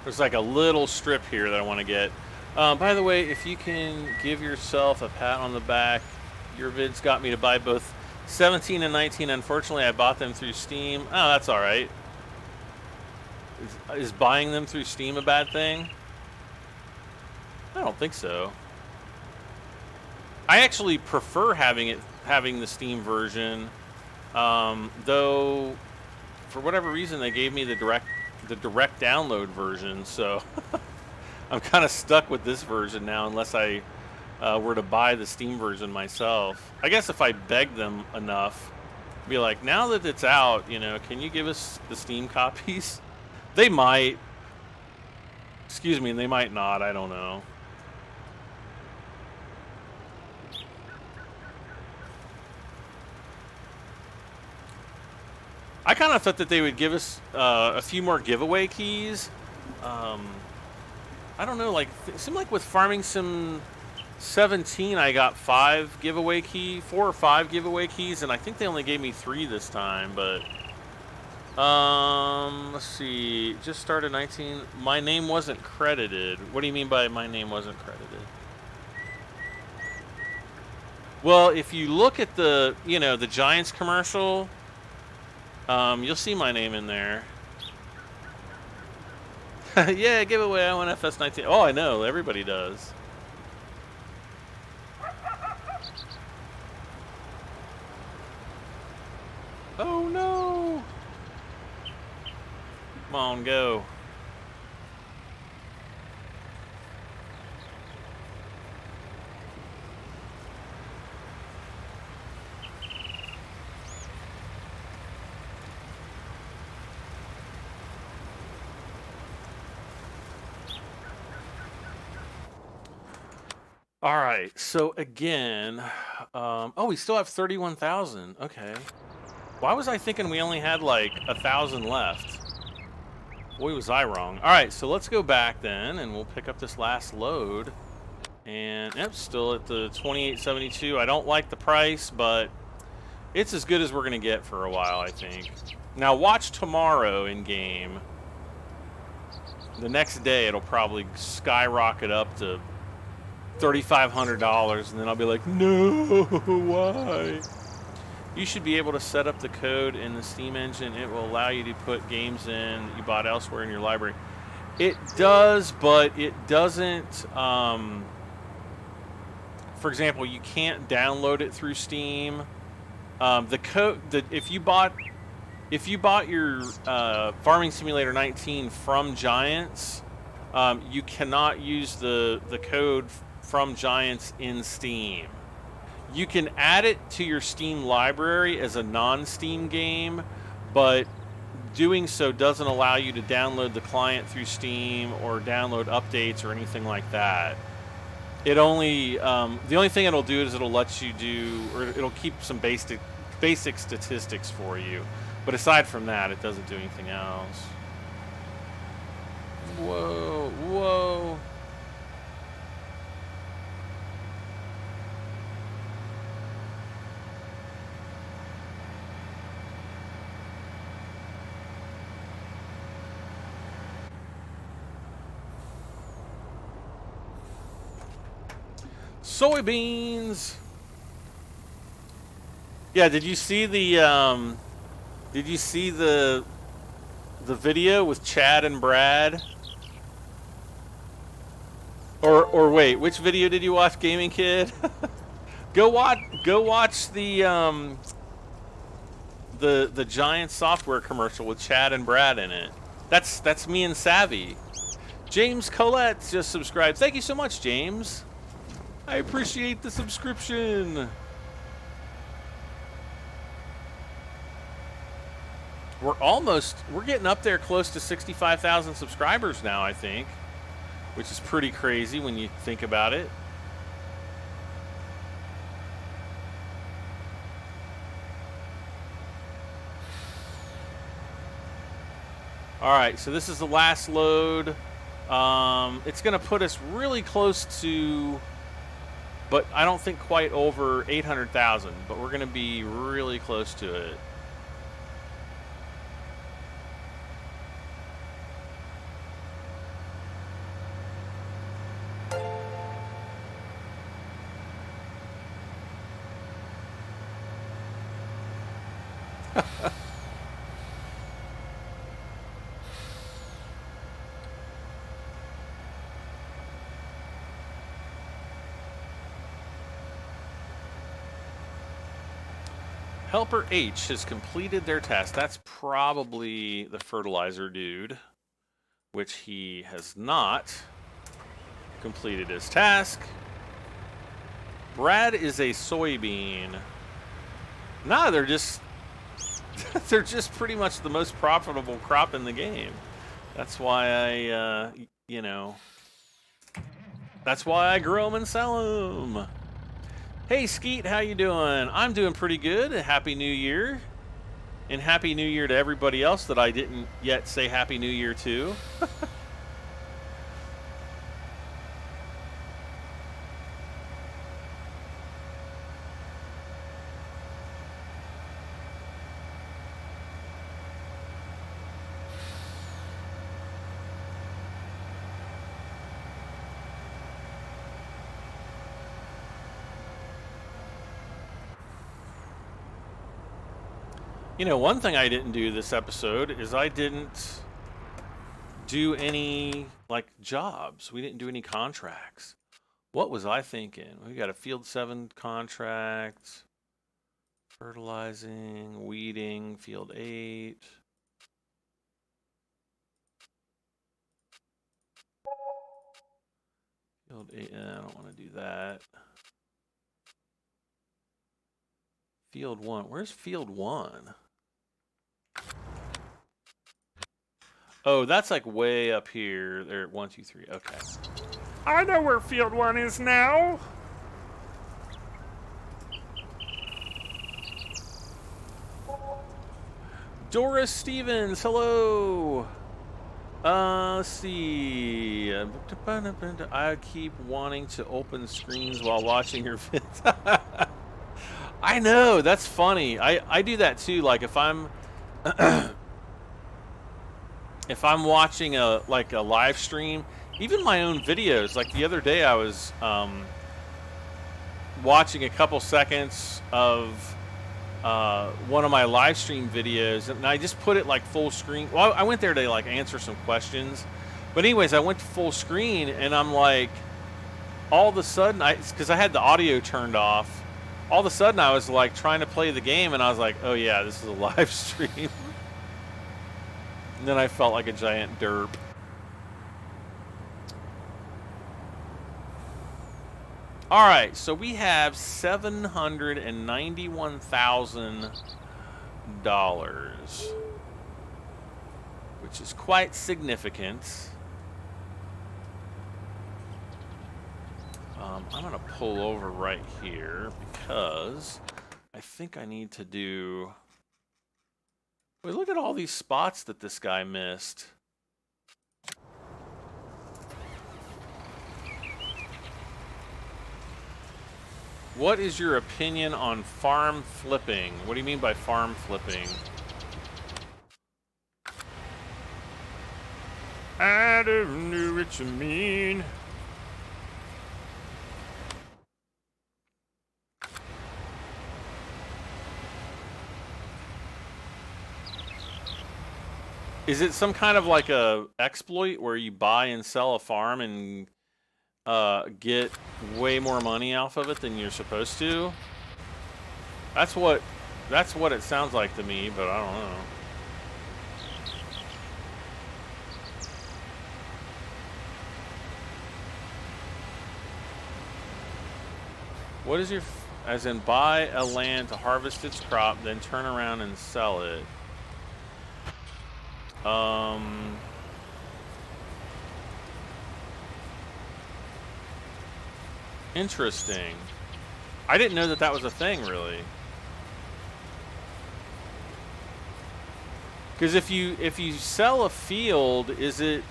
There's like a little strip here that I want to get. By the way, if you can give yourself a pat on the back, your vids got me to buy both 17 and 19. Unfortunately, I bought them through Steam. Oh, that's all right. Is buying them through Steam a bad thing? I don't think so. I actually prefer having the Steam version, though for whatever reason they gave me the direct download version, so I'm kind of stuck with this version now unless I were to buy the Steam version myself. I guess if I beg them enough, be like, now that it's out, you know, can you give us the Steam copies? They might. Excuse me, they might not. I don't know. I kind of thought that they would give us a few more giveaway keys. I don't know, like, it seemed like with Farming Sim 17, I got 4 or 5 giveaway keys, and I think they only gave me 3 this time, but let's see, just started 19. My name wasn't credited. What do you mean by my name wasn't credited? Well, if you look at the, you know, the Giants commercial, you'll see my name in there. Yeah, giveaway, I want FS19. Oh, I know, everybody does. Oh no! Come on, go. All right, so again, oh, we still have 31,000. Okay. Why was I thinking we only had like 1,000 left? Boy, was I wrong. All right, so let's go back then, and we'll pick up this last load. And yep, still at the 28.72. I don't like the price, but it's as good as we're gonna get for a while, I think. Now watch tomorrow in game. The next day, it'll probably skyrocket up to $3,500, and then I'll be like, no, why? You should be able to set up the code in the Steam engine. It will allow you to put games in that you bought elsewhere in your library. It does, but it doesn't. For example, you can't download it through Steam. The code that if you bought your Farming Simulator 19 from Giants, you cannot use the code from Giants in Steam. You can add it to your Steam library as a non-Steam game, but doing so doesn't allow you to download the client through Steam or download updates or anything like that. It only the only thing it'll do is it'll let you do, or it'll keep some basic statistics for you, but aside from that, it doesn't do anything else. Whoa, whoa. Soybeans. Yeah, did you see the the video with Chad and Brad. Or wait, which video did you watch, Gaming Kid? Go watch the giant software commercial with Chad and Brad in it. That's me and Savvy. James Colette just subscribed. Thank you so much, James. I appreciate the subscription. We're getting up there close to 65,000 subscribers now, I think, which is pretty crazy when you think about it. All right, so this is the last load. It's going to put us really close to, but I don't think quite over 800,000, but we're going to be really close to it. Helper H has completed their test. That's probably the fertilizer dude, which he has not completed his task. Brad is a soybean. Nah, they're just they're just pretty much the most profitable crop in the game. That's why I, you know, that's why I grow them and sell them. Hey Skeet, how you doing? I'm doing pretty good. Happy New Year. And Happy New Year to everybody else that I didn't yet say Happy New Year to. You know, one thing I didn't do this episode is I didn't do any, like, jobs. We didn't do any contracts. What was I thinking? We got a Field 7 contract, fertilizing, weeding, Field 8. Field 8, I don't want to do that. Field 1, where's Field 1? Oh, that's like way up here. There, 1, 2, 3. Okay. I know where Field 1 is now. Doris Stevens, hello. Let's see. I keep wanting to open screens while watching your vids. I know, that's funny. I do that too. Like if I'm if I'm watching a live stream, even my own videos. Like the other day, I was watching a couple seconds of one of my live stream videos, and I just put it like full screen. Well, I went there to like answer some questions, but anyways, I went to full screen, and I'm like, all of a sudden, because I had the audio turned off. All of a sudden, I was like trying to play the game, and I was like, oh yeah, this is a live stream. And then I felt like a giant derp. All right, so we have $791,000, which is quite significant. I'm gonna pull over right here because I think I need to do. Wait, look at all these spots that this guy missed. What is your opinion on farm flipping? What do you mean by farm flipping? I don't know what you mean. Is it some kind of like a exploit where you buy and sell a farm and get way more money off of it than you're supposed to? That's what it sounds like to me, but I don't know. What is your, as in buy a land to harvest its crop, then turn around and sell it? Interesting. I didn't know that that was a thing, really. Because if you sell a field, is it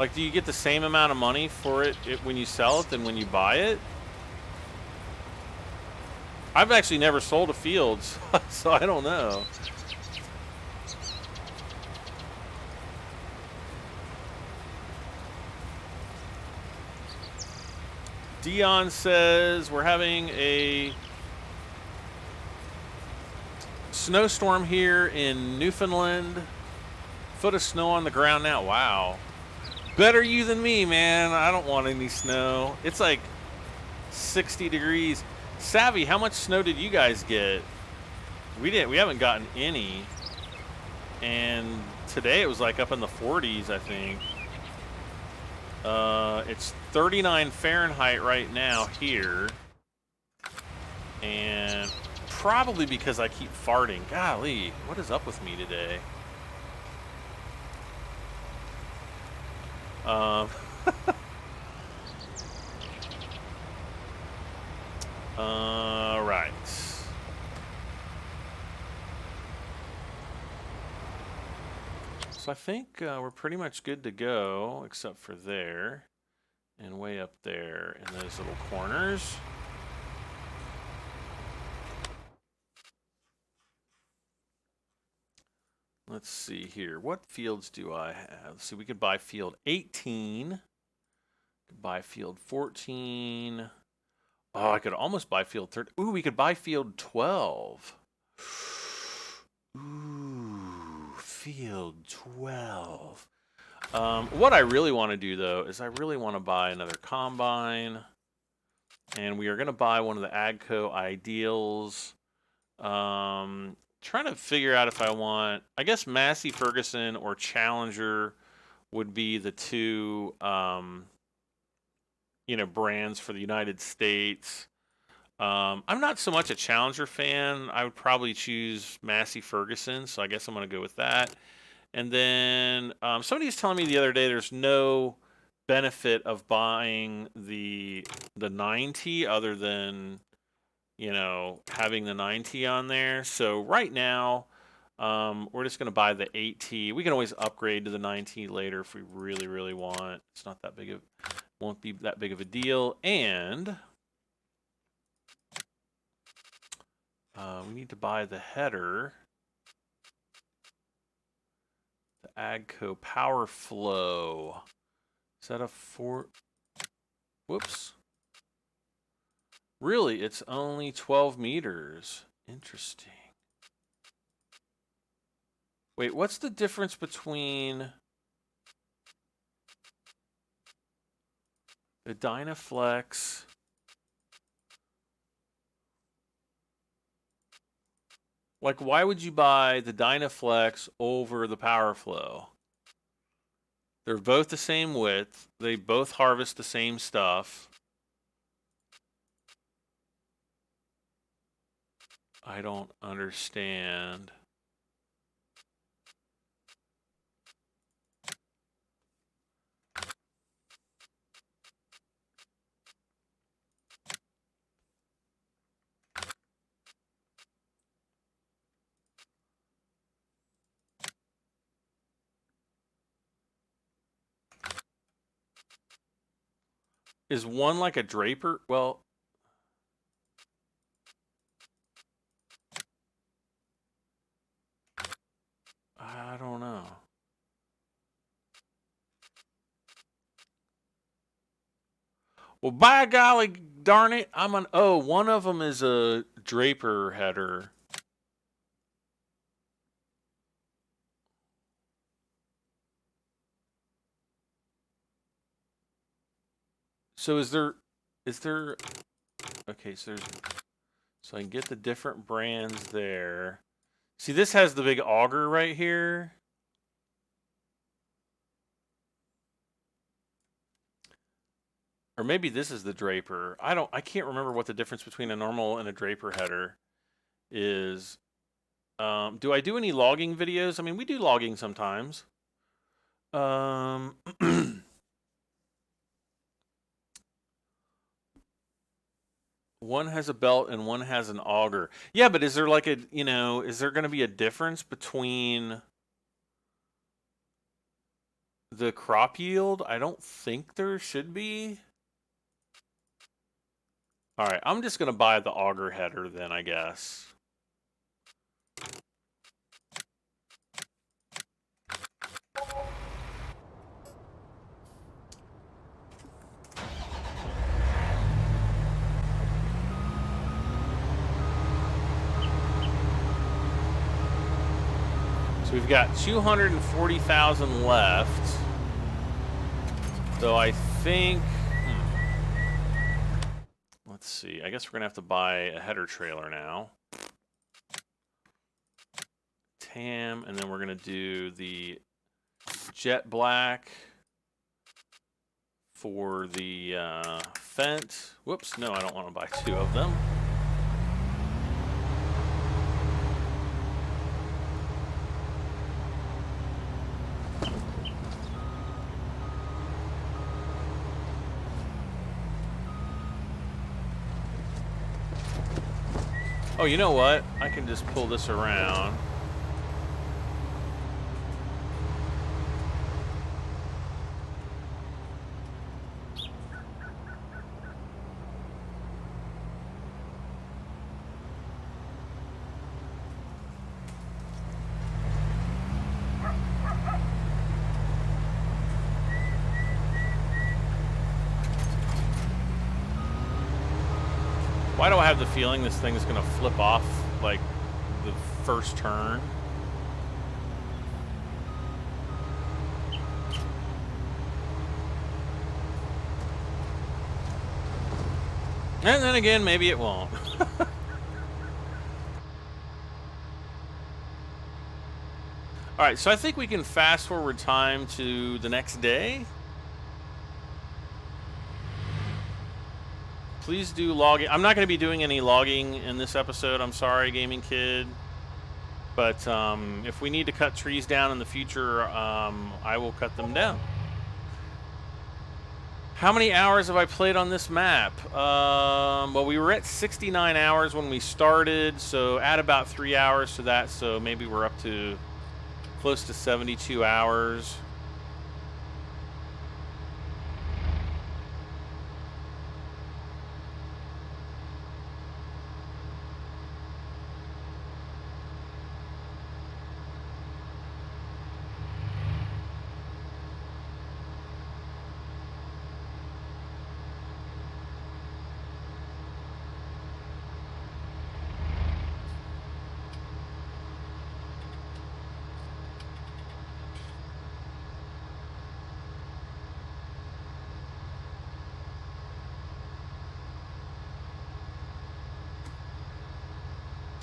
like, do you get the same amount of money for it when you sell it than when you buy it? I've actually never sold a field, so I don't know. Dion says we're having a snowstorm here in Newfoundland. Foot of snow on the ground now. Wow. Better you than me, man. I don't want any snow. It's like 60 degrees. Savvy, how much snow did you guys get? We haven't gotten any. And today it was like up in the 40s, I think. It's 39 Fahrenheit right now here. And probably because I keep farting. Golly, what is up with me today? Right. So I think we're pretty much good to go, except for there and way up there in those little corners. Let's see here. What fields do I have? So we could buy field 18. Could buy field 14. Oh, I could almost buy field 13. Ooh, we could buy field 12. Ooh, field 12. What I really want to do, though, is I really want to buy another combine. And we are going to buy one of the Agco Ideals. Trying to figure out if I want, I guess Massey Ferguson or Challenger would be the two, brands for the United States. I'm not so much a Challenger fan. I would probably choose Massey Ferguson, so I guess I'm going to go with that. And then somebody was telling me the other day there's no benefit of buying the 9T other than having the 9T on there. So right now, we're just going to buy the 8T. We can always upgrade to the 9T later if we really, really want. It's not that big of, won't be that big of a deal. And we need to buy the header, the Agco Power Flow. Is that a 4? Whoops. Really, it's only 12 meters. Interesting. Wait, what's the difference between the Dynaflex? Like, why would you buy the Dynaflex over the PowerFlow? They're both the same width. They both harvest the same stuff. I don't understand. Is one like a Draper? Well, I don't know. Well, by golly darn it, one of them is a Draper header. So is there, okay, so I can get the different brands there. See, this has the big auger right here. Or maybe this is the Draper. I can't remember what the difference between a normal and a Draper header is. Do I do any logging videos? I mean, we do logging sometimes. One has a belt and one has an auger. Yeah, but is there like a, is there going to be a difference between the crop yield? I don't think there should be. All right, I'm just going to buy the auger header then, I guess. So we've got 240,000 left. So I think, let's see. I guess we're going to have to buy a header trailer now. TAM, and then we're going to do the jet black for the Fent. Whoops, no, I don't want to buy two of them. Oh, you know what? I can just pull this around. Why do I have the feeling this thing is going to flip off, like, the first turn? And then again, maybe it won't. Alright, so I think we can fast forward time to the next day. Please do logging. I'm not going to be doing any logging in this episode. I'm sorry, Gaming Kid. But if we need to cut trees down in the future, I will cut them down. How many hours have I played on this map? Well, we were at 69 hours when we started, so add about 3 hours to that, so maybe we're up to close to 72 hours.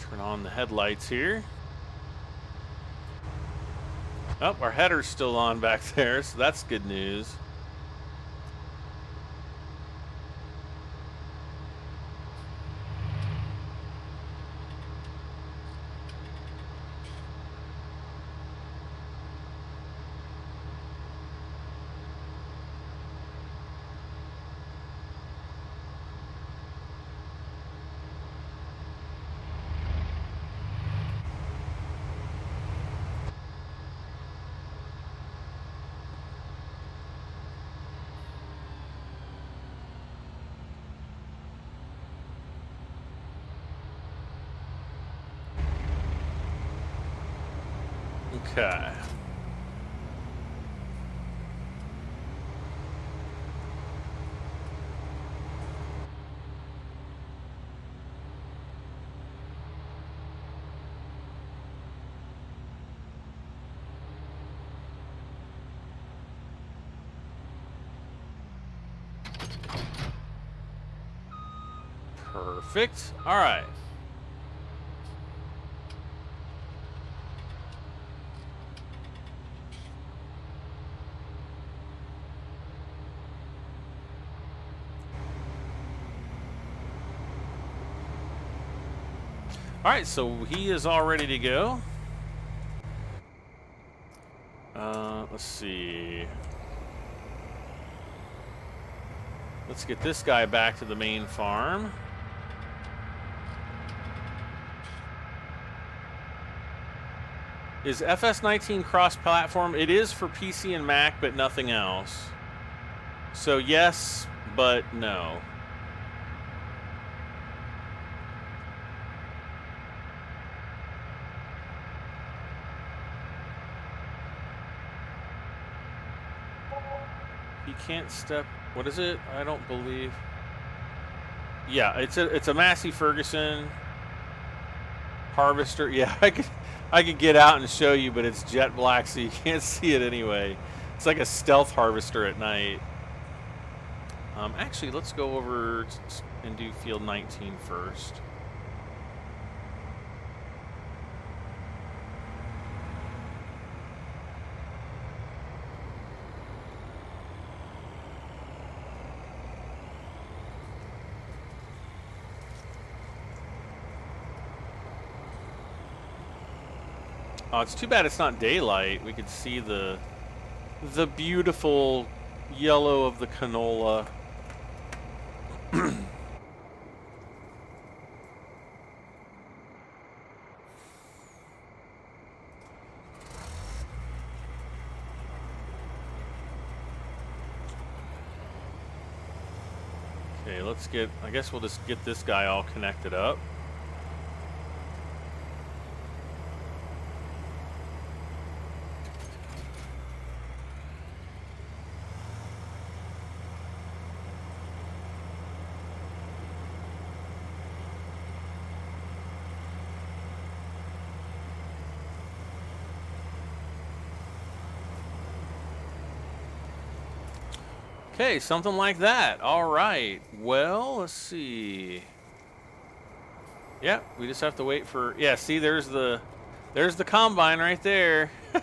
Turn on the headlights here. Oh, our header's still on back there, so that's good news. Okay. Perfect. All right. All right, so he is all ready to go. Let's see. Let's get this guy back to the main farm. Is FS19 cross-platform? It is for PC and Mac, but nothing else. So yes, but no. He can't step. What is it? I don't believe. Yeah, it's a Massey Ferguson harvester. Yeah, I could get out and show you, but it's jet black, so you can't see it anyway. It's like a stealth harvester at night. Actually, let's go over and do field 19 first. Oh, it's too bad it's not daylight. We could see the beautiful yellow of the canola. Okay, let's get, I guess we'll just get this guy all connected up. Okay, something like that. All right. Well, let's see. Yeah, we just have to wait for. Yeah, see, there's the combine right there. You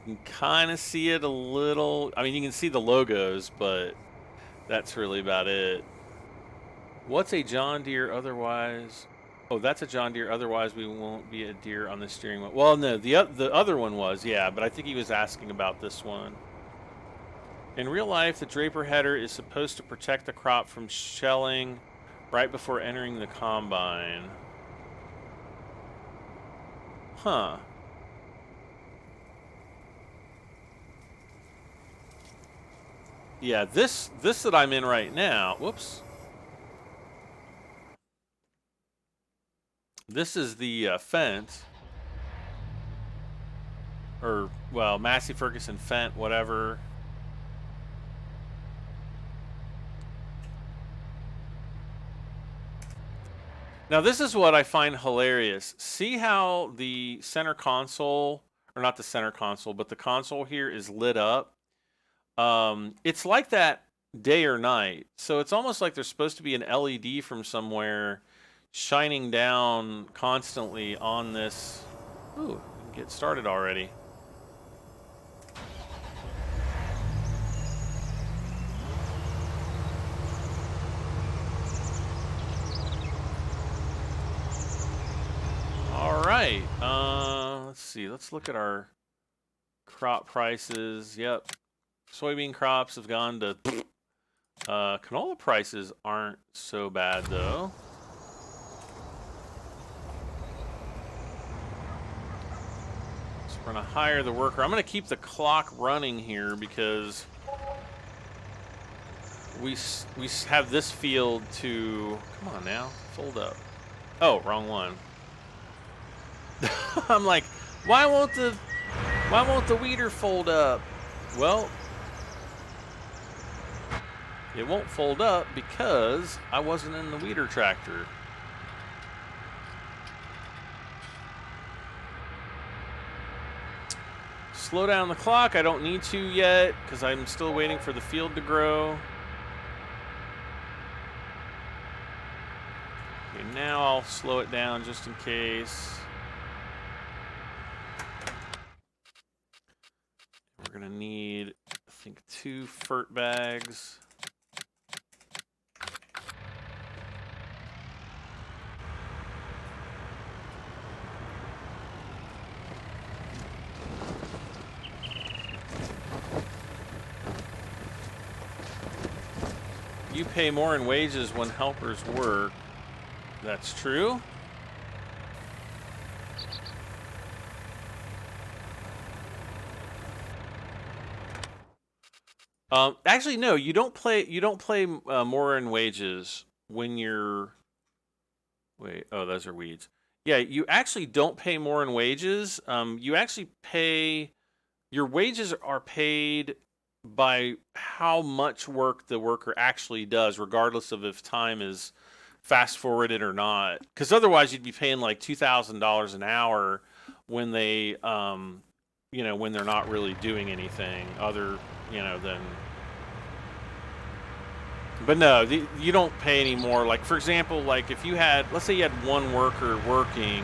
can kind of see it a little. I mean, you can see the logos, but that's really about it. What's a John Deere otherwise? Oh, that's a John Deere. Otherwise, we won't be a deer on the steering wheel. Well, no, the other one was, yeah, but I think he was asking about this one. In real life, the Draper Header is supposed to protect the crop from shelling right before entering the combine. Huh. Yeah, this that I'm in right now, whoops. This is the Fendt. Or, well, Massey Ferguson Fendt, whatever. Now, this is what I find hilarious. See how the center console, or not the center console, but the console here is lit up? It's like that day or night. So it's almost like there's supposed to be an LED from somewhere shining down constantly on this. Ooh, we can get started already. All right, let's see. Let's look at our crop prices. Yep, soybean crops have gone to. Canola prices aren't so bad though. So we're gonna hire the worker. I'm gonna keep the clock running here because we have this field to. Come on now, fold up. Oh, wrong one. I'm like, why won't the weeder fold up? Well, it won't fold up because I wasn't in the weeder tractor. Slow down the clock. I don't need to yet because I'm still waiting for the field to grow. Okay, now I'll slow it down just in case. We're gonna need, I think, 2 FERT bags. You pay more in wages when helpers work. That's true. Actually, no. You don't play more in wages when you're. Wait. Oh, those are weeds. Yeah, you actually don't pay more in wages. You actually pay. Your wages are paid by how much work the worker actually does, regardless of if time is fast forwarded or not. Because otherwise, you'd be paying like $2,000 an hour when they, when they're not really doing anything other, than. But no, you don't pay any more. Like, for example, like if you had, let's say you had one worker working.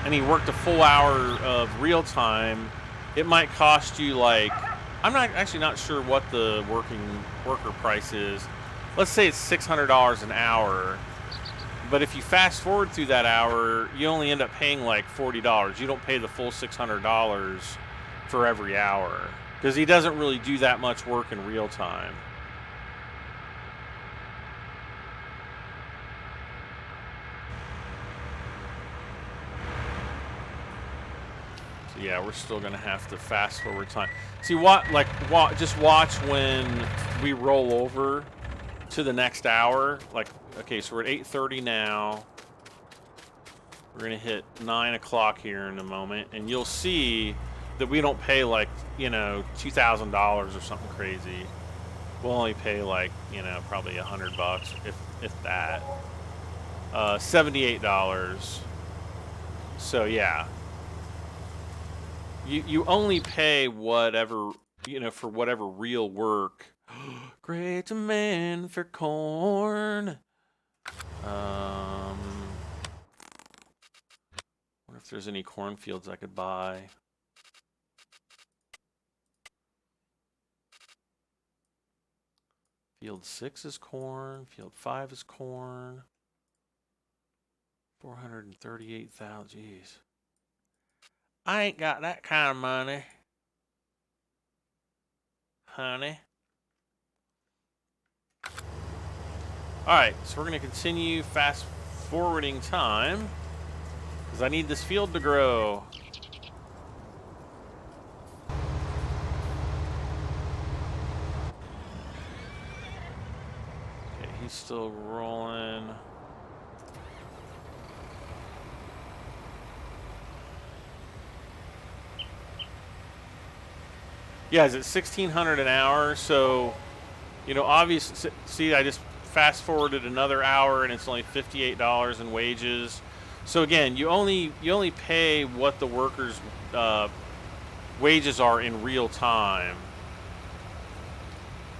And he worked a full hour of real time, it might cost you like, I'm not sure what the worker price is. Let's say it's $600 an hour. But if you fast forward through that hour, you only end up paying like $40. You don't pay the full $600 for every hour because he doesn't really do that much work in real time. Yeah, we're still gonna have to fast forward time. See just watch when we roll over to the next hour. Like, okay, so we're at 8:30 now. We're gonna hit 9 o'clock here in a moment, and you'll see that we don't pay like $2,000 or something crazy. We'll only pay like probably $100, if that. $78. So yeah. You only pay whatever, for whatever real work. Great demand for corn. Wonder if there's any cornfields I could buy. Field 6 is corn. Field 5 is corn. 438,000. Jeez. I ain't got that kind of money, honey. All right, so we're going to continue fast forwarding time because I need this field to grow. Okay, he's still rolling. Yeah, it's at $1,600 an hour. So, obviously, see, I just fast forwarded another hour, and it's only $58 in wages. So again, you only pay what the workers' wages are in real time.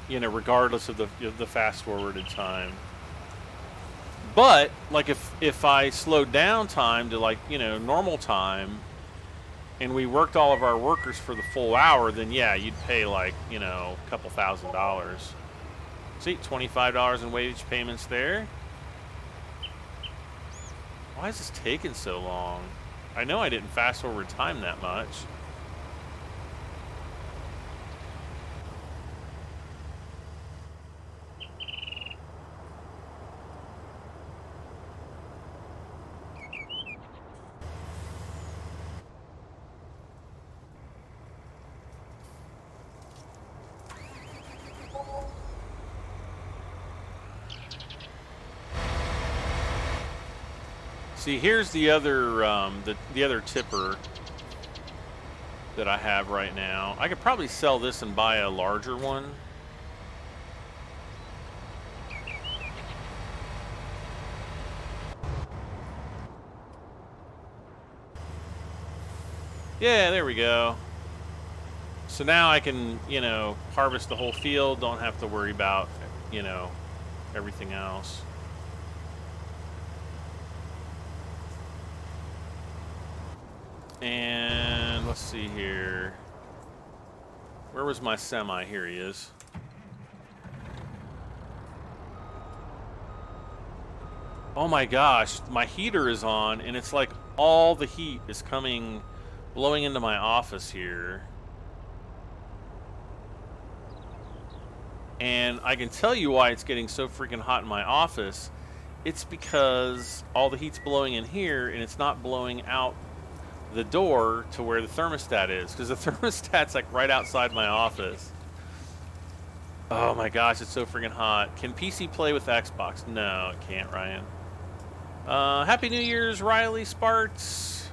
Regardless of the fast forwarded time. But like if I slowed down time to like normal time, and we worked all of our workers for the full hour, then yeah, you'd pay like, a couple $1,000s. See, $25 in wage payments there. Why is this taking so long? I know I didn't fast forward time that much. See, here's the other the other tipper that I have right now. I could probably sell this and buy a larger one. Yeah, there we go. So now I can, harvest the whole field. Don't have to worry about, everything else. And let's see here. Where was my semi? Here he is. Oh my gosh, my heater is on, and it's like all the heat is coming, blowing into my office here. And I can tell you why it's getting so freaking hot in my office. It's because all the heat's blowing in here, and it's not blowing out the door to where the thermostat is, because the thermostat's like right outside my office. Oh my gosh, it's so freaking hot. Can PC play with Xbox? No, it can't, Ryan. Happy New Year's, Riley Sparks.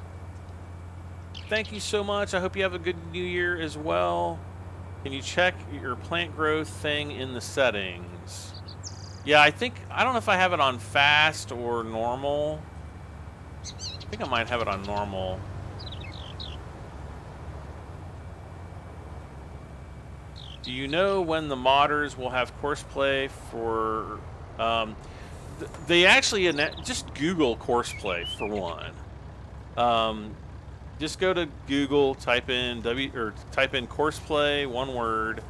Thank you so much. I hope you have a good New Year as well. Can you check your plant growth thing in the settings? Yeah, I don't know if I have it on fast or normal. I think I might have it on normal. Do you know when the modders will have Courseplay for... they actually... Just Google Courseplay, for one. Just go to Google, type in Courseplay, one word,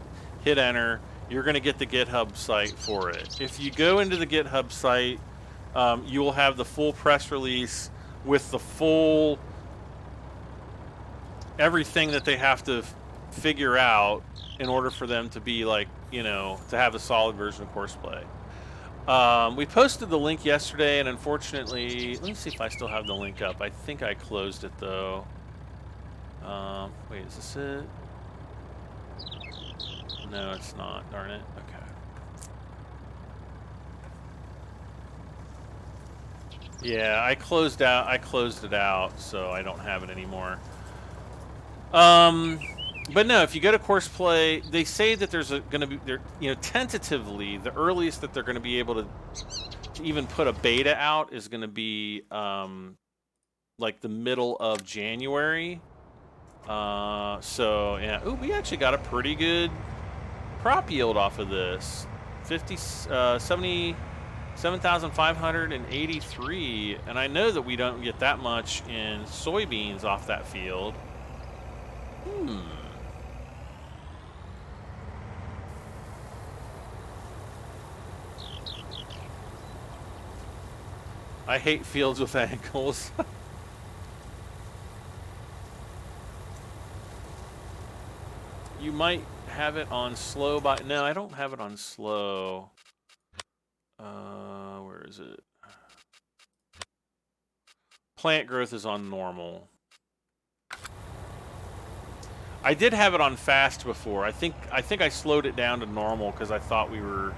hit enter. You're going to get the GitHub site for it. If you go into the GitHub site, you will have the full press release with the full... everything that they have to figure out in order for them to be like, you know, to have a solid version of Courseplay. We posted the link yesterday, and unfortunately, let me see if I still have the link up. I think I closed it though. Wait, is this it? No, it's not. Darn it. Okay. Yeah, I closed it out, so I don't have it anymore. But no, if you go to Courseplay, they say that there's going to be, you know, tentatively, the earliest that they're going to be able to even put a beta out is going to be like the middle of January. So yeah, ooh, we actually got a pretty good crop yield off of this. 77,583, and I know that we don't get that much in soybeans off that field. I hate fields with ankles. You might have it on slow by... No, I don't have it on slow. Where is it? Plant growth is on normal. I did have it on fast before. I think I slowed it down to normal because I thought we were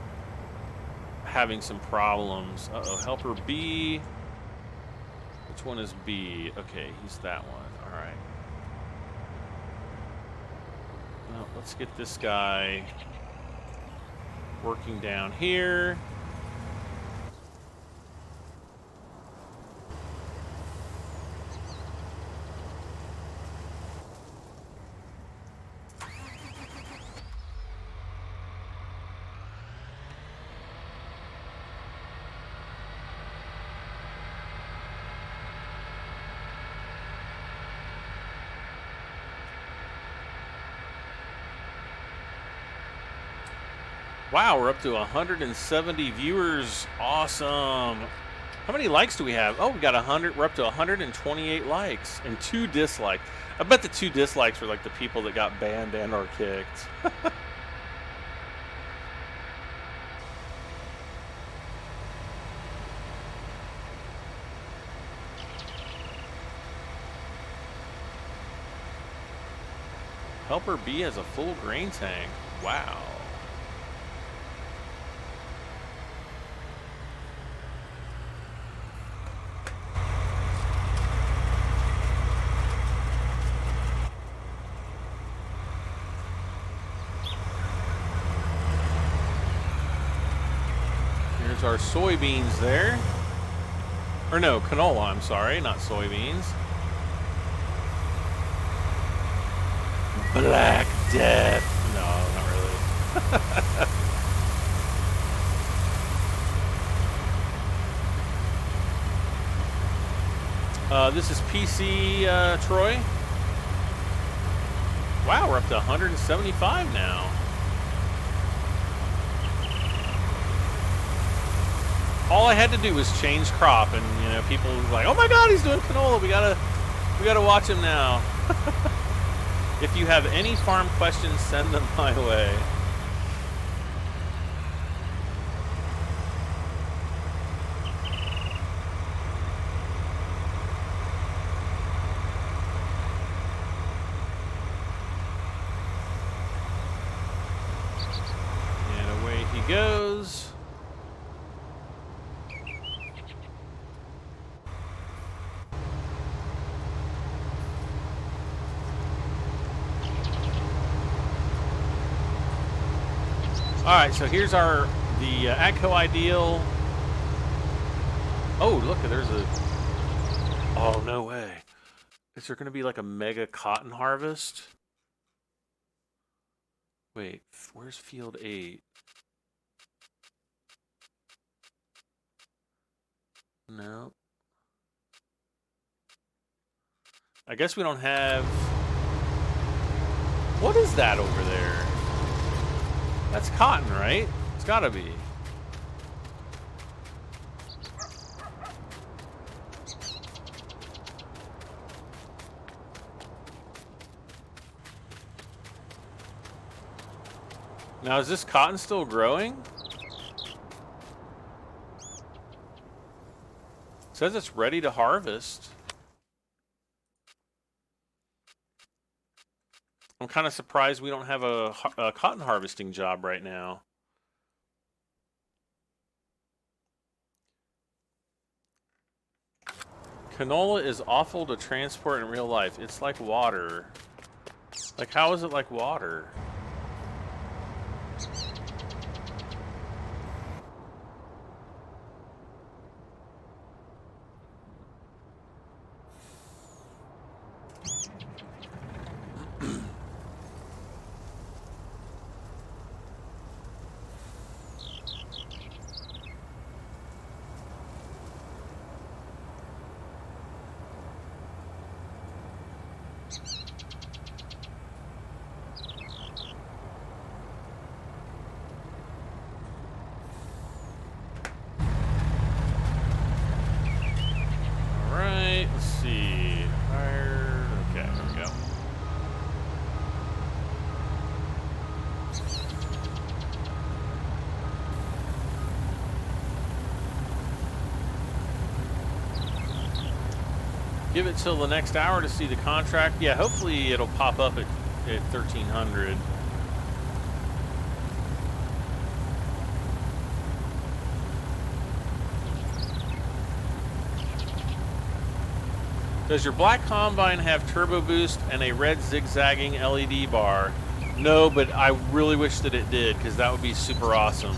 having some problems. Uh-oh, helper B. Which one is B? Okay, he's that one. All right. Well, let's get this guy working down here. Wow, we're up to 170 viewers. Awesome. How many likes do we have? Oh, we got 100. We're up to 128 likes and 2 dislikes. I bet the 2 dislikes were like the people that got banned and or kicked. Helper B has a full grain tank. Wow. Here's our soybeans there. Or no, canola, I'm sorry, not soybeans. Black Death. No, not really. This is PC Troy. Wow, we're up to 175 now. All I had to do was change crop, and you know, people were like, "Oh my God, he's doing canola. We gotta watch him now." If you have any farm questions, send them my way. And away he goes. All right, so here's the AGCO Ideal. Oh, look, there's a. Oh, no way. Is there going to be like a mega cotton harvest? Wait, where's field 8? No. I guess we don't have. What is that over there? That's cotton, right? It's gotta be. Now, is this cotton still growing? It says it's ready to harvest. I'm kind of surprised we don't have a cotton harvesting job right now. Canola is awful to transport in real life. It's like water. Like, how is it like water? Give it till the next hour to see the contract. Yeah, hopefully it'll pop up at 1300. Does your black combine have turbo boost and a red zigzagging LED bar? No, but I really wish that it did, because that would be super awesome.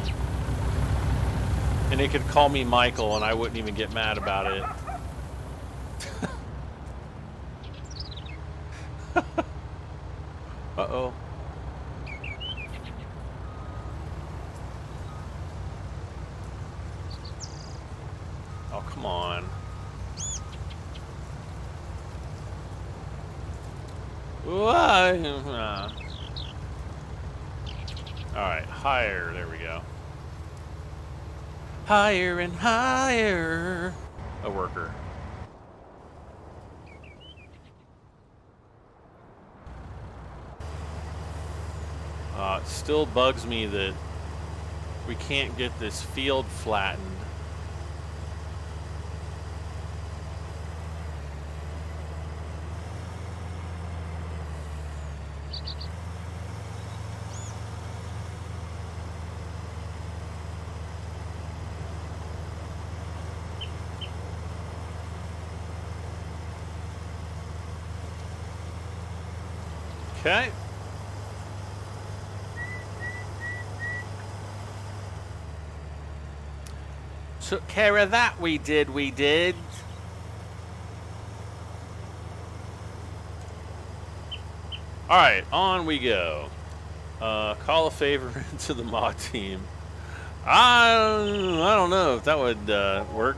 And it could call me Michael and I wouldn't even get mad about it. Uh-oh. Oh, come on. Alright, higher. There we go. Higher and higher. A worker. It still bugs me that we can't get this field flattened. Okay. Took care of that, we did. Alright, on we go. Call a favor into the mod team. I don't know if that would work.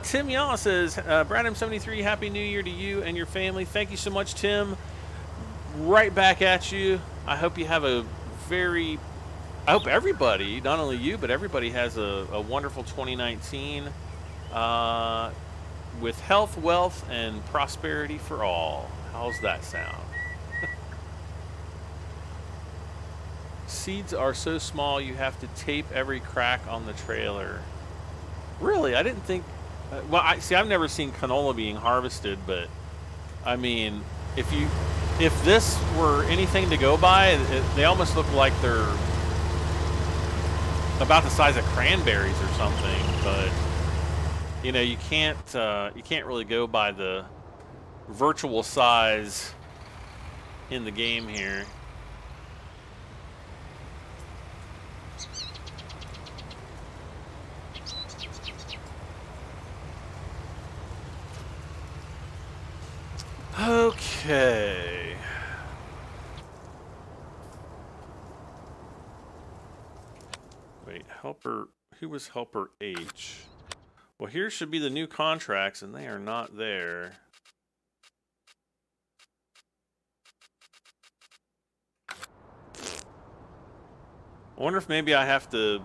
Tim Yaw says, Brad M73, Happy New Year to you and your family. Thank you so much, Tim. Right back at you. I hope you have I hope everybody, not only you, but everybody has a wonderful 2019 with health, wealth, and prosperity for all. How's that sound? Seeds are so small you have to tape every crack on the trailer. Really? I didn't think... well, I've never seen canola being harvested, but I mean, if this were anything to go by, they almost look like they're about the size of cranberries or something. But you know, you can't really go by the virtual size in the game here. Okay. Wait, helper, who was helper H? Well, here should be the new contracts, and they are not there. I wonder if maybe I have to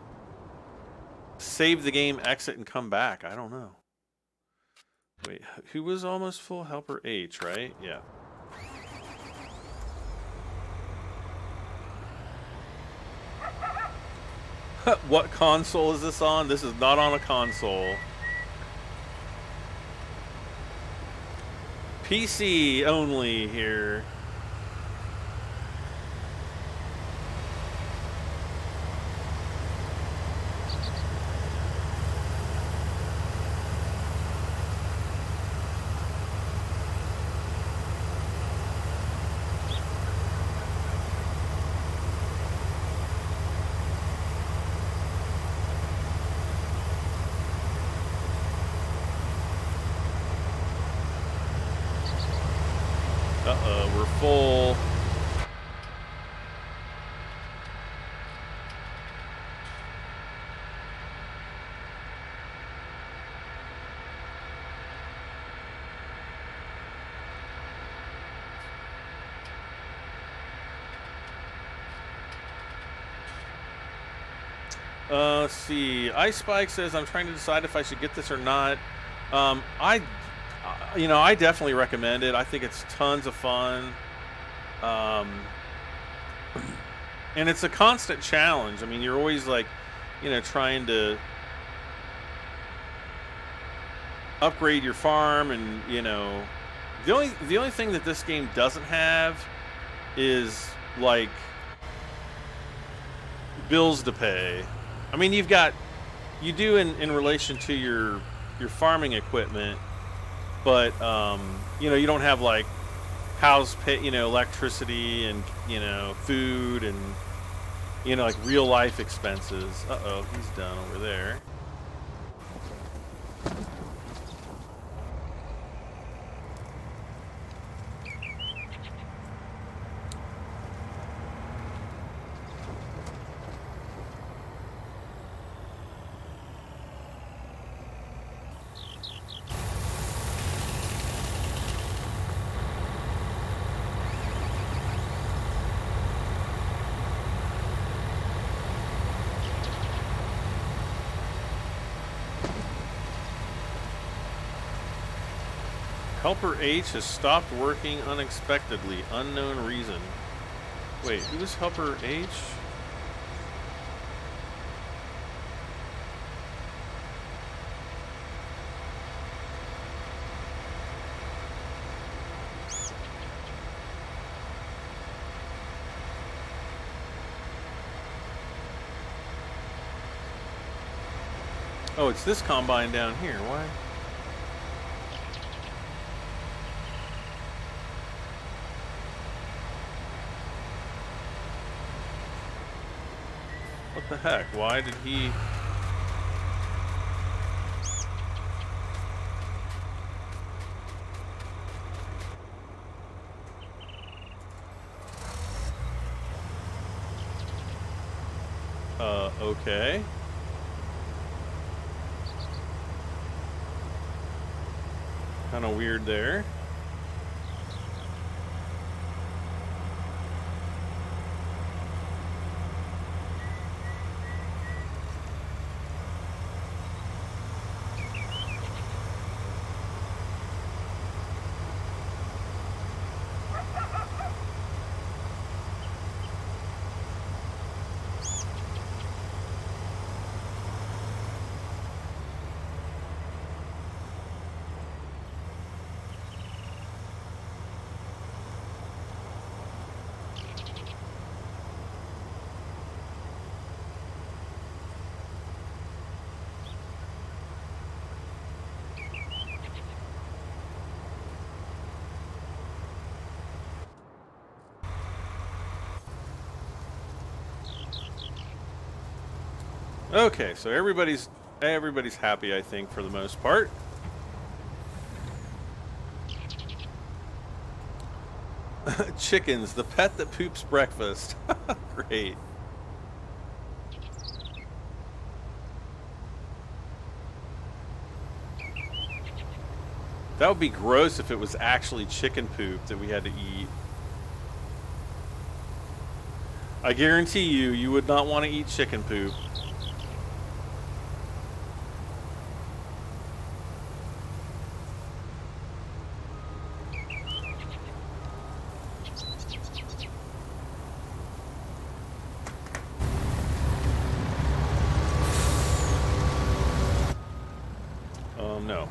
save the game, exit, and come back. I don't know. Wait, who was almost full? Helper H, right? Yeah. What console is this on? This is not on a console. PC only here. Uh-oh, we're full. Let's see. Ice Spike says, I'm trying to decide if I should get this or not. I definitely recommend it. I think it's tons of fun. And it's a constant challenge. I mean, you're always like, trying to upgrade your farm, and the only thing that this game doesn't have is like bills to pay. I mean, you do in relation to your farming equipment, but you don't have like house pay, electricity and food and like real life expenses. Uh-oh, he's done over there. Helper H has stopped working unexpectedly. Unknown reason. Wait, who was Helper H? Oh, it's this combine down here. Why? What the heck? Why did he... okay. kind of weird there. Okay, so everybody's happy, I think, for the most part. Chickens, the pet that poops breakfast. Great. That would be gross if it was actually chicken poop that we had to eat. I guarantee you, you would not want to eat chicken poop. No.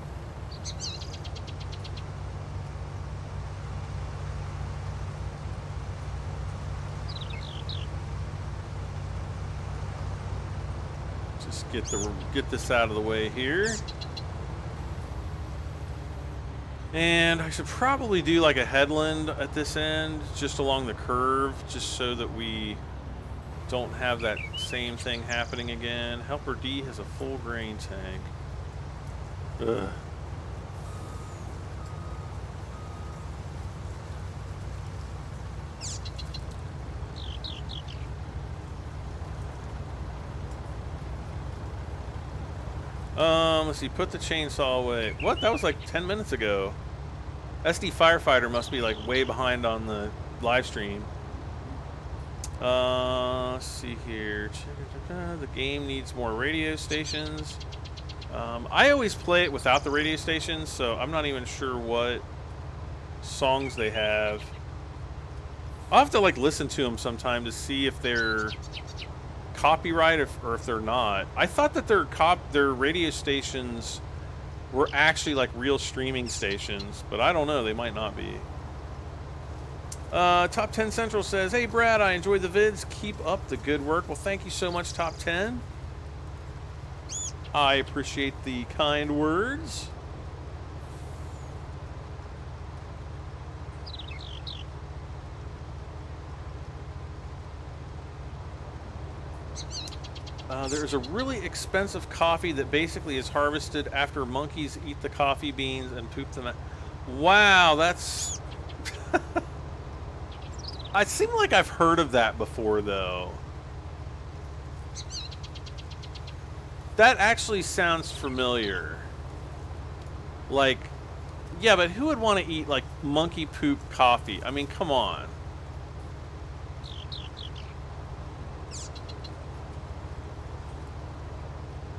Just get this out of the way here. And I should probably do like a headland at this end, just along the curve, just so that we don't have that same thing happening again. Helper D has a full grain tank. Ugh. Let's see, put the chainsaw away. What? That was like 10 minutes ago. SD Firefighter must be like way behind on the live stream. Let's see here. The game needs more radio stations. I always play it without the radio stations, so I'm not even sure what songs they have. I'll have to like listen to them sometime to see if they're copyright or if they're not. I thought that their radio stations were actually like real streaming stations, but I don't know. They might not be. Top 10 Central says, "Hey Brad, I enjoy the vids. Keep up the good work." Well, thank you so much, Top 10. I appreciate the kind words. There's a really expensive coffee that basically is harvested after monkeys eat the coffee beans and poop them out. Wow, that's... I seem like I've heard of that before, though. That actually sounds familiar. Like, yeah, but who would want to eat, like, monkey poop coffee? I mean, come on.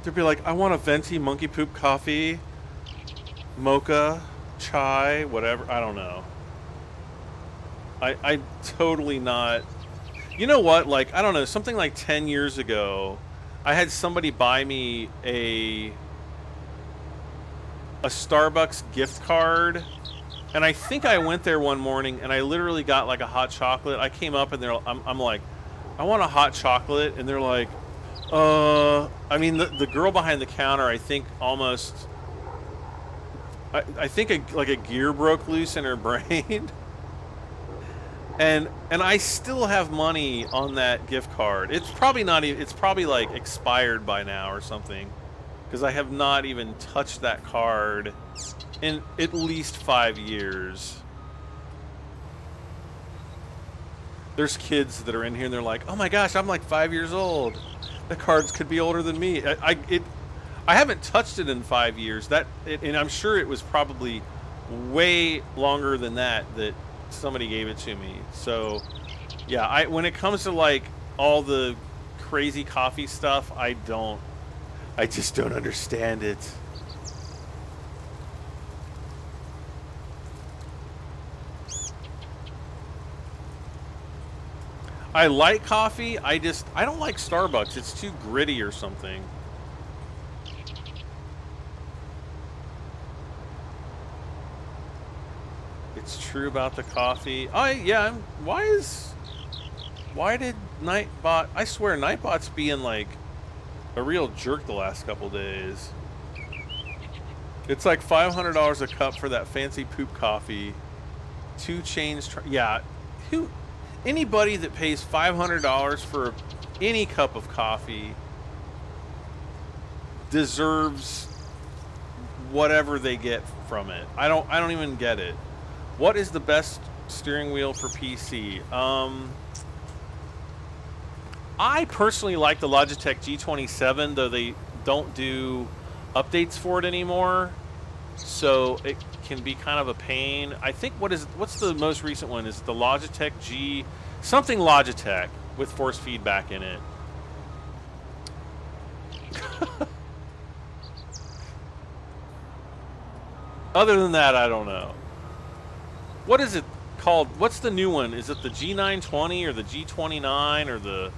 They'd be like, I want a venti monkey poop coffee, mocha, chai, whatever. I don't know. I totally not. You know what? Like, I don't know, something like 10 years ago, I had somebody buy me a Starbucks gift card, and I think I went there one morning and I literally got like a hot chocolate. I came up and I'm like, I want a hot chocolate, and they're like, I mean, the girl behind the counter, I think almost, I think like a gear broke loose in her brain. And I still have money on that gift card. It's probably not even, it's probably like expired by now or something, because I have not even touched that card in at least 5 years. There's kids that are in here and they're like, oh my gosh, I'm like 5 years old. The cards could be older than me. I haven't touched it in 5 years. And I'm sure it was probably way longer than that somebody gave it to me. So yeah, when it comes to like all the crazy coffee stuff, I just don't understand it. I like coffee, I don't like Starbucks. It's too gritty or something. It's true about the coffee. Yeah, why did Nightbot, I swear Nightbot's being like a real jerk the last couple days. It's like $500 a cup for that fancy poop coffee. 2 chains, yeah, anybody that pays $500 for any cup of coffee deserves whatever they get from it. I don't even get it. What is the best steering wheel for PC? I personally like the Logitech G27, though they don't do updates for it anymore, so it can be kind of a pain. I think what's the most recent one is the Logitech something Logitech with force feedback in it. Other than that, I don't know. What is it called? What's the new one? Is it the G920 or the G29 or the...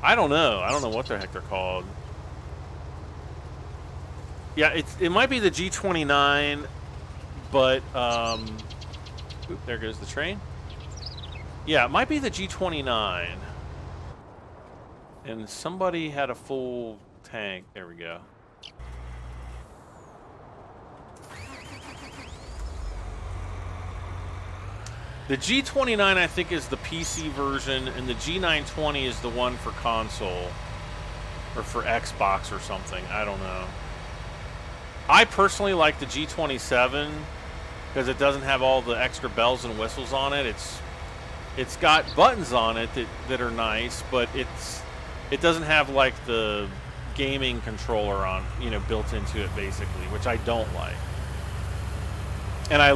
I don't know. I don't know what the heck they're called. Yeah, it might be the G29, but oop, there goes the train. Yeah, it might be the G29. And somebody had a full tank. There we go. The G29, I think, is the PC version, and the G920 is the one for console. Or for Xbox or something. I don't know. I personally like the G27 because it doesn't have all the extra bells and whistles on it. It's got buttons on it that are nice, but it doesn't have like the gaming controller on, built into it basically, which I don't like. And I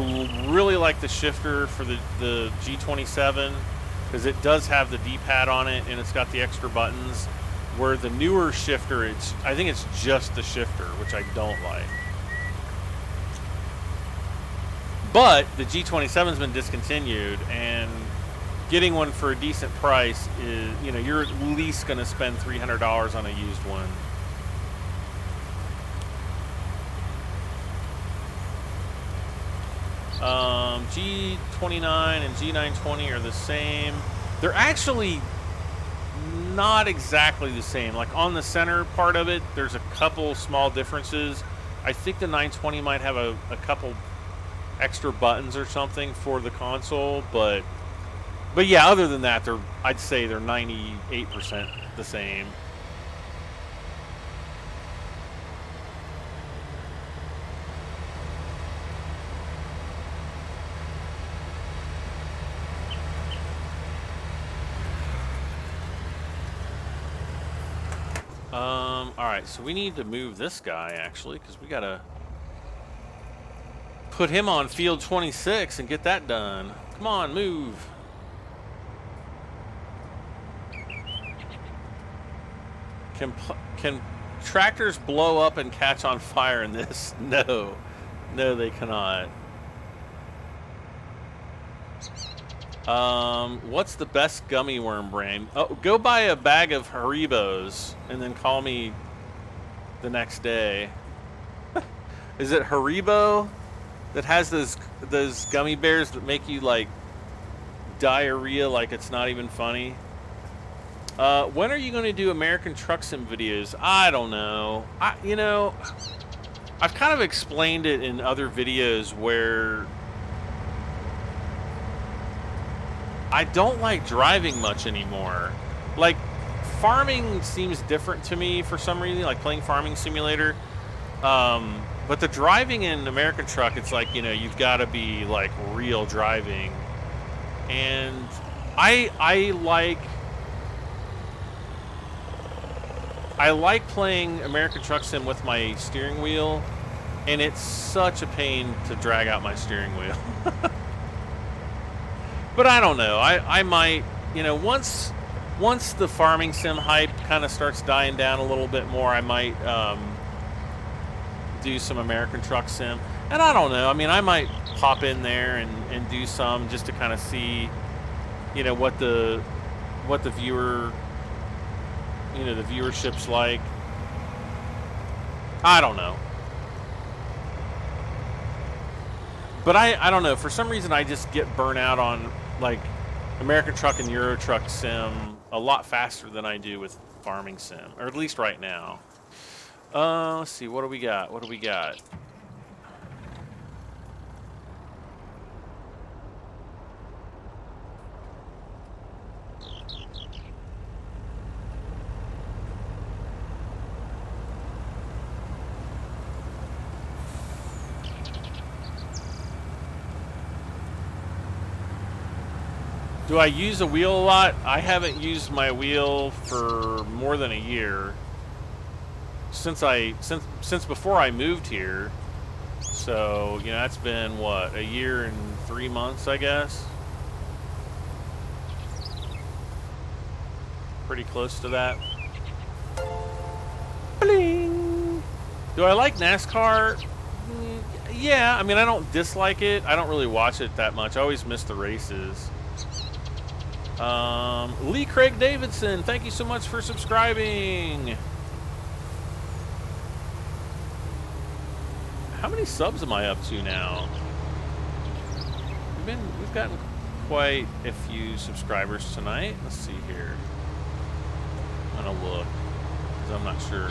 really like the shifter for the G27 because it does have the D-pad on it and it's got the extra buttons. Where the newer shifter, I think it's just the shifter, which I don't like. But the G27's been discontinued, and getting one for a decent price is, you're at least going to spend $300 on a used one. G29 and G920 are the same. They're actually not exactly the same. Like on the center part of it, there's a couple small differences. I think the 920 might have a couple extra buttons or something for the console, but yeah, other than that, I'd say they're 98% the same. Alright, so we need to move this guy, actually, because we gotta put him on field 26 and get that done. Come on, move. Can tractors blow up and catch on fire in this? No. No, they cannot. What's the best gummy worm brand? Oh, go buy a bag of Haribos and then call me the next day. Is it Haribo that has those gummy bears that make you like diarrhea like it's not even funny? When are you going to do American Truck Sim videos? I don't know. I've kind of explained it in other videos where I don't like driving much anymore. Like, farming seems different to me for some reason, like playing Farming Simulator. But the driving in American Truck, it's like, you've got to be like real driving. And I like playing American Truck Sim with my steering wheel and it's such a pain to drag out my steering wheel. But I don't know. I might, you know, once the farming sim hype kind of starts dying down a little bit more, I might do some American Truck Sim. And I don't know. I mean, I might pop in there and do some just to kind of see, you know, what the viewer, you know, the viewership's like. I don't know. But I don't know. For some reason, I just get burnt out on, like, American Truck and Euro Truck Sim a lot faster than I do with Farming Sim. Or at least right now. Let's see. What do we got? What do we got? Do I use a wheel a lot? I haven't used my wheel for more than a year. Since before I moved here. So, you know, that's been what, a year and 3 months, I guess. Pretty close to that. Bling! Do I like NASCAR? Yeah, I mean, I don't dislike it. I don't really watch it that much. I always miss the races. Lee Craig Davidson, thank you so much for subscribing. How many subs am I up to now? We've gotten quite a few subscribers tonight. Let's see here. I'm gonna look because I'm not sure.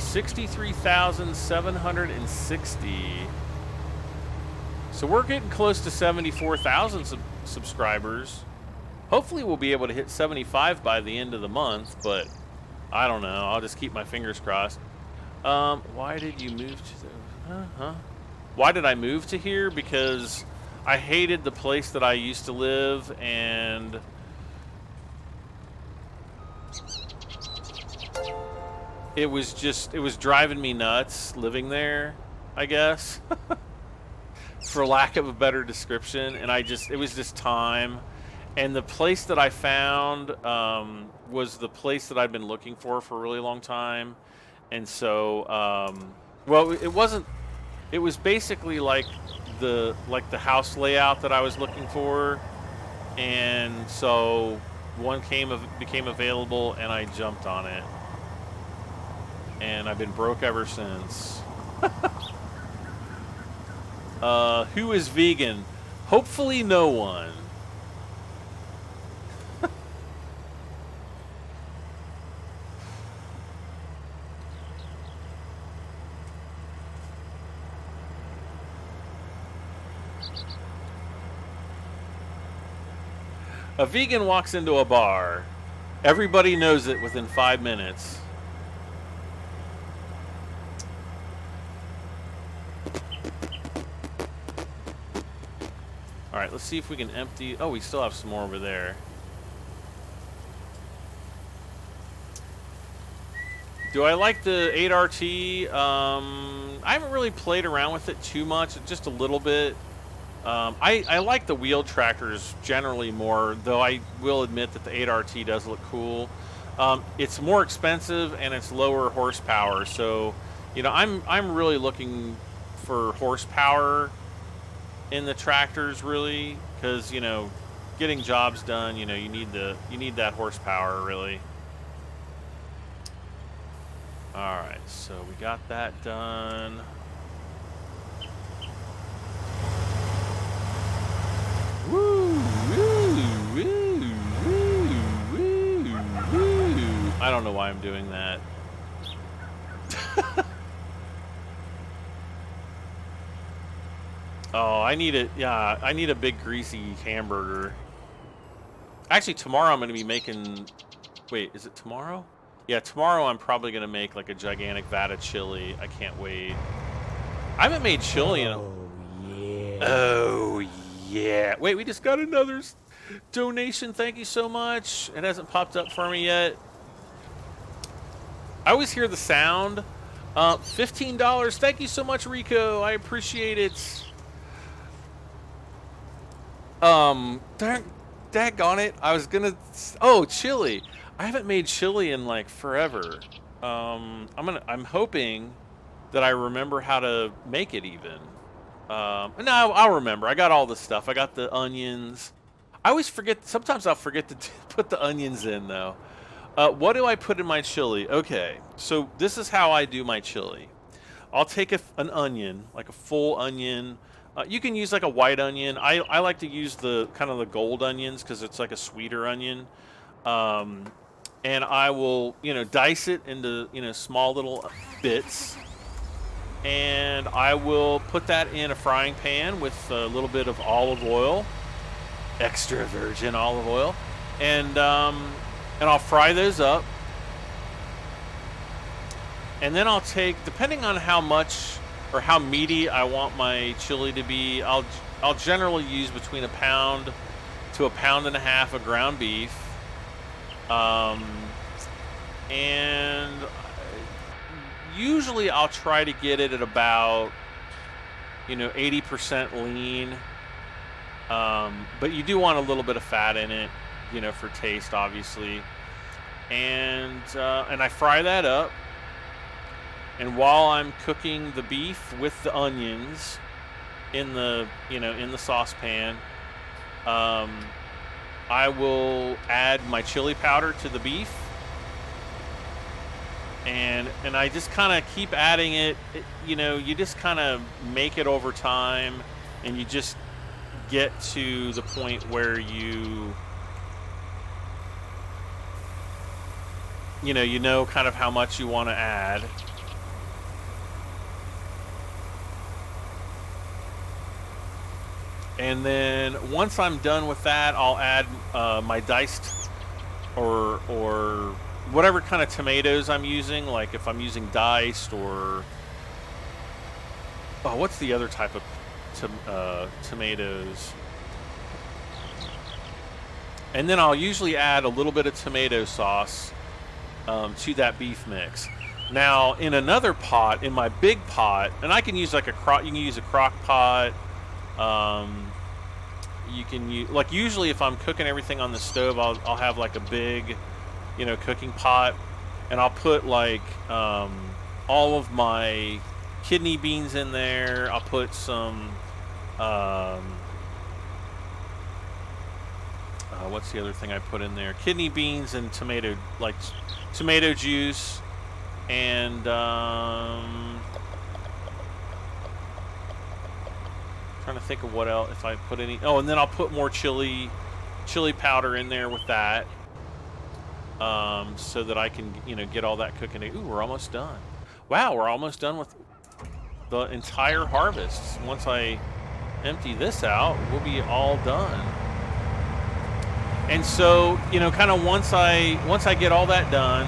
63,760. So we're getting close to 74,000 subscribers. Hopefully we'll be able to hit 75 by the end of the month, but I don't know. I'll just keep my fingers crossed. Why did you move to Why did I move to here? Because I hated the place that I used to live, and it was driving me nuts living there, I guess. For lack of a better description, and it was just time. And the place that I found was the place that I'd been looking for a really long time. And so, well, it wasn't. It was basically like the house layout that I was looking for. And so one became available, and I jumped on it. And I've been broke ever since. Who is vegan? Hopefully, no one. A vegan walks into a bar. Everybody knows it within 5 minutes. Alright, let's see if we can empty... Oh, we still have some more over there. Do I like the 8RT? I haven't really played around with it too much, just a little bit. I like the wheel tractors generally more, though I will admit that the 8RT does look cool. It's more expensive and it's lower horsepower, so you know I'm really looking for horsepower in the tractors, really, because you know getting jobs done, you know you need that horsepower really. All right, so we got that done. Woo, woo, woo, woo, woo, woo. I don't know why I'm doing that. Oh, I need a big greasy hamburger. Actually, tomorrow I'm going to be making... Wait, is it tomorrow? Yeah, tomorrow I'm probably going to make like a gigantic vat of chili. I can't wait. I haven't made chili in a... Oh, yeah. Wait, we just got another donation. Thank you so much. It hasn't popped up for me yet. I always hear the sound $15. Thank you so much, Rico. I appreciate it. Daggone it. I was gonna. Oh, chili. I haven't made chili in like forever. I'm hoping that I remember how to make it even. No, I'll remember. I got all the stuff. I got the onions. I always forget. Sometimes I'll forget to put the onions in though. What do I put in my chili? Okay, so this is how I do my chili. I'll take an onion, like a full onion. You can use like a white onion. I like to use the kind of the gold onions because it's like a sweeter onion. And I will, dice it into, small little bits. And I will put that in a frying pan with a little bit of olive oil, extra virgin olive oil, and I'll fry those up. And then I'll take, depending on how much or how meaty I want my chili to be, I'll generally use between 1 pound to 1.5 pounds of ground beef. And usually I'll try to get it at about, 80% lean. But you do want a little bit of fat in it, for taste, obviously. And I fry that up. And while I'm cooking the beef with the onions in the, in the saucepan, I will add my chili powder to the beef. And I just kind of keep adding it. You just kind of make it over time, and you just get to the point where you know kind of how much you want to add. And then once I'm done with that, I'll add my diced or whatever kind of tomatoes I'm using. Like if I'm using diced or what's the other type of tomatoes? And then I'll usually add a little bit of tomato sauce to that beef mix. Now in another pot, in my big pot, and I can use like you can use a crock pot. You can use, like, usually if I'm cooking everything on the stove, I'll have like a big, cooking pot, and I'll put like all of my kidney beans in there. I'll put some what's the other thing I put in there? Kidney beans and tomato juice, and trying to think of what else, if I put any. Oh, and then I'll put more chili powder in there with that, so that I can get all that cooking. Ooh, we're almost done. Wow, we're almost done with the entire harvest. Once I empty this out, we'll be all done. And so kind of once I get all that done,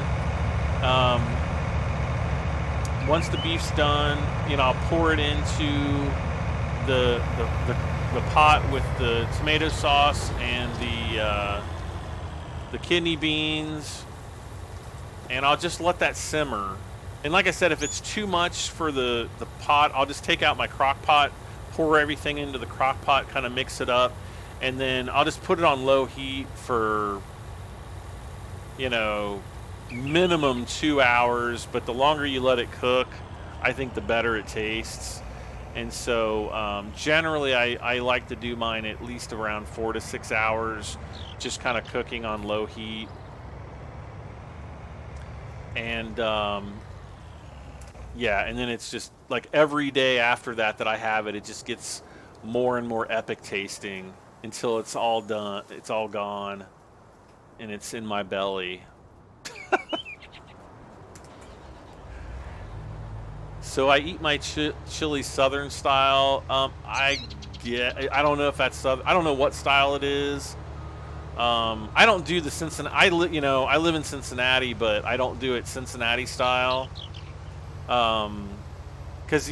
once the beef's done, I'll pour it into the pot with the tomato sauce and the kidney beans, and I'll just let that simmer. And like I said, if it's too much for the pot, I'll just take out my crock pot, pour everything into the crock pot, kind of mix it up, and then I'll just put it on low heat for minimum 2 hours. But the longer you let it cook, I think the better it tastes. And so generally I like to do mine at least around 4 to 6 hours, just kind of cooking on low heat. And yeah, and then it's just like every day after that I have it, it just gets more and more epic tasting until it's all done, it's all gone, and it's in my belly. So I eat my chili Southern style. I don't know if that's Southern. I don't know what style it is. I don't do the Cincinnati. I live in Cincinnati, but I don't do it Cincinnati style. Because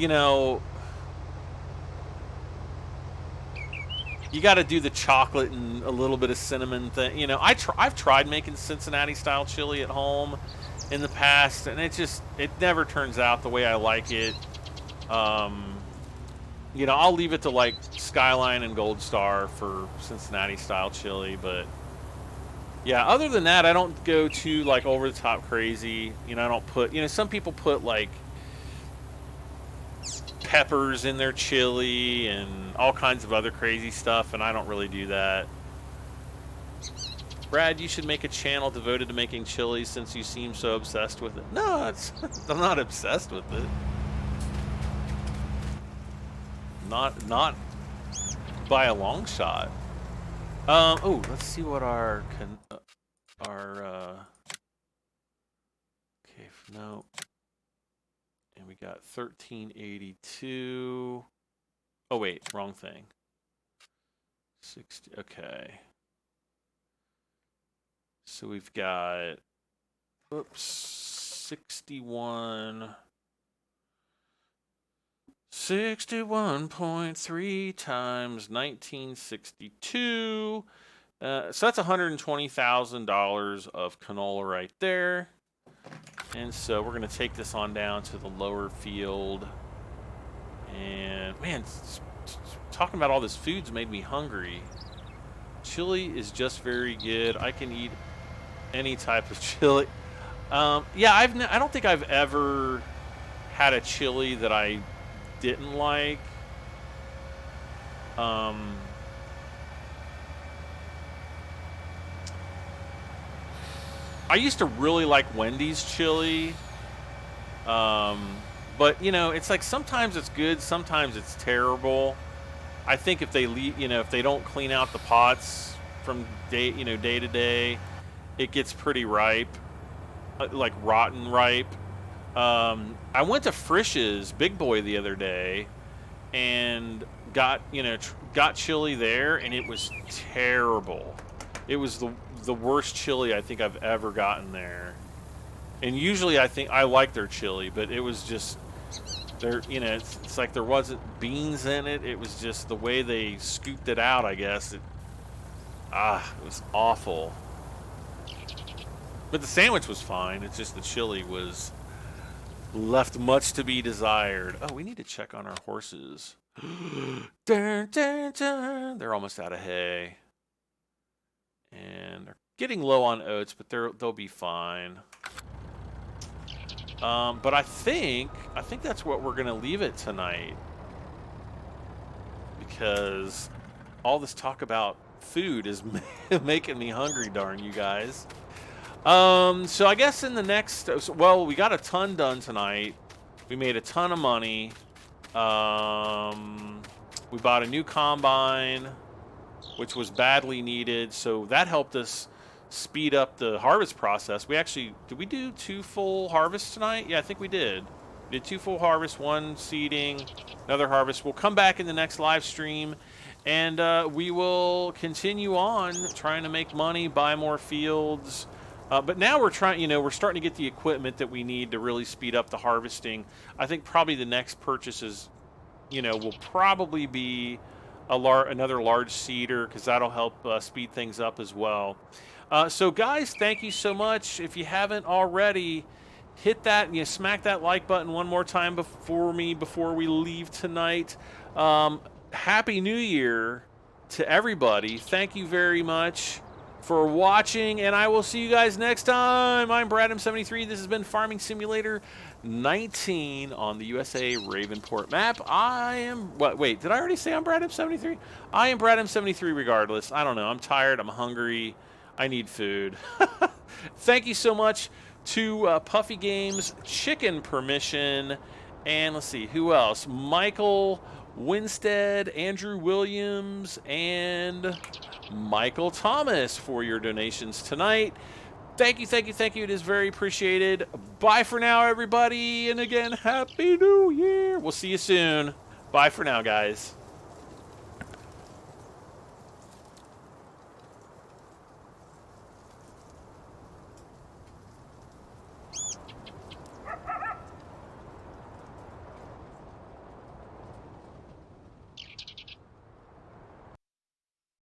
you got to do the chocolate and a little bit of cinnamon thing. You know, I've tried making Cincinnati style chili at home in the past, and it never turns out the way I like it. You know, I'll leave it to like Skyline and Gold Star for Cincinnati style chili, but yeah, other than that, I don't go too like over the top crazy. You know, I don't put, you know, some people put like peppers in their chili and all kinds of other crazy stuff, and I don't really do that. Brad, you should make a channel devoted to making chili since you seem so obsessed with it. No, I'm not obsessed with it. Not by a long shot. Oh, let's see what our okay, no. And we got 1382. Oh wait, wrong thing. 60. Okay. So we've got, oops, 61.3 times 1962. So that's $120,000 of canola right there. And so we're going to take this on down to the lower field. And man, talking about all this food's made me hungry. Chili is just very good. I can eat any type of chili. Yeah, I don't think I've ever had a chili that I didn't like. I used to really like Wendy's chili. But you know, it's like sometimes it's good, sometimes it's terrible. I think if they if they don't clean out the pots from day to day, it gets pretty ripe, like rotten ripe. I went to Frisch's Big Boy the other day and got chili there, and it was terrible. It was the worst chili I think I've ever gotten there. And usually I think I like their chili, but it was just it's like there wasn't beans in it. It was just the way they scooped it out, I guess. It was awful. But the sandwich was fine. It's just the chili was left much to be desired. Oh, we need to check on our horses. Dun, dun, dun. They're almost out of hay. And they're getting low on oats, but they'll be fine. But I think that's what we're gonna leave it tonight, because all this talk about food is making me hungry, darn you guys. So I guess in the next, well, we got a ton done tonight. We made a ton of money. We bought a new combine, which was badly needed, so that helped us speed up the harvest process. We actually, did we do 2 full harvests tonight? Yeah, I think we did. We did 2 full harvests, 1 seeding, another harvest. We'll come back in the next live stream, and we will continue on trying to make money, buy more fields. But now we're trying, we're starting to get the equipment that we need to really speed up the harvesting. I think probably the next purchases, will probably be another large seeder, because that'll help speed things up as well. So guys, thank you so much. If you haven't already, hit that and smack that like button one more time before we leave tonight. Happy New Year to everybody. Thank you very much for watching, and I will see you guys next time. I'm Brad M73. This has been Farming Simulator 19 on the USA Ravenport map. Wait, did I already say I'm Brad M73? I am Brad M73 regardless. I don't know. I'm tired. I'm hungry. I need food. Thank you so much to Puffy Games, Chicken Permission, and let's see, who else? Michael Winstead, Andrew Williams, and Michael Thomas for your donations tonight. Thank you, thank you, thank you. It is very appreciated. Bye for now, everybody. And again, Happy New Year. We'll see you soon. Bye for now, guys.